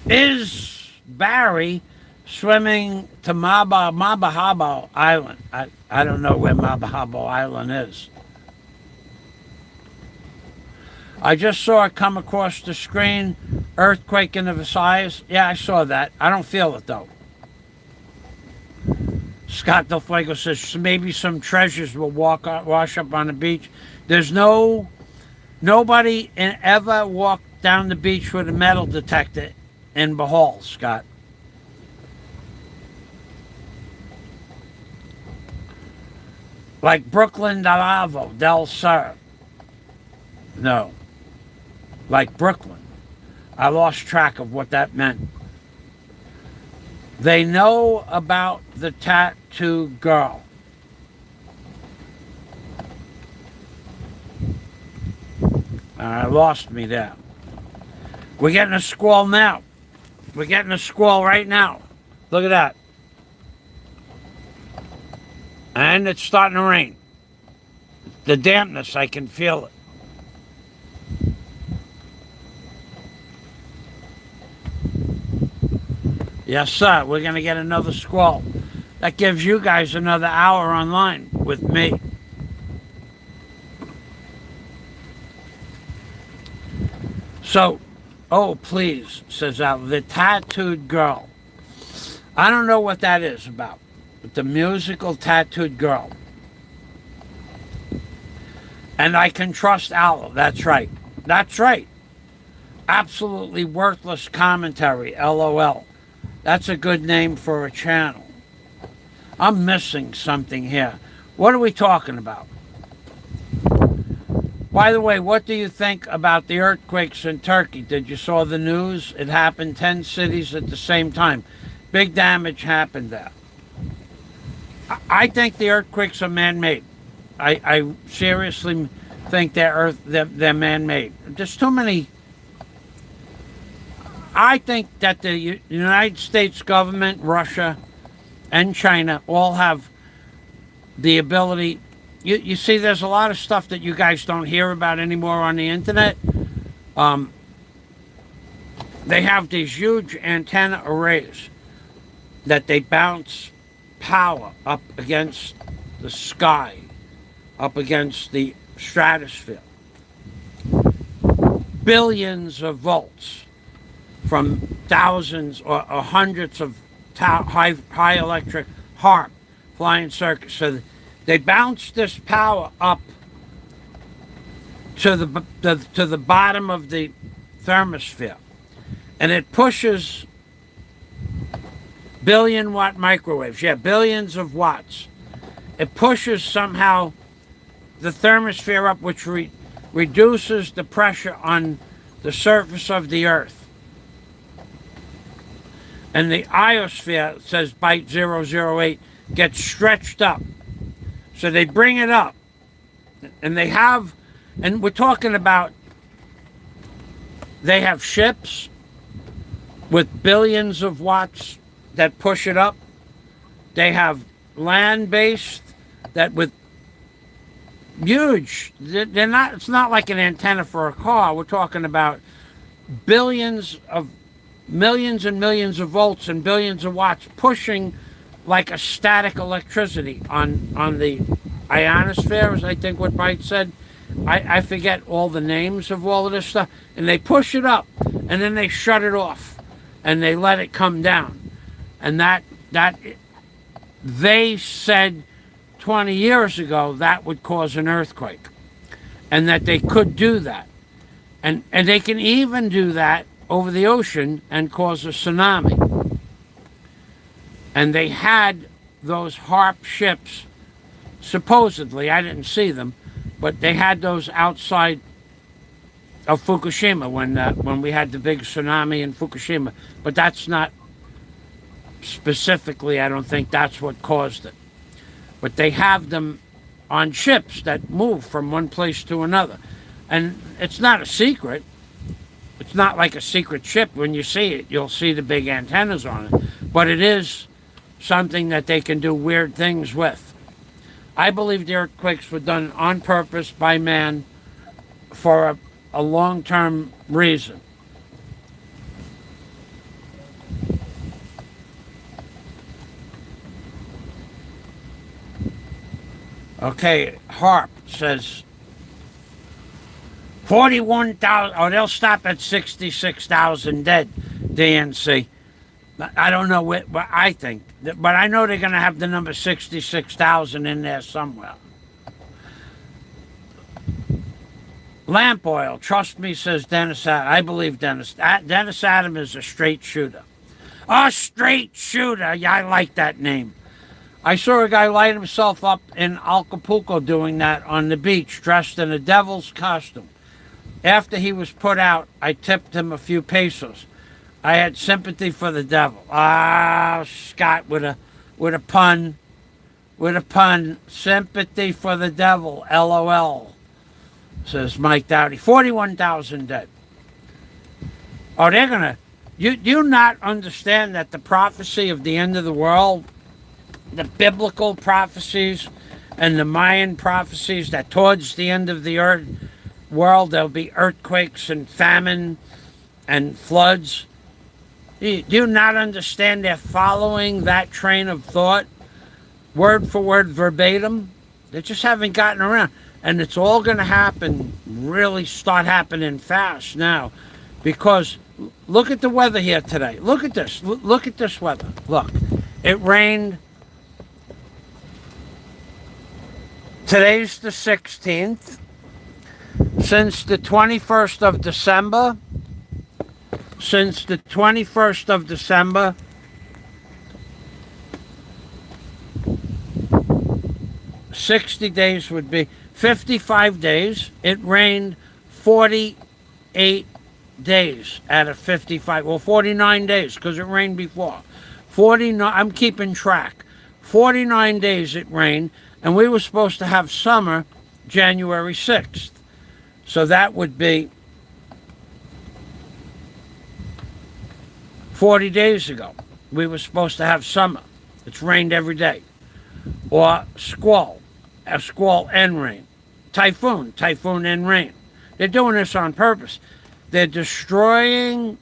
Is Barry swimming to Mabahabo Island? I don't know where Mabahabo Island is. I just saw it come across the screen. Earthquake in the Versailles. Yeah, I saw that. I don't feel it, though. Scott Del Fuego says maybe some treasures will wash up on the beach. There's nobody ever walked down the beach with a metal detector in Bahal, Scott. Like Brooklyn Del Sur. No. Like Brooklyn. I lost track of what that meant. They know about the tattoo girl. Lost me there. We're getting a squall now. We're getting a squall right now. Look at that. And it's starting to rain. The dampness, I can feel it. Yes, sir. We're going to get another squall. That gives you guys another hour online with me. So, oh, please, says Al, the tattooed girl. I don't know what that is about. But the musical tattooed girl. And I can trust Al. That's right. That's right. Absolutely worthless commentary. LOL. That's a good name for a channel. I'm missing something here. What are we talking about? By the way, what do you think about the earthquakes in Turkey? Did you saw the news? It happened 10 cities at the same time. Big damage happened there. I think the earthquakes are man-made. I seriously think they're man-made. There's too many. I think that the United States government, Russia, and China all have the ability. You see, there's a lot of stuff that you guys don't hear about anymore on the internet. They have these huge antenna arrays that they bounce power up against the sky up against the stratosphere. Billions of volts from thousands or hundreds of high electric HARP flying circuits. So they bounce this power up to the bottom of the thermosphere, and it pushes billion-watt microwaves. Yeah, billions of watts. It pushes somehow the thermosphere up, which reduces the pressure on the surface of the Earth. And the iosphere, says byte 008, gets stretched up. So they bring it up. And they have, and we're talking about, they have ships with billions of watts that push it up. They have land-based that with huge, they're not, it's not like an antenna for a car. We're talking about millions and millions of volts and billions of watts pushing like a static electricity on the ionosphere, as I think what Byte said. I forget all the names of all of this stuff. And they push it up, and then they shut it off, and they let it come down. And that they said 20 years ago that would cause an earthquake, and that they could do that. And they can even do that over the ocean and cause a tsunami. And they had those HARP ships, supposedly, I didn't see them, but they had those outside of Fukushima when we had the big tsunami in Fukushima. But that's not specifically, I don't think that's what caused it. But they have them on ships that move from one place to another. And it's not a secret. It's not like a secret ship. When you see it, you'll see the big antennas on it. But it is something that they can do weird things with. I believe the earthquakes were done on purpose by man for a long-term reason. Okay, HARP says 41,000. Oh, they'll stop at 66,000 dead, DNC. I don't know what I think, but I know they're going to have the number 66,000 in there somewhere. Lamp oil, trust me, says Dennis Adam. I believe Dennis. Dennis Adam is a straight shooter. A straight shooter. Yeah, I like that name. I saw a guy light himself up in Acapulco doing that on the beach, dressed in a devil's costume. After he was put out, I tipped him a few pesos. I had sympathy for the devil. Scott, with a pun. With a pun. Sympathy for the devil. LOL. Says Mike Dowdy. 41,000 dead. Oh, they're going to... You not understand that the prophecy of the end of the world, the biblical prophecies and the Mayan prophecies, that towards the end of the world there'll be earthquakes and famine and floods. Do you not understand they're following that train of thought, word for word, verbatim? They just haven't gotten around. And it's all going to happen, really start happening fast now. Because look at the weather here today. Look at this. Look at this weather. Look. It rained. Today's the 16th. Since the 21st of December, 60 days would be 55 days. It rained 48 days out of 55. Well, 49 days because it rained before. 49. I'm keeping track. 49 days it rained, and we were supposed to have summer January 6th. So that would be 40 days ago. We were supposed to have summer. It's rained every day. Or squall. A squall and rain. Typhoon and rain. They're doing this on purpose. They're destroying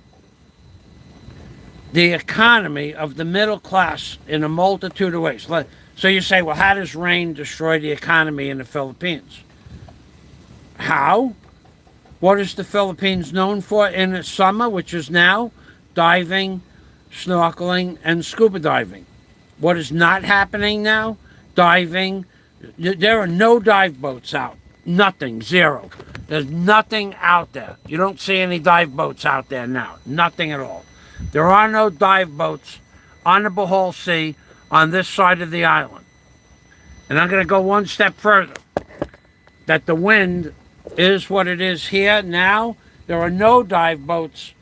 the economy of the middle class in a multitude of ways. So you say, well, how does rain destroy the economy in the Philippines? How? What is the Philippines known for in the summer, which is now? Diving, snorkeling, and scuba diving. What is not happening now? Diving. There are no dive boats out. Nothing. Zero. There's nothing out there. You don't see any dive boats out there now. Nothing at all. There are no dive boats on the Bohol Sea on this side of the island. And I'm going to go one step further. That the wind is what it is here now. There are no dive boats.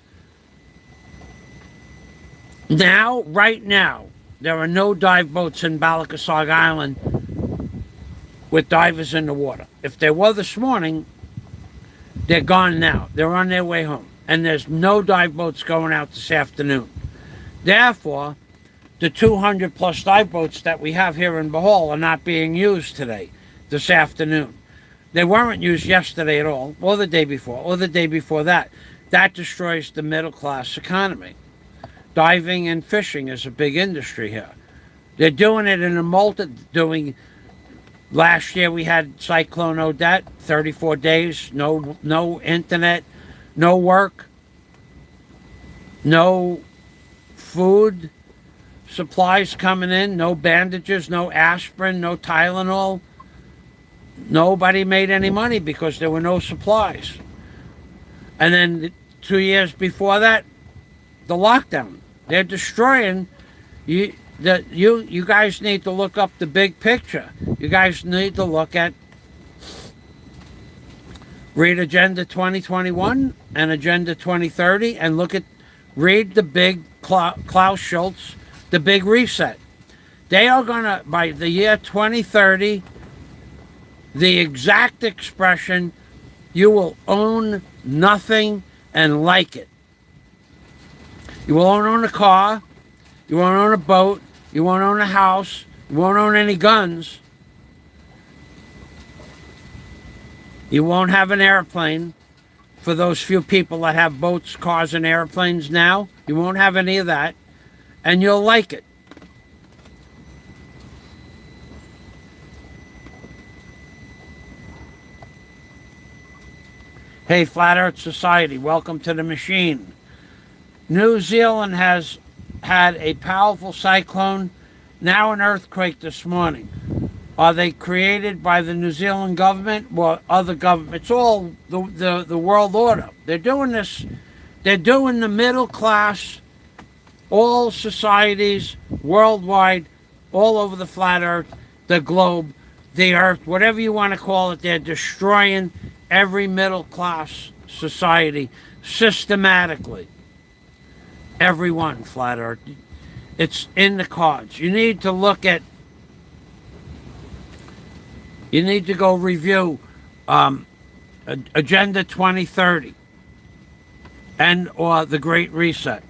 Now, right now, there are no dive boats in Balikasag Island with divers in the water. If there were this morning, they're gone now. They're on their way home. And there's no dive boats going out this afternoon. Therefore, the 200 plus dive boats that we have here in Bohol are not being used today, this afternoon. They weren't used yesterday at all, or the day before, or the day before that. That destroys the middle class economy. Diving and fishing is a big industry here. They're doing it in a last year we had Cyclone Odette, 34 days, no internet, no work, no food supplies coming in, no bandages, no aspirin, no Tylenol. Nobody made any money because there were no supplies. And then 2 years before that, the lockdown. They're destroying you. You guys need to look up the big picture. You guys need to read Agenda 2021 and Agenda 2030 and read the big Klaus Schultz, the big reset. They are gonna, by the year 2030, the exact expression, you will own nothing and like it. You won't own a car, you won't own a boat, you won't own a house, you won't own any guns. You won't have an airplane for those few people that have boats, cars, and airplanes now. You won't have any of that, and you'll like it. Hey, Flat Earth Society, welcome to the machine. New Zealand has had a powerful cyclone, now an earthquake this morning. Are they created by the New Zealand government or other government? It's all the world order. They're doing this. They're doing the middle class, all societies worldwide, all over the flat earth, the globe, the earth, whatever you want to call it. They're destroying every middle class society systematically. Everyone, flat earth. It's in the cards. You need to go review Agenda 2030 and or the Great Reset.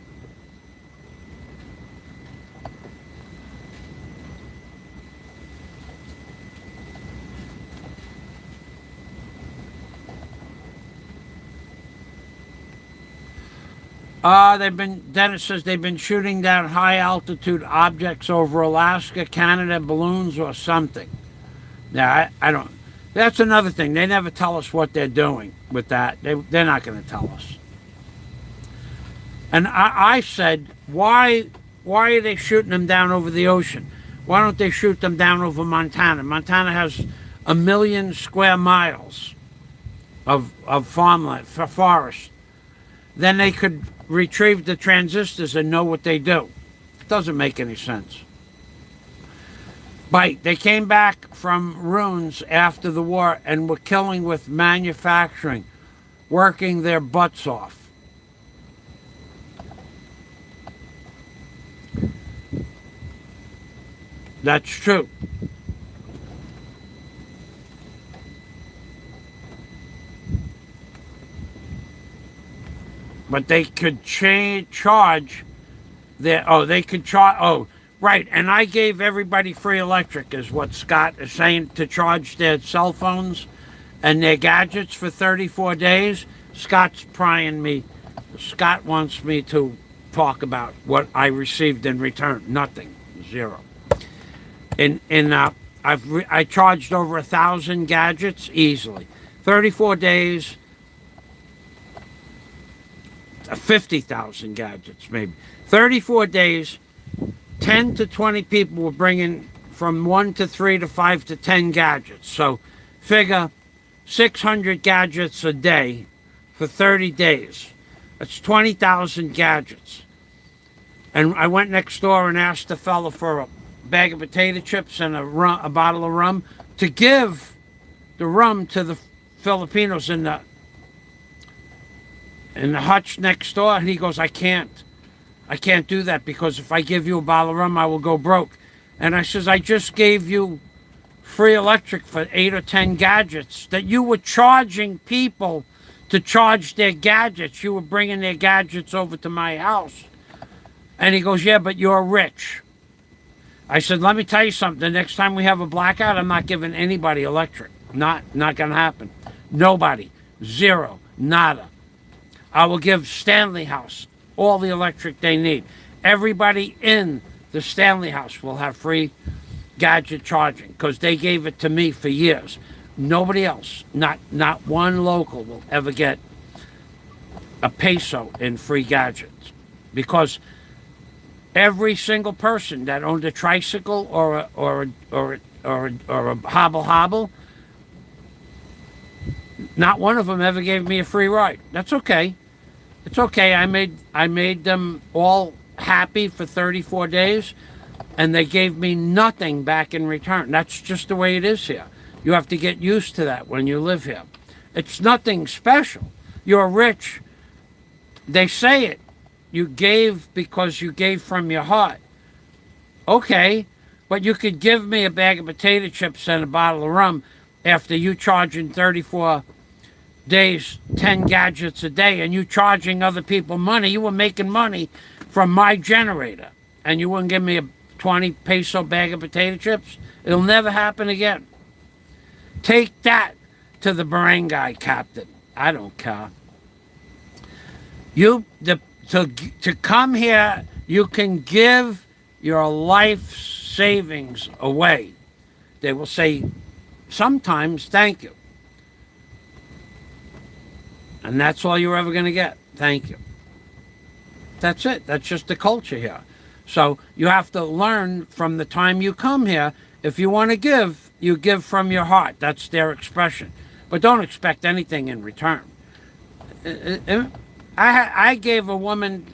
Dennis says they've been shooting down high altitude objects over Alaska, Canada, balloons or something. Yeah, I don't. That's another thing. They never tell us what they're doing with that. They're not going to tell us. And I said, why are they shooting them down over the ocean? Why don't they shoot them down over Montana? Montana has 1 million square miles of farmland, for forest. Then they could retrieve the transistors and know what they do. It doesn't make any sense. But they came back from ruins after the war and were killing with manufacturing, working their butts off. That's true. But they could charge their, right, and I gave everybody free electric, is what Scott is saying, to charge their cell phones and their gadgets for 34 days. Scott's prying me. Scott wants me to talk about what I received in return. Nothing. Zero. I charged over 1,000 gadgets easily. 34 days, 50,000 gadgets maybe. 34 days, 10 to 20 people were bringing from 1 to 3 to 5 to 10 gadgets. So figure 600 gadgets a day for 30 days. That's 20,000 gadgets. And I went next door and asked the fella for a bag of potato chips and a bottle of rum to give the rum to the Filipinos in the hutch next door. And he goes, I can't do that, because if I give you a bottle of rum, I will go broke. And I says, I just gave you free electric for 8 or 10 gadgets that you were charging people to charge their gadgets. You were bringing their gadgets over to my house. And he goes, yeah, but you're rich. I said, let me tell you something. The next time we have a blackout, I'm not giving anybody electric. Not going to happen. Nobody. Zero. Nada. I will give Stanley House all the electric they need. Everybody in the Stanley House will have free gadget charging, because they gave it to me for years. Nobody else, not one local, will ever get a peso in free gadgets, because every single person that owned a tricycle or a hobble, not one of them ever gave me a free ride. That's okay. It's okay. I made them all happy for 34 days, and they gave me nothing back in return. That's just the way it is here. You have to get used to that when you live here. It's nothing special. You're rich. They say it. You gave because you gave from your heart. Okay, but you could give me a bag of potato chips and a bottle of rum after you charging 34 days, 10 gadgets a day, and you charging other people money. You were making money from my generator, and you wouldn't give me a 20 peso bag of potato chips? It'll never happen again. Take that to the barangay captain. I don't care. To come here, you can give your life savings away. They will say sometimes thank you. And that's all you're ever going to get. Thank you. That's it. That's just the culture here. So you have to learn from the time you come here. If you want to give, you give from your heart. That's their expression. But don't expect anything in return. I gave a woman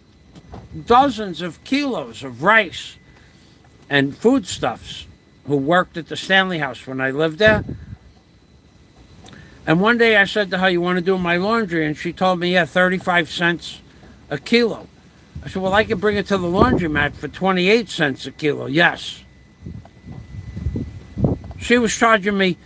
dozens of kilos of rice and foodstuffs who worked at the Stanley House when I lived there. And one day I said to her, you want to do my laundry? And she told me, yeah, 35 cents a kilo. I said, well, I could bring it to the laundromat for 28 cents a kilo. Yes. She was charging me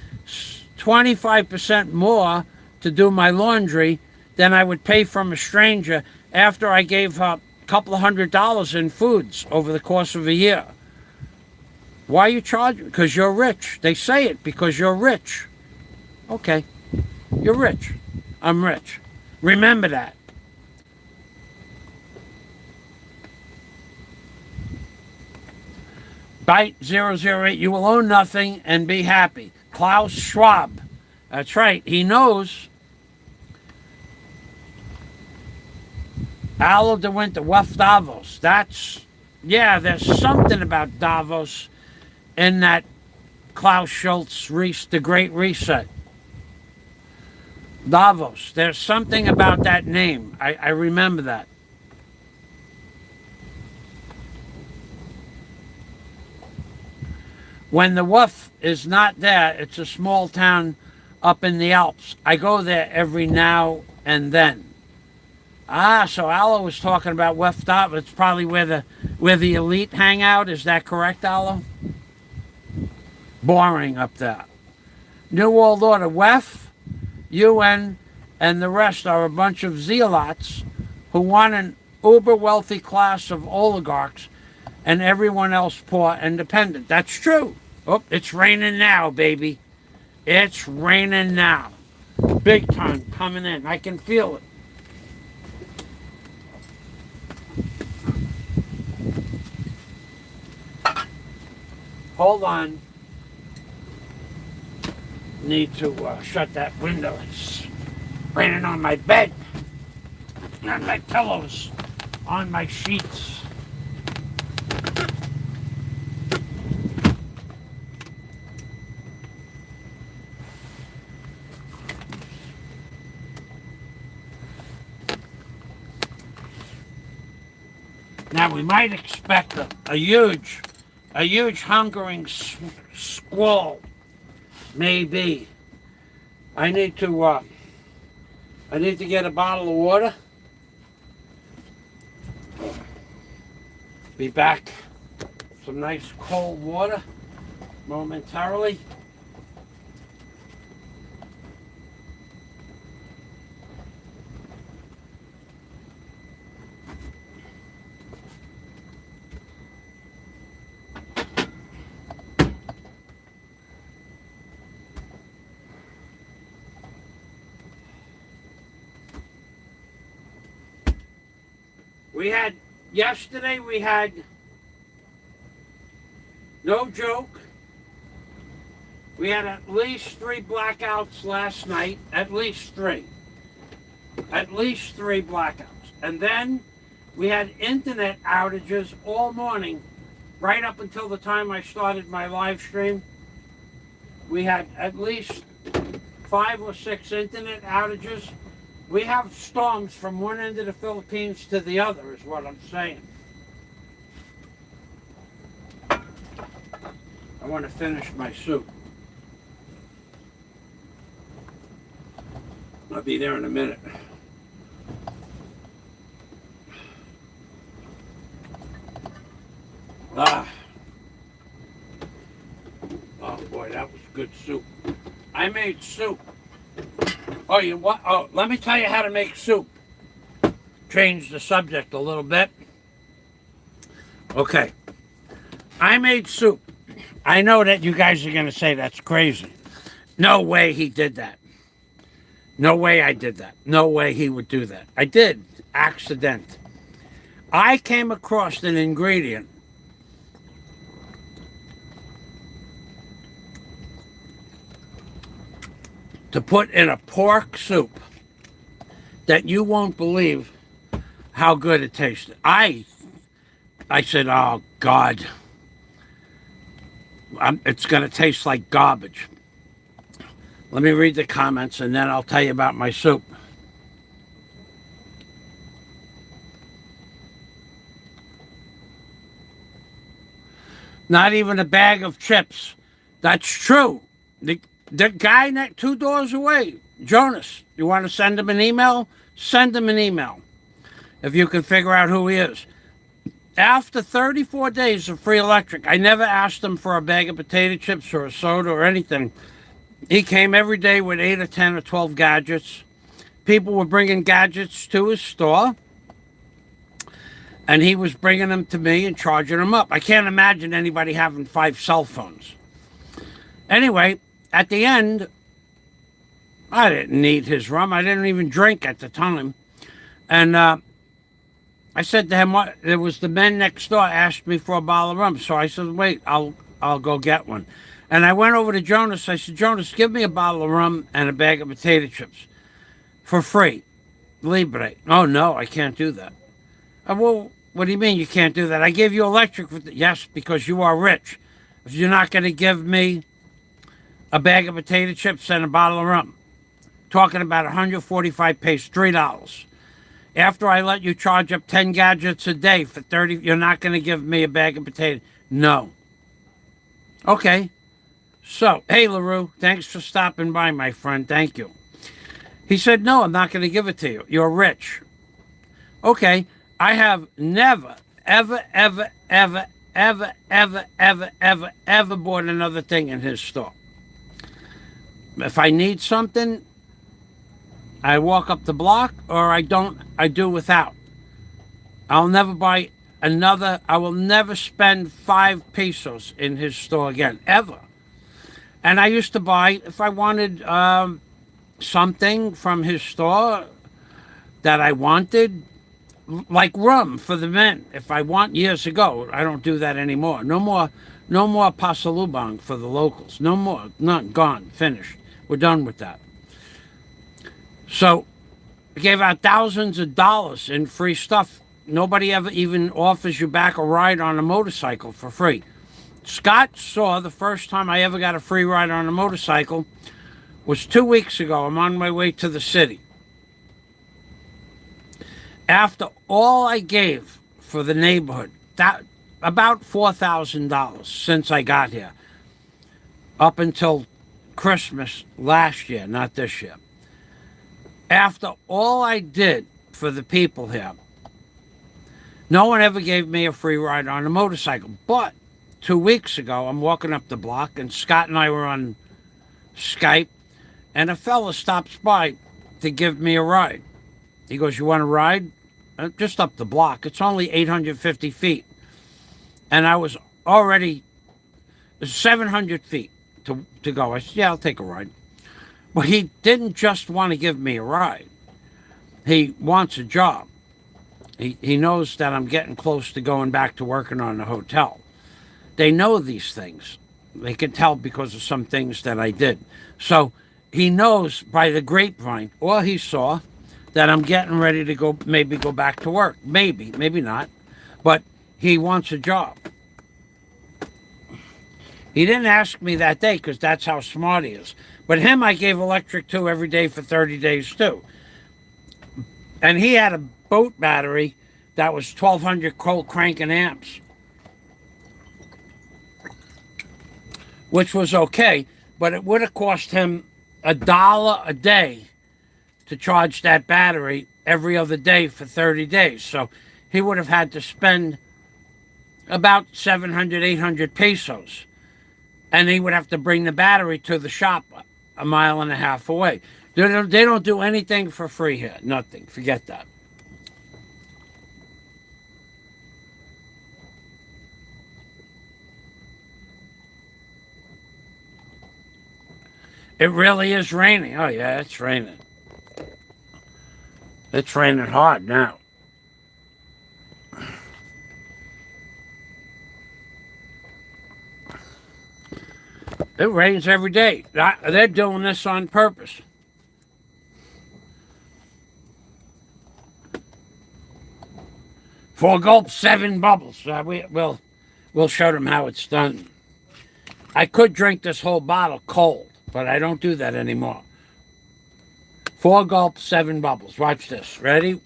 25% more to do my laundry than I would pay from a stranger after I gave her a couple of $100 in foods over the course of a year. Why are you charging? Because you're rich. They say it because you're rich. Okay. You're rich. I'm rich. Remember that. Byte 008, you will own nothing and be happy. Klaus Schwab. That's right. He knows. Aloe de Winter, Wef Davos. Yeah, there's something about Davos in that Klaus Schultz, the Great Reset. Davos. There's something about that name. I remember that. When the Woof is not there, it's a small town up in the Alps. I go there every now and then. So Aloe was talking about Wef Davos. It's probably where the elite hang out. Is that correct, Aloe? Boring up there. New World Order. Wef, UN, and the rest are a bunch of zealots who want an uber-wealthy class of oligarchs and everyone else poor and dependent. That's true. Oh, it's raining now, baby. It's raining now. Big time coming in. I can feel it. Hold on. Need to shut that window. It's raining on my bed, on my pillows, on my sheets. Now we might expect a huge hungering squall. Maybe. I need to get a bottle of water. Be back. Some nice cold water momentarily. Yesterday we had, no joke, we had at least 3 blackouts last night, at least 3 blackouts. And then we had internet outages all morning, right up until the time I started my live stream. We had at least 5 or 6 internet outages. We have storms from one end of the Philippines to the other, is what I'm saying. I want to finish my soup. I'll be there in a minute. Oh boy, that was good soup. I made soup. Oh, you what? Oh, let me tell you how to make soup. Change the subject a little bit. Okay. I made soup. I know that you guys are going to say that's crazy. No way he did that. No way I did that. No way he would do that. I did. Accident. I came across an ingredient to put in a pork soup that you won't believe how good it tasted. I said, oh God, it's going to taste like garbage. Let me read the comments and then I'll tell you about my soup. Not even a bag of chips. That's true. The guy 2 doors away, Jonas, you want to send him an email? Send him an email if you can figure out who he is. After 34 days of free electric, I never asked him for a bag of potato chips or a soda or anything. He came every day with 8 or 10 or 12 gadgets. People were bringing gadgets to his store, and he was bringing them to me and charging them up. I can't imagine anybody having 5 cell phones. Anyway, at the end, I didn't need his rum. I didn't even drink at the time. And I said to him, what? There was the men next door asked me for a bottle of rum. So I said, wait, I'll go get one. And I went over to Jonas. I said, Jonas, give me a bottle of rum and a bag of potato chips for free. Libre. Oh, no, I can't do that. Well, what do you mean you can't do that? I gave you electric. Yes, because you are rich. If you're not going to give me a bag of potato chips and a bottle of rum, talking about 145 pace, $3. After I let you charge up 10 gadgets a day for 30, you're not going to give me a bag of potatoes? No. Okay. So, hey, LaRue, thanks for stopping by, my friend. Thank you. He said, no, I'm not going to give it to you. You're rich. Okay. I have never, ever, ever, ever, ever, ever, ever, ever, ever bought another thing in his store. If I need something, I walk up the block, or I do without. I'll never buy another. I will never spend 5 pesos in his store again, ever. And I used to buy, if I wanted something from his store that I wanted, like rum for the men. If I want, years ago, I don't do that anymore. No No more pasalubong for the locals. No more. None. Gone. Finished. We're done with that. So we gave out thousands of dollars in free stuff. Nobody ever even offers you back a ride on a motorcycle for free. Scott saw the first time I ever got a free ride on a motorcycle was 2 weeks ago. I'm on my way to the city. After all I gave for the neighborhood, that about $4,000 since I got here, up until Christmas last year, not this year. After all I did for the people here, no one ever gave me a free ride on a motorcycle. But 2 weeks ago, I'm walking up the block, and Scott and I were on Skype, and a fella stops by to give me a ride. He goes, "You want a ride?" Just up the block. It's only 850 feet. And I was already 700 feet to go. I said, "Yeah, I'll take a ride." But he didn't just want to give me a ride. He wants a job. He knows that I'm getting close to going back to working on the hotel. They know these things. They can tell because of some things that I did. So he knows by the grapevine, or he saw, that I'm getting ready to go, maybe go back to work. Maybe not. But he wants a job. He didn't ask me that day because that's how smart he is. But him I gave electric to every day for 30 days too. And he had a boat battery that was 1,200 cold cranking amps, which was okay, but it would have cost him $1 a day to charge that battery every other day for 30 days. So he would have had to spend about 700, 800 pesos. And he would have to bring the battery to the shop a mile and a half away. They don't do anything for free here. Nothing. Forget that. It really is raining. Oh, yeah, it's raining. It's raining hard now. It rains every day. They're doing this on purpose. Four gulps, 7 bubbles. We'll show them how it's done. I could drink this whole bottle cold, but I don't do that anymore. 4 gulps, 7 bubbles. Watch this. Ready?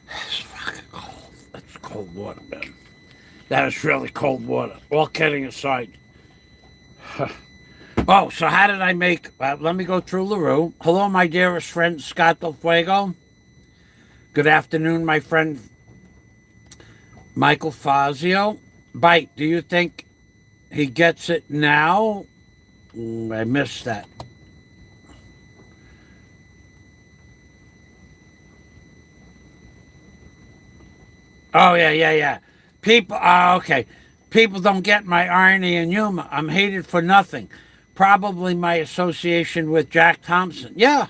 It's fucking cold. That's cold water, man. That is really cold water. All kidding aside. Oh, so how did I make... let me go through LaRue. Hello, my dearest friend, Scott Del Fuego. Good afternoon, my friend Michael Fazio. Bite, do you think he gets it now? I missed that. Oh, yeah. People, okay. People don't get my irony and humor. I'm hated for nothing. Probably my association with Jack Thompson. Yeah,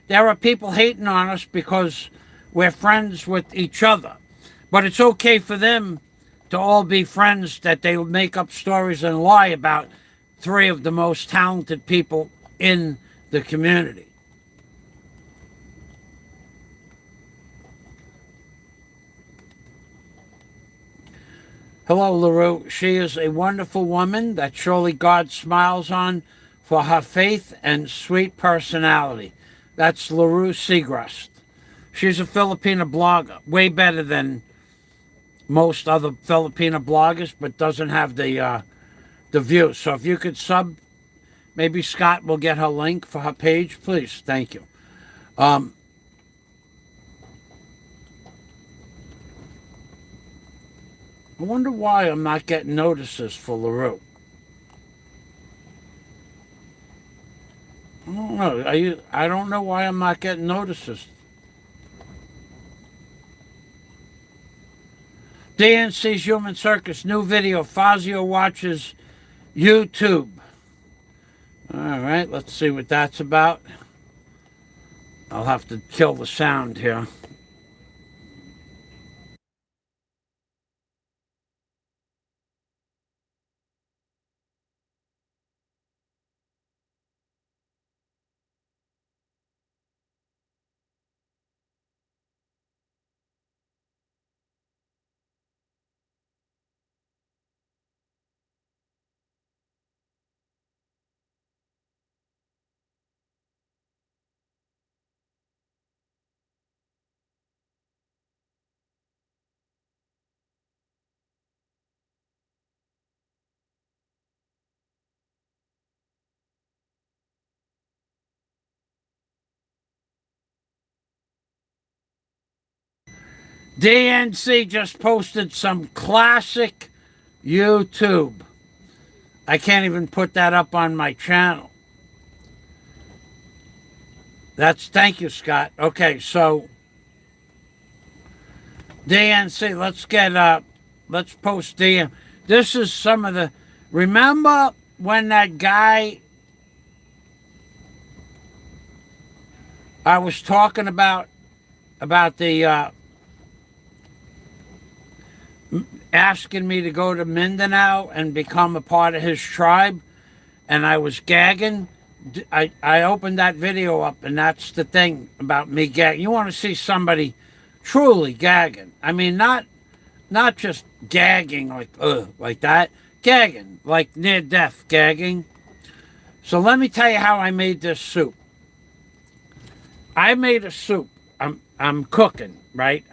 there are people hating on us because we're friends with each other. But it's okay for them to all be friends, that they make up stories and lie about 3 of the most talented people in the community. Hello, LaRue. She is a wonderful woman that surely God smiles on for her faith and sweet personality. That's LaRue Segrest. She's a Filipina blogger, way better than most other Filipina bloggers, but doesn't have the views. So if you could sub, maybe Scott will get her link for her page, please. Thank you. I wonder why I'm not getting notices for LaRue. I don't know. I don't know why I'm not getting notices. DNC's Human Circus, new video. Fazio watches YouTube. All right, let's see what that's about. I'll have to kill the sound here. DNC just posted some classic YouTube. I can't even put that up on my channel. Thank you, Scott. Okay, so DNC, let's post DM. This is some of the, remember when that guy I was talking about the asking me to go to Mindanao and become a part of his tribe, and I was gagging. I opened that video up, and that's the thing about me gagging. You want to see somebody truly gagging. I mean, not just gagging like that. Gagging, like near death gagging. So let me tell you how I made this soup. I made a soup. I'm cooking, right?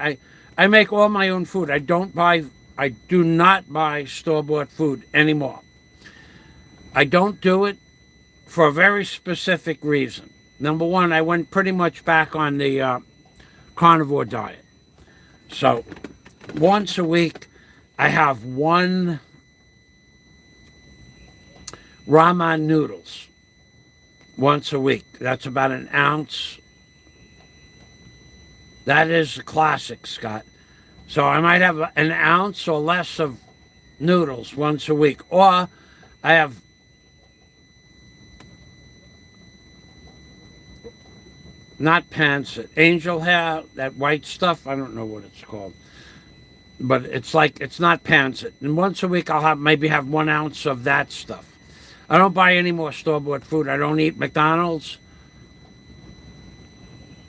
I make all my own food. I do not buy store-bought food anymore. I don't do it for a very specific reason. Number one, I went pretty much back on the carnivore diet. So once a week, I have one ramen noodles. Once a week. That's about an ounce. That is a classic, Scott. So I might have an ounce or less of noodles once a week. Or I have not pancit, angel hair, that white stuff. I don't know what it's called. But it's not pancit. And once a week I'll maybe have 1 ounce of that stuff. I don't buy any more store-bought food. I don't eat McDonald's.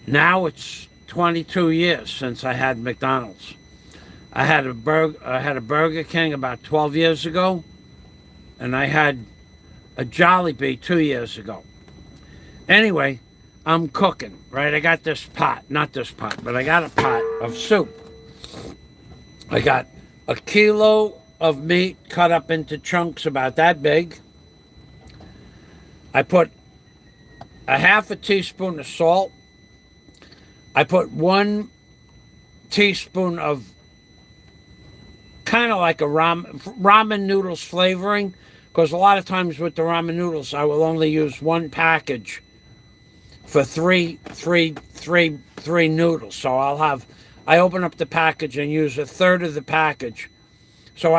Now it's 22 years since I had McDonald's. I had a Burger King about 12 years ago, and I had a Jollibee 2 years ago. Anyway, I'm cooking, right? I got this pot, not this pot, but I got a pot of soup. I got a kilo of meat cut up into chunks about that big. I put a half a teaspoon of salt. I put 1 teaspoon of kind of like a ramen noodles flavoring, because a lot of times with the ramen noodles, I will only use 1 package for three noodles. So I open up the package and use 1/3 of the package. So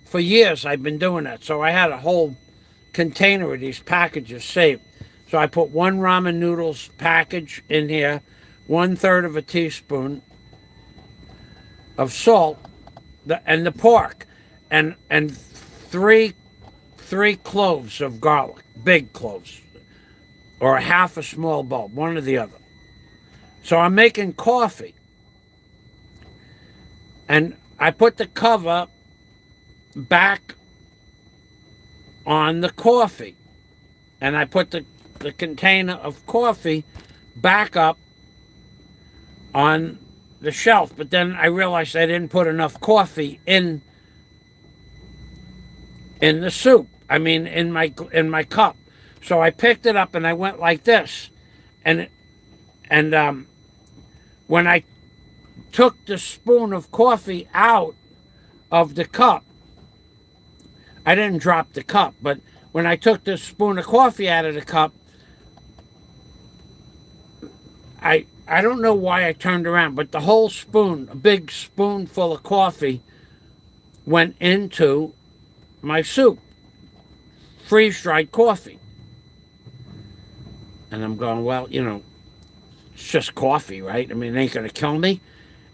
for years, I've been doing that. So I had a whole container of these packages saved. So I put 1 ramen noodles package in here, 1/3 of a teaspoon of salt, and the pork, and three cloves of garlic, big cloves, or a half a small bulb, one or the other. So I'm making coffee, and I put the cover back on the coffee, and I put the container of coffee back up on the shelf. But then I realized I didn't put enough coffee in the soup. I mean, in my cup. So I picked it up and I went like this, and when I took the spoon of coffee out of the cup, I didn't drop the cup, but when I took the spoon of coffee out of the cup, I don't know why I turned around, but the whole spoon, a big spoonful of coffee, went into my soup. Freeze-dried coffee. And I'm going, well, it's just coffee, right? I mean, it ain't going to kill me.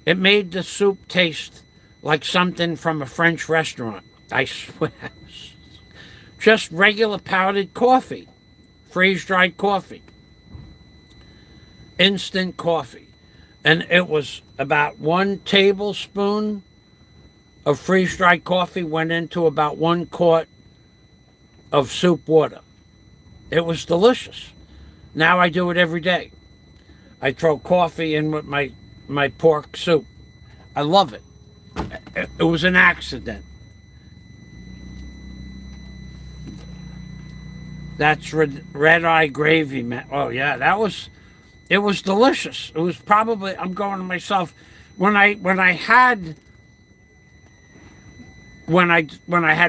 It made the soup taste like something from a French restaurant. I swear. Just regular powdered coffee, freeze-dried coffee, instant coffee. And it was about 1 tablespoon of freeze-dried coffee went into about 1 quart of soup water. It was delicious. Now I do it every day. I throw coffee in with my pork soup. I love it. It was an accident. That's red eye gravy, man. Oh yeah, it was delicious. It was probably, I'm going to myself, when I had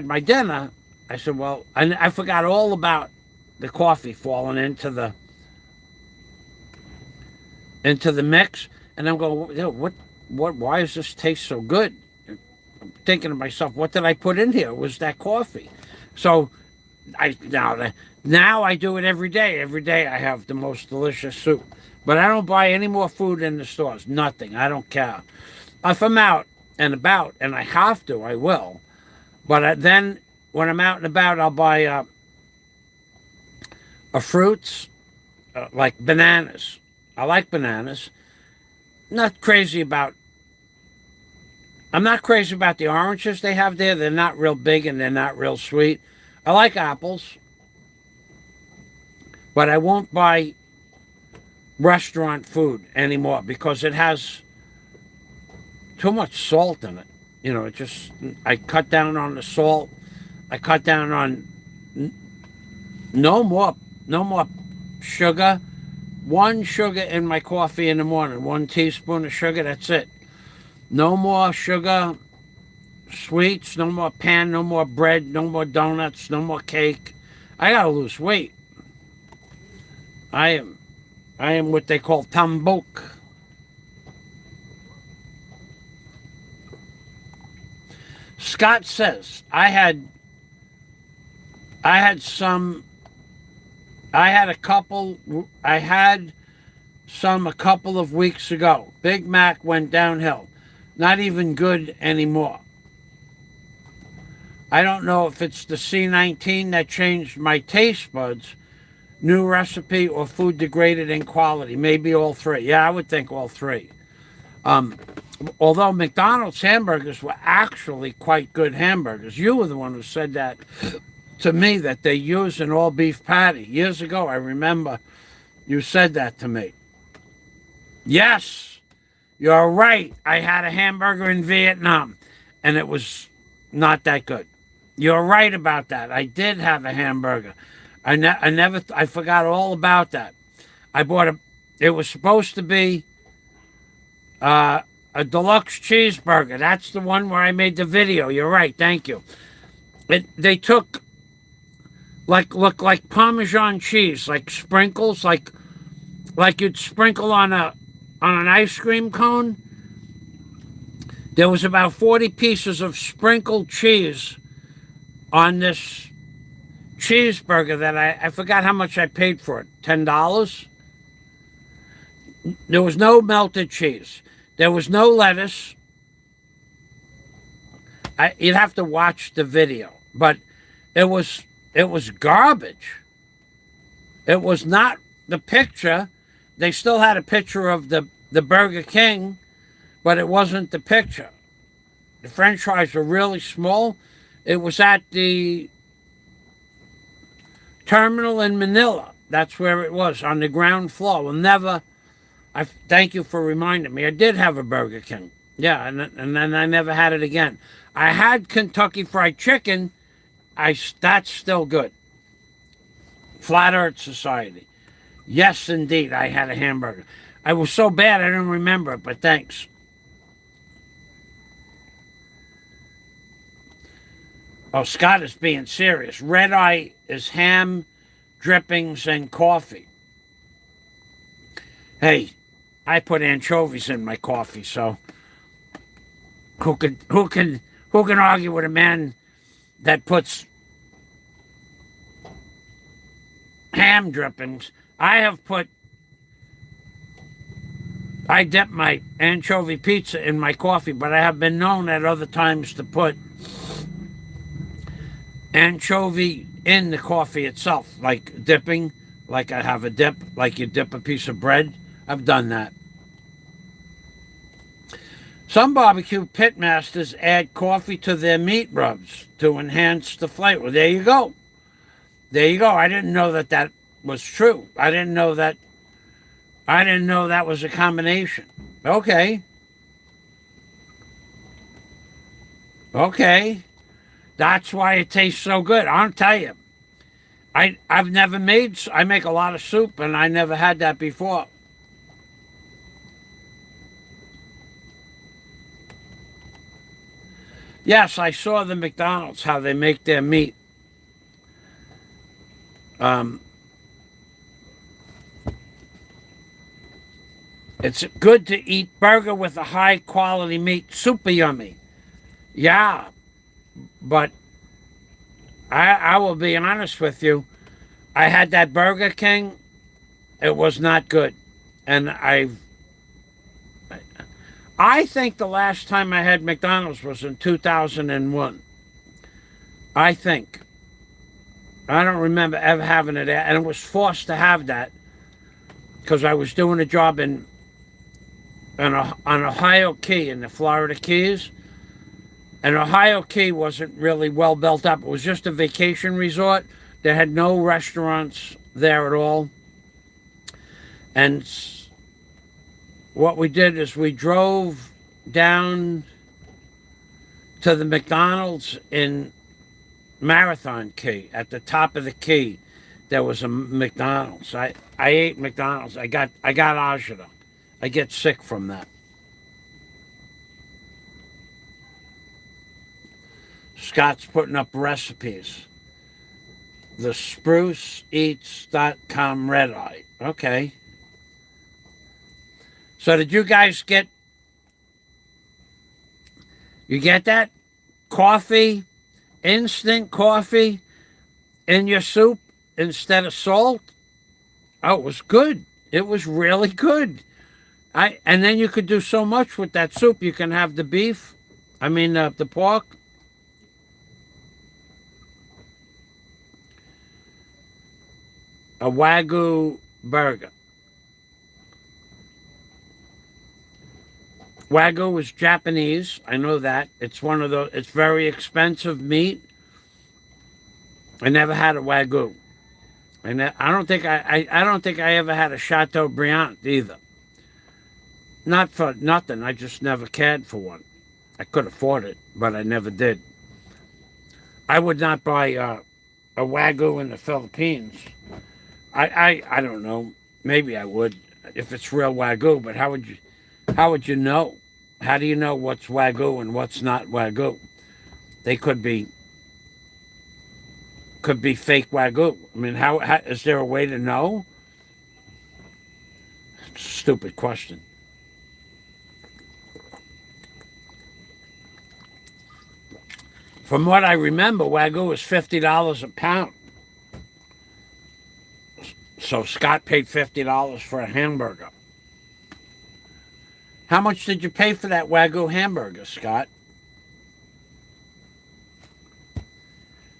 my dinner, I said, well, I forgot all about the coffee falling into the mix, and I'm going, why does this taste so good? I'm thinking to myself, what did I put in here? It was that coffee. So now I do it every day. Every day I have the most delicious soup. But I don't buy any more food in the stores. Nothing. I don't care. If I'm out and about, and I have to, I will. But then when I'm out and about, I'll buy fruits, like bananas. I like bananas. I'm not crazy about the oranges they have there. They're not real big and they're not real sweet. I like apples. But I won't buy restaurant food anymore because it has too much salt in it. I cut down on the salt. I cut down on no more sugar. 1 sugar in my coffee in the morning. 1 teaspoon of sugar, that's it. No more sugar, sweets, no more pan, no more bread, no more donuts, no more cake. I gotta lose weight. I am what they call tambok. Scott says, I had some a couple of weeks ago. Big Mac went downhill. Not even good anymore. I don't know if it's the C19 that changed my taste buds, new recipe, or food degraded in quality. Maybe all 3. Yeah, I would think all 3. Although McDonald's hamburgers were actually quite good hamburgers. You were the one who said that to me, that they use an all-beef patty. Years ago, I remember you said that to me. Yes, you're right. I had a hamburger in Vietnam, and it was not that good. You're right about that. I did have a hamburger. I forgot all about that. I bought it was supposed to be a deluxe cheeseburger. That's the one where I made the video. You're right. Thank you. They took look like Parmesan cheese, like sprinkles, like you'd sprinkle on an ice cream cone. There was about 40 pieces of sprinkled cheese on this cheeseburger that I forgot how much I paid for it. $10? There was no melted cheese. There was no lettuce. You'd have to watch the video, but it was garbage. It was not the picture. They still had a picture of the Burger King, but it wasn't the picture. The French fries were really small. It was at the terminal in Manila. That's where it was, on the ground floor. Thank you for reminding me. I did have a Burger King. Yeah, and then I never had it again. I had Kentucky Fried Chicken. That's still good. Flat Earth Society. Yes, indeed, I had a hamburger. I was so bad I don't remember it, but thanks. Oh, Scott is being serious. Red Eye is ham, drippings, and coffee. Hey, I put anchovies in my coffee, so who can argue with a man that puts ham drippings I dip my anchovy pizza in my coffee, but I have been known at other times to put anchovy in the coffee itself, like dipping, like I have a dip, like you dip a piece of bread. I've done that. Some barbecue pitmasters add coffee to their meat rubs to enhance the flavor. There you go. There you go. I didn't know that that was true. I didn't know that was a combination. Okay. Okay. That's why it tastes so good. I'll tell you. I make a lot of soup, and I never had that before. Yes, I saw the McDonald's, how they make their meat. It's good to eat burger with a high quality meat. Super yummy. Yeah, but I will be honest with you. I had that Burger King. It was not good. And I think the last time I had McDonald's was in 2001. I think. I don't remember ever having it, and I was forced to have that because I was doing a job on Ohio Key in the Florida Keys. And Ohio Key wasn't really well built up. It was just a vacation resort. They had no restaurants there at all. And what we did is we drove down to the McDonald's in Marathon Key. At the top of the key, there was a McDonald's. I ate McDonald's. I got agita. I get sick from that. Scott's putting up recipes. The spruceeats.com red eye. Okay. So did you guys get that? Coffee, instant coffee in your soup instead of salt? Oh, it was good. It was really good. And then you could do so much with that soup. You can have the beef, the pork. A Wagyu burger. Wagyu is Japanese. I know that. It's one of those. It's very expensive meat. I never had a Wagyu. And I don't think I ever had a Chateaubriand either. Not for nothing. I just never cared for one. I could afford it, but I never did. I would not buy a Wagyu in the Philippines. I don't know. Maybe I would if it's real Wagyu, but how would you know? How do you know what's Wagyu and what's not Wagyu? They could be fake Wagyu. I mean, how is there a way to know? It's a stupid question. From what I remember, Wagyu is $50 a pound. So Scott paid $50 for a hamburger. How much did you pay for that Wagyu hamburger, Scott?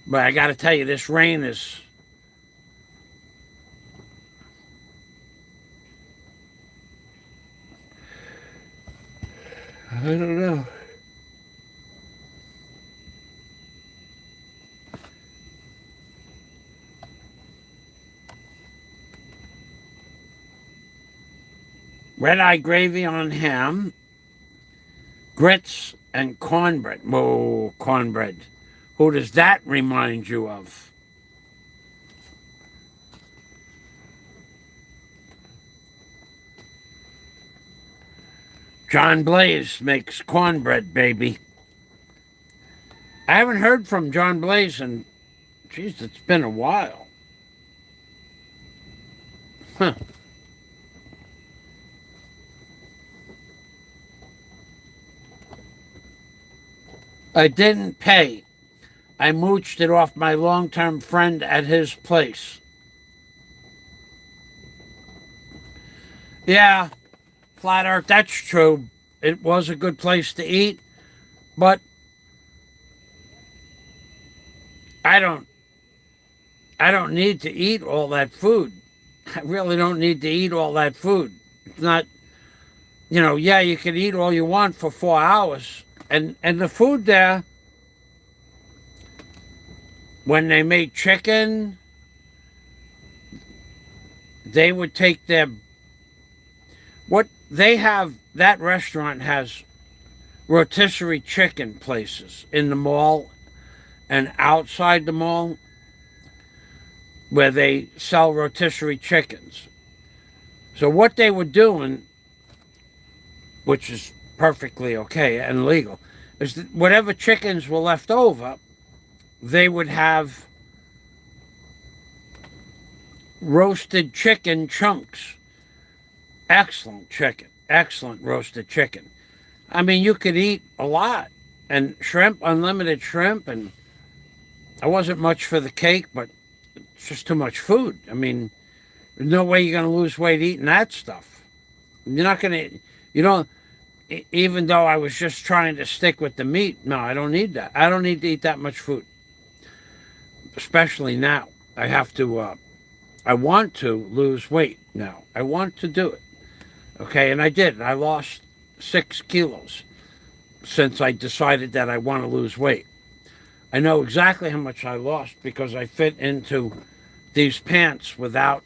But I got to tell you, this rain is... I don't know. Red-eye gravy on ham, grits, and cornbread. Oh, cornbread. Who does that remind you of? John Blaze makes cornbread, baby. I haven't heard from John Blaze in, geez, it's been a while. Huh. I didn't pay. I mooched it off my long-term friend at his place. Yeah, Flat Earth, that's true. It was a good place to eat, but I don't I don't need to eat all that food. I really don't need to eat all that food. It's not, yeah, you can eat all you want for 4 hours. And the food there, when they made chicken, they would take what they have, that restaurant has rotisserie chicken places in the mall and outside the mall where they sell rotisserie chickens. So what they were doing, which is perfectly okay and legal, is that whatever chickens were left over, they would have roasted chicken chunks. Excellent chicken. Excellent roasted chicken. I mean, you could eat a lot. And shrimp, unlimited shrimp. And I wasn't much for the cake, but it's just too much food. I mean, there's no way you're going to lose weight eating that stuff. You're not going to, you don't, even though I was just trying to stick with the meat, no, I don't need that. I don't need to eat that much food. Especially now. I want to lose weight now. I want to do it. Okay, and I did. I lost 6 kilos since I decided that I want to lose weight. I know exactly how much I lost because I fit into these pants without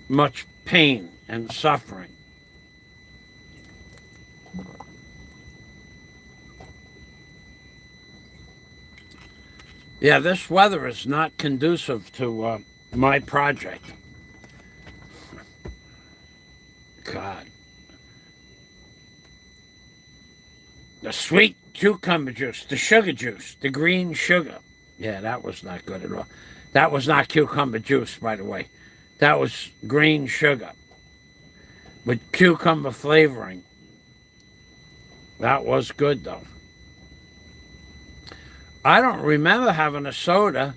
much pain and suffering. Yeah, this weather is not conducive to my project. God. The sweet cucumber juice, the sugar juice, the green sugar. Yeah, that was not good at all. That was not cucumber juice, by the way. That was green sugar with cucumber flavoring. That was good, though. I don't remember having a soda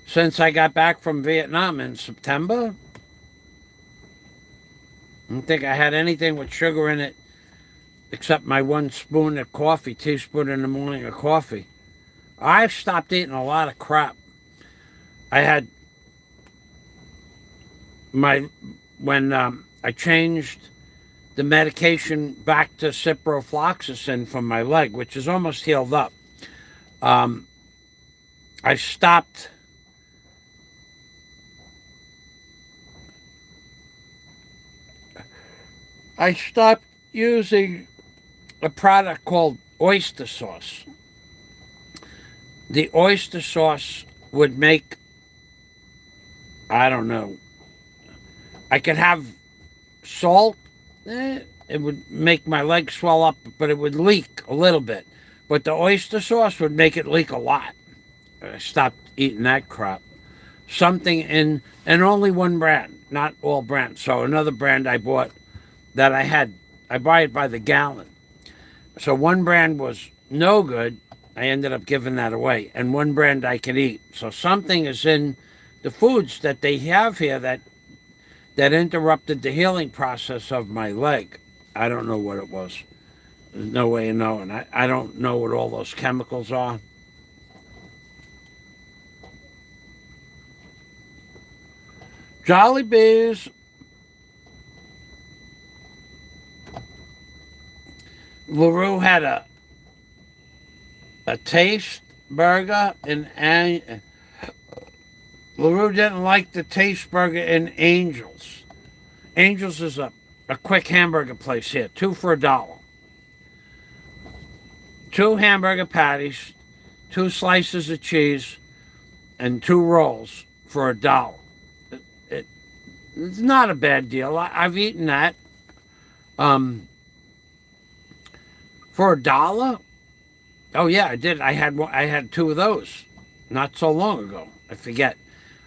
since I got back from Vietnam in September. I don't think I had anything with sugar in it except my 1 spoon of coffee, teaspoon in the morning of coffee. I've stopped eating a lot of crap. I had when I changed the medication back to ciprofloxacin from my leg, which is almost healed up. I stopped using a product called oyster sauce. The oyster sauce would make, I don't know, I could have salt. It would make my leg swell up, but it would leak a little bit. But the oyster sauce would make it leak a lot. I stopped eating that crap. And only one brand, not all brands. So another brand I bought that I buy it by the gallon. So one brand was no good. I ended up giving that away. And one brand I can eat. So something is in the foods that they have here that interrupted the healing process of my leg. I don't know what it was. There's no way of knowing. I don't know what all those chemicals are. Jollibees. LaRue had a taste burger and LaRue didn't like the taste burger in Angels. Angels is a quick hamburger place here, 2 for $1. 2 hamburger patties, 2 slices of cheese, and 2 rolls for $1. It's not a bad deal. I've eaten that. For $1? Oh yeah, I did. I had 2 of those not so long ago. I forget.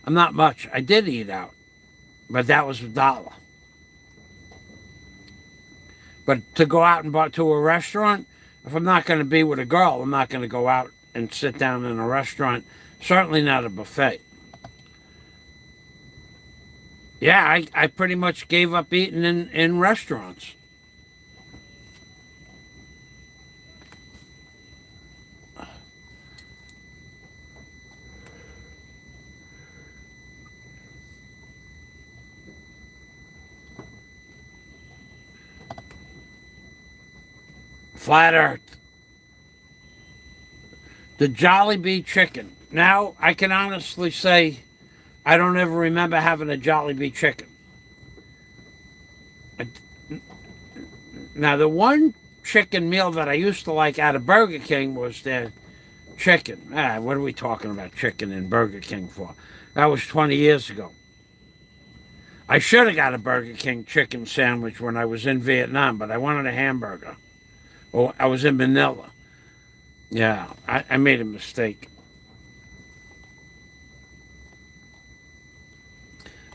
I'm not much. I did eat out, but that was $1. But to go out and to a restaurant, if I'm not going to be with a girl, I'm not going to go out and sit down in a restaurant. Certainly not a buffet. Yeah, I pretty much gave up eating in restaurants. Flat Earth. The Jollibee chicken. Now, I can honestly say I don't ever remember having a Jollibee chicken. Now, the one chicken meal that I used to like out of Burger King was their chicken. What are we talking about chicken in Burger King for? That was 20 years ago. I should have got a Burger King chicken sandwich when I was in Vietnam, but I wanted a hamburger. Oh, I was in Manila. Yeah, I made a mistake.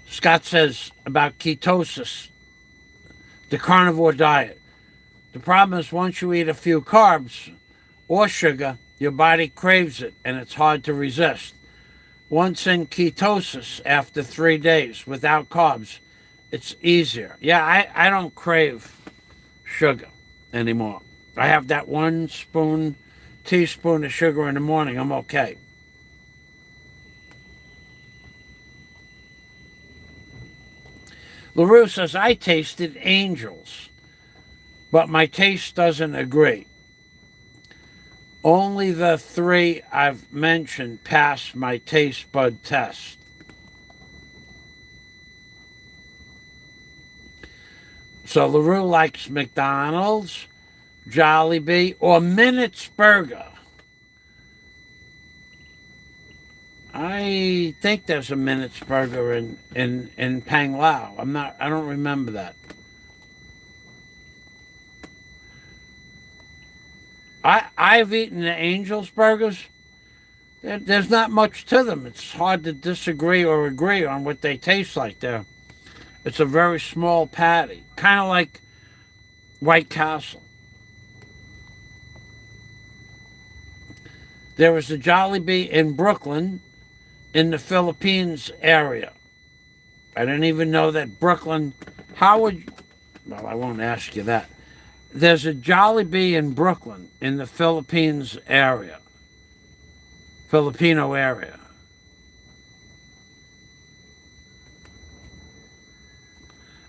Scott says about ketosis, the carnivore diet. The problem is once you eat a few carbs or sugar, your body craves it and it's hard to resist. Once in ketosis, after 3 days without carbs, it's easier. Yeah, I don't crave sugar anymore. I have that one teaspoon of sugar in the morning. I'm okay. LaRue says, I tasted angels, but my taste doesn't agree. Only the 3 I've mentioned passed my taste bud test. So LaRue likes McDonald's, Jollibee, or Minutes Burger. I think there's a Minutes Burger in Pang Lao. I don't remember that. I've eaten the Angel's burgers. There's not much to them. It's hard to disagree or agree on what they taste like there. It's a very small patty, kind of like White Castle. There was a Jollibee in Brooklyn, in the Philippines area. I didn't even know that Brooklyn. Well, I won't ask you that. There's a Jollibee in Brooklyn, in the Philippines area, Filipino area.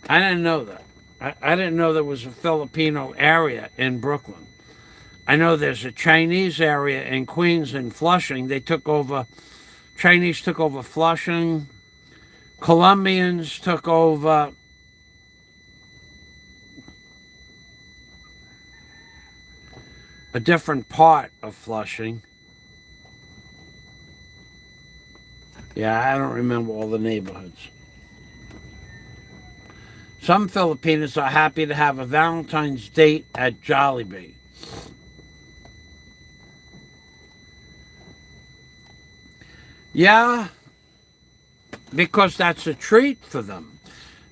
I didn't know that. I didn't know there was a Filipino area in Brooklyn. I know there's a Chinese area in Queens and Flushing. Chinese took over Flushing. Colombians took over a different part of Flushing. Yeah, I don't remember all the neighborhoods. Some Filipinos are happy to have a Valentine's date at Jollibee. Yeah, because that's a treat for them.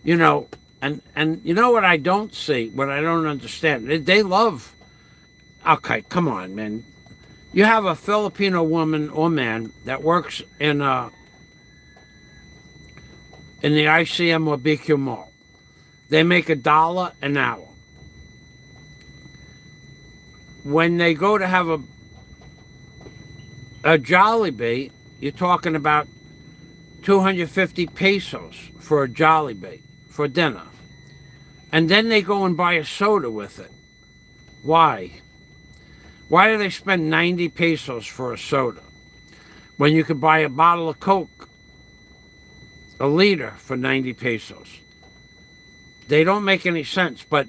And you know what I don't see, what I don't understand? They love, okay, come on, man. You have a Filipino woman or man that works in the ICM or BQ Mall. They make $1 an hour. When they go to have a Jollibee, you're talking about 250 pesos for a Jollibee for dinner. And then they go and buy a soda with it. Why? Why do they spend 90 pesos for a soda when you could buy a bottle of Coke, a liter, for 90 pesos? They don't make any sense, but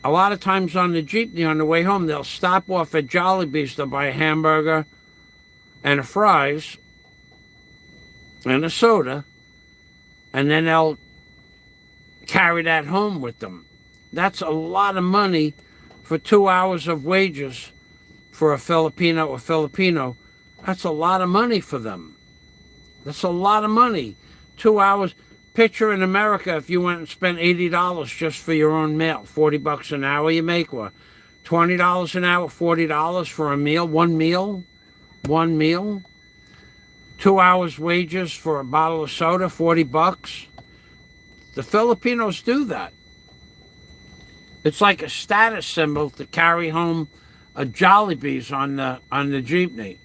a lot of times on the jeepney on the way home, they'll stop off at Jollibee's to buy a hamburger and a fries and a soda, and then they'll carry that home with them. That's a lot of money for 2 hours of wages for a Filipino or Filipino. That's a lot of money for them. That's a lot of money. 2 hours. Picture in America if you went and spent $80 just for your own meal. $40 an hour you make, or $20 an hour, $40 for a meal. One meal. 2 hours wages for a bottle of soda, $40. The Filipinos do that. It's like a status symbol to carry home a Jollibees on the jeepney.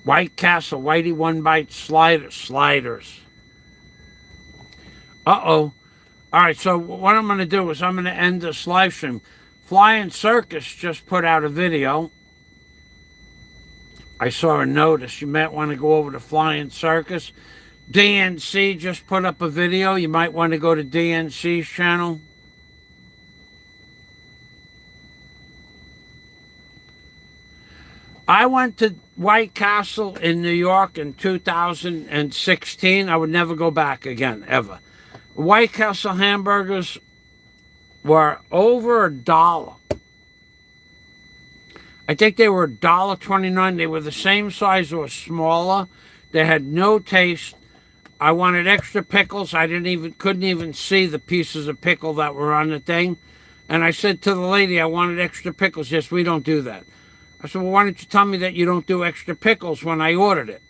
White Castle, Whitey One Bite sliders. Uh-oh. All right, so what I'm going to do is I'm going to end this live stream. Flying Circus just put out a video. I saw a notice. You might want to go over to Flying Circus. DNC just put up a video. You might want to go to DNC's channel. I went to White Castle in New York in 2016. I would never go back again, ever. White Castle hamburgers were over $1. I think they were $1.29. They were the same size or smaller. They had no taste. I wanted extra pickles. I couldn't even see the pieces of pickle that were on the thing. And I said to the lady, I wanted extra pickles. Yes, we don't do that. I said, well, why don't you tell me that you don't do extra pickles when I ordered it?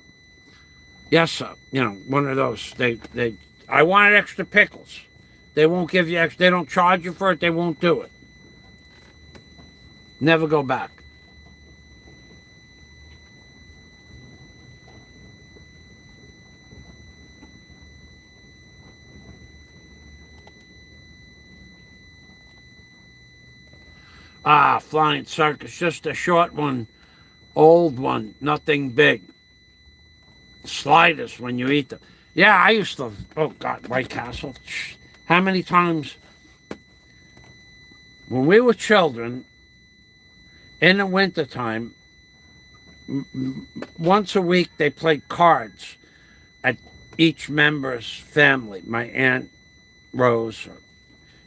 Yes, sir. You know, one of those. I wanted extra pickles. They won't give you extra. They don't charge you for it. They won't do it. Never go back. Flying Circus, just a short one, old one, nothing big. Sliders when you eat them. Yeah, I used to, oh God, White Castle. How many times, when we were children, in the wintertime, once a week they played cards at each member's family. My Aunt Rose or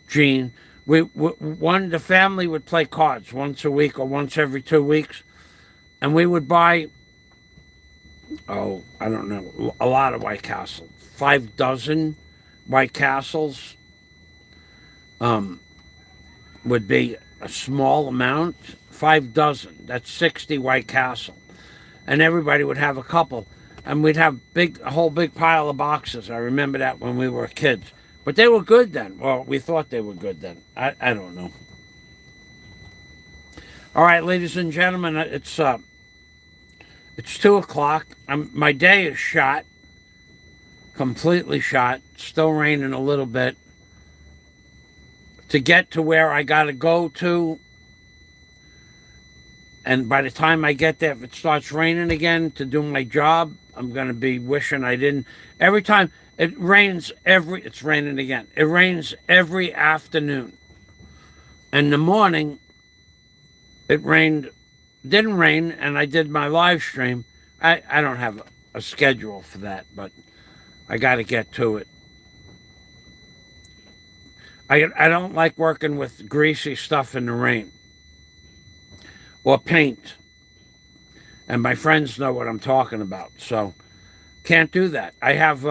Jean. The family would play cards once a week or once every 2 weeks, and we would buy, I don't know, a lot of White Castle, 5 dozen White Castles would be a small amount. 5 dozen, that's 60 White Castle, and everybody would have a couple, and we'd have a whole big pile of boxes. I remember that when we were kids. But they were good then. Well, we thought they were good then. I don't know. All right, ladies and gentlemen, it's 2 o'clock. My day is shot. Completely shot. Still raining a little bit. To get to where I got to go to, and by the time I get there, if it starts raining again to do my job, I'm going to be wishing I didn't. Every time it rains, it's raining again. It rains every afternoon. In the morning, didn't rain, and I did my live stream. I don't have a schedule for that, but I got to get to it. I don't like working with greasy stuff in the rain or paint. And my friends know what I'm talking about, so can't do that. I have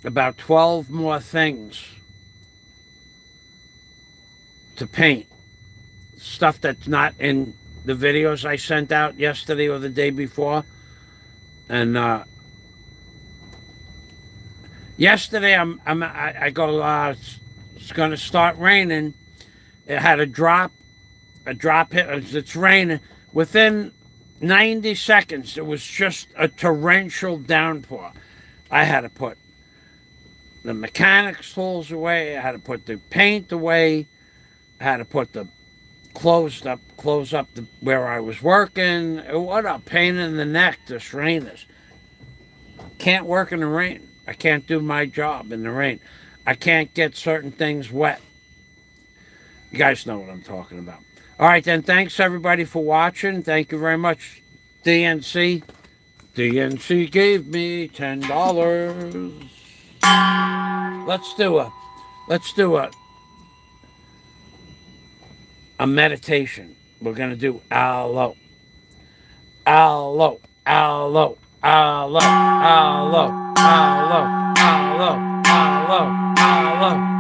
about 12 more things to paint. Stuff that's not in the videos I sent out yesterday or the day before. And yesterday I go, it's going to start raining. It had a drop hit. It's raining. Within 90 seconds, it was just a torrential downpour. I had to put the mechanics tools away. I had to put the paint away. I had to put the close up where I was working. What a pain in the neck this rain is. Can't work in the rain. I can't do my job in the rain. I can't get certain things wet. You guys know what I'm talking about. All right, then. Thanks, everybody, for watching. Thank you very much, DNC. DNC gave me $10. Let's do a meditation. We're going to do aloe. Aloe. Aloe. Aloe. Aloe. Aloe. Aloe. Aloe. Aloe.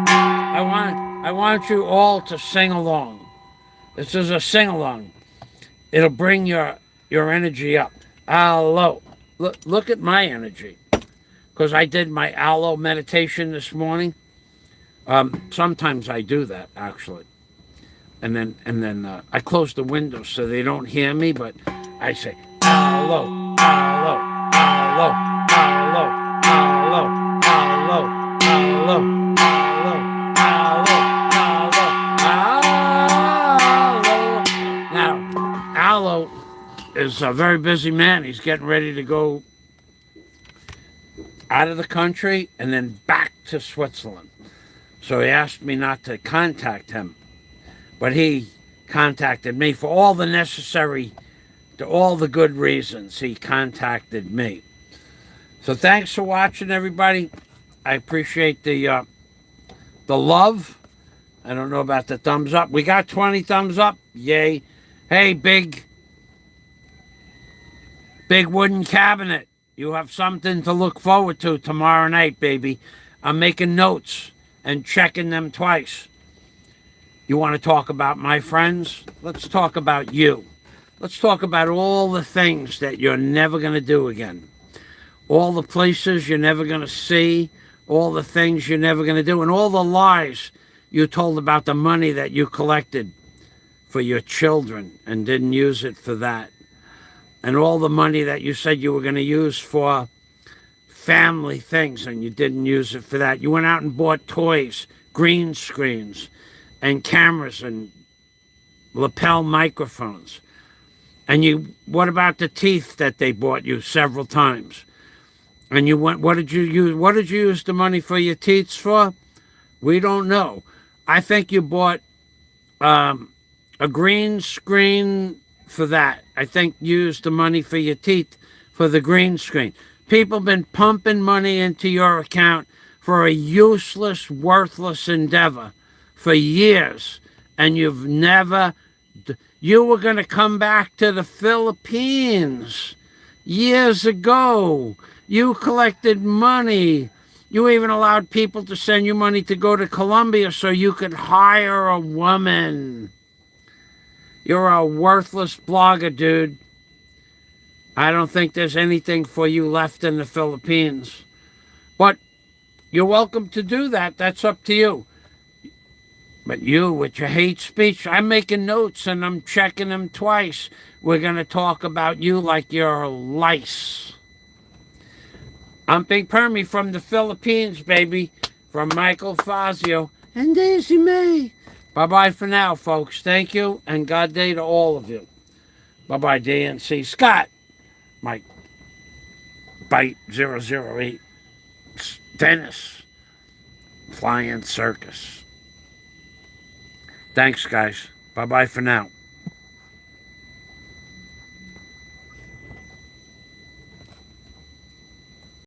I want you all to sing along. This is a sing-along. It'll bring your energy up. Aloe. Look at my energy. because I did my aloe meditation this morning. Sometimes I do that, actually. And then I close the windows so they don't hear me, but I say, aloe, aloe, aloe, aloe, aloe, aloe, aloe, aloe, aloe, aloe. Now, Aloe is a very busy man. He's getting ready to go out of the country and then back to Switzerland. So he asked me not to contact him, but he contacted me for all the necessary, to all the good reasons he contacted me. So thanks for watching, everybody. I appreciate the love. I don't know about the thumbs up. We got 20 thumbs up. Yay. Hey, big wooden cabinet. You have something to look forward to tomorrow night, baby. I'm making notes and checking them twice. You want to talk about my friends? Let's talk about you. Let's talk about all the things that you're never going to do again. All the places you're never going to see. All the things you're never going to do. And all the lies you told about the money that you collected for your children and didn't use it for that. And all the money that you said you were going to use for family things and you didn't use it for that. You went out and bought toys, green screens, and cameras and lapel microphones. And what about the teeth that they bought you several times? And you went, what did you use the money for your teeth for? We don't know. I think you bought a green screen for that. I think you used the money for your teeth for the green screen. People have been pumping money into your account for a useless, worthless endeavor for years, and you were going to come back to the Philippines years ago. You collected money. You even allowed people to send you money to go to Colombia so you could hire a woman. You're a worthless blogger, dude. I don't think there's anything for you left in the Philippines. But you're welcome to do that. That's up to you. But you, with your hate speech, I'm making notes and I'm checking them twice. We're going to talk about you like you're lice. I'm Big Permy from the Philippines, baby. From Michael Fazio and Daisy May. Bye-bye for now, folks. Thank you, and God day to all of you. Bye-bye, DNC. Scott, Mike, Bite 008, Dennis, Flying Circus. Thanks, guys. Bye-bye for now.